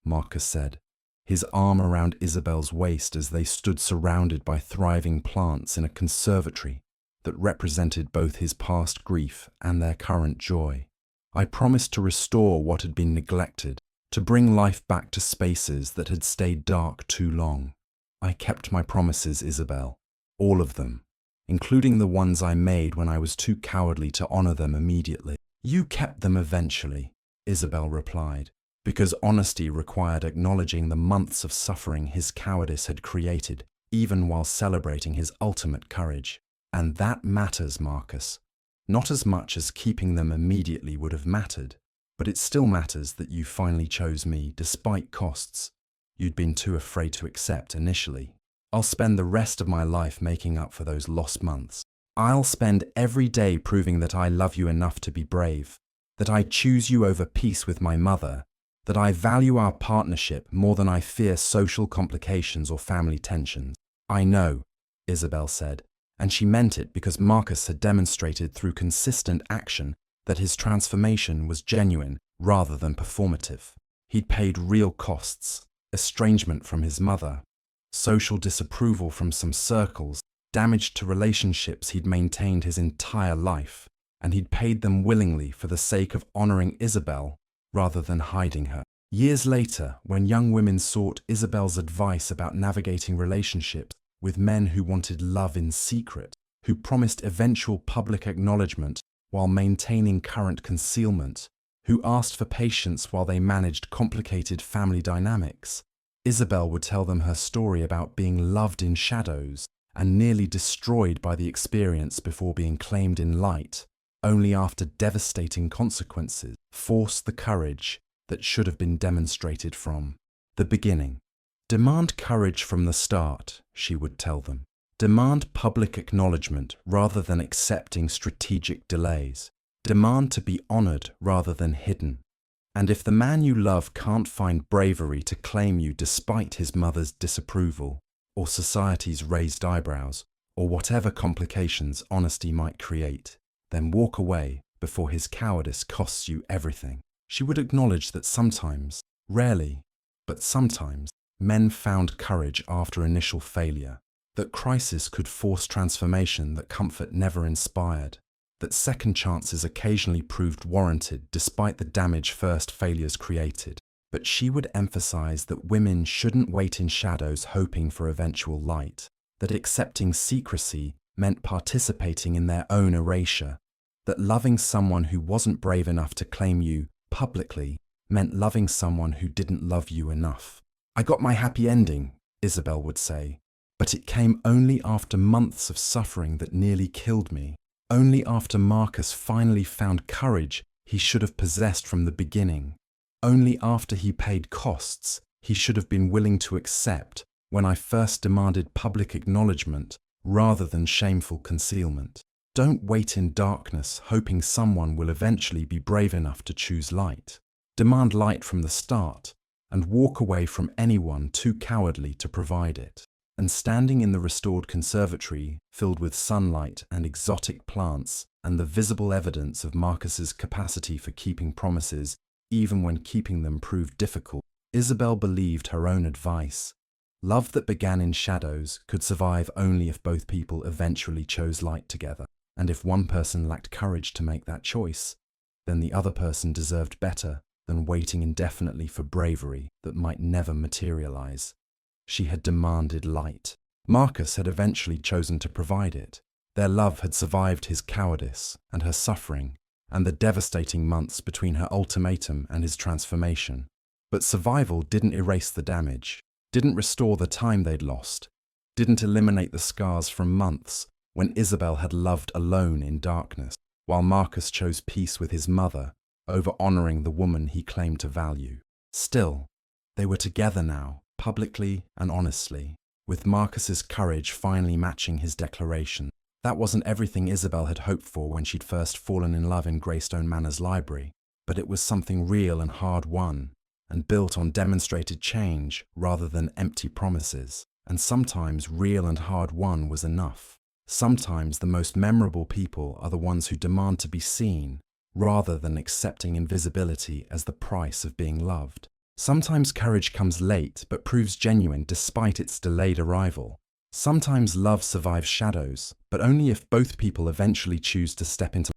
Marcus said, his arm around Isabel's waist as they stood surrounded by thriving plants in a conservatory that represented both his past grief and their current joy. I promised to restore what had been neglected, to bring life back to spaces that had stayed dark too long. I kept my promises, Isabel, all of them, including the ones I made when I was too cowardly to honor them immediately. You kept them eventually, Isabel replied, because honesty required acknowledging the months of suffering his cowardice had created, even while celebrating his ultimate courage. And that matters, Marcus. Not as much as keeping them immediately would have mattered, but it still matters that you finally chose me despite costs you'd been too afraid to accept initially. I'll spend the rest of my life making up for those lost months. I'll spend every day proving that I love you enough to be brave, that I choose you over peace with my mother, that I value our partnership more than I fear social complications or family tensions. I know, Isabel said, And she meant it because Marcus had demonstrated through consistent action that his transformation was genuine rather than performative. He'd paid real costs: estrangement from his mother, social disapproval from some circles, damage to relationships he'd maintained his entire life, and he'd paid them willingly for the sake of honoring Isabel rather than hiding her. Years later, when young women sought Isabel's advice about navigating relationships with men who wanted love in secret, who promised eventual public acknowledgement while maintaining current concealment, who asked for patience while they managed complicated family dynamics, Isabel would tell them her story about being loved in shadows and nearly destroyed by the experience before being claimed in light, only after devastating consequences forced the courage that should have been demonstrated from the beginning. Demand courage from the start, she would tell them. Demand public acknowledgement rather than accepting strategic delays. Demand to be honored rather than hidden. And if the man you love can't find bravery to claim you despite his mother's disapproval, or society's raised eyebrows, or whatever complications honesty might create, then walk away before his cowardice costs you everything. She would acknowledge that sometimes, rarely, but sometimes, men found courage after initial failure, that crisis could force transformation that comfort never inspired, that second chances occasionally proved warranted despite the damage first failures created. But she would emphasize that women shouldn't wait in shadows hoping for eventual light, that accepting secrecy meant participating in their own erasure, that loving someone who wasn't brave enough to claim you publicly meant loving someone who didn't love you enough. "I got my happy ending," Isabel would say, "but it came only after months of suffering that nearly killed me, only after Marcus finally found courage he should have possessed from the beginning, only after he paid costs he should have been willing to accept when I first demanded public acknowledgement rather than shameful concealment. Don't wait in darkness hoping someone will eventually be brave enough to choose light. Demand light from the start and walk away from anyone too cowardly to provide it." And standing in the restored conservatory, filled with sunlight and exotic plants and the visible evidence of Marcus's capacity for keeping promises, even when keeping them proved difficult, Isabel believed her own advice. Love that began in shadows could survive only if both people eventually chose light together. And if one person lacked courage to make that choice, then the other person deserved better than waiting indefinitely for bravery that might never materialize. She had demanded light. Marcus had eventually chosen to provide it. Their love had survived his cowardice and her suffering and the devastating months between her ultimatum and his transformation. But survival didn't erase the damage, didn't restore the time they'd lost, didn't eliminate the scars from months when Isabel had loved alone in darkness, while Marcus chose peace with his mother over honoring the woman he claimed to value. Still, they were together now, publicly and honestly, with Marcus's courage finally matching his declaration. That wasn't everything Isabel had hoped for when she'd first fallen in love in Greystone Manor's library, but it was something real and hard-won, and built on demonstrated change rather than empty promises. And sometimes real and hard-won was enough. Sometimes the most memorable people are the ones who demand to be seen, rather than accepting invisibility as the price of being loved. Sometimes courage comes late but proves genuine despite its delayed arrival. Sometimes love survives shadows, but only if both people eventually choose to step into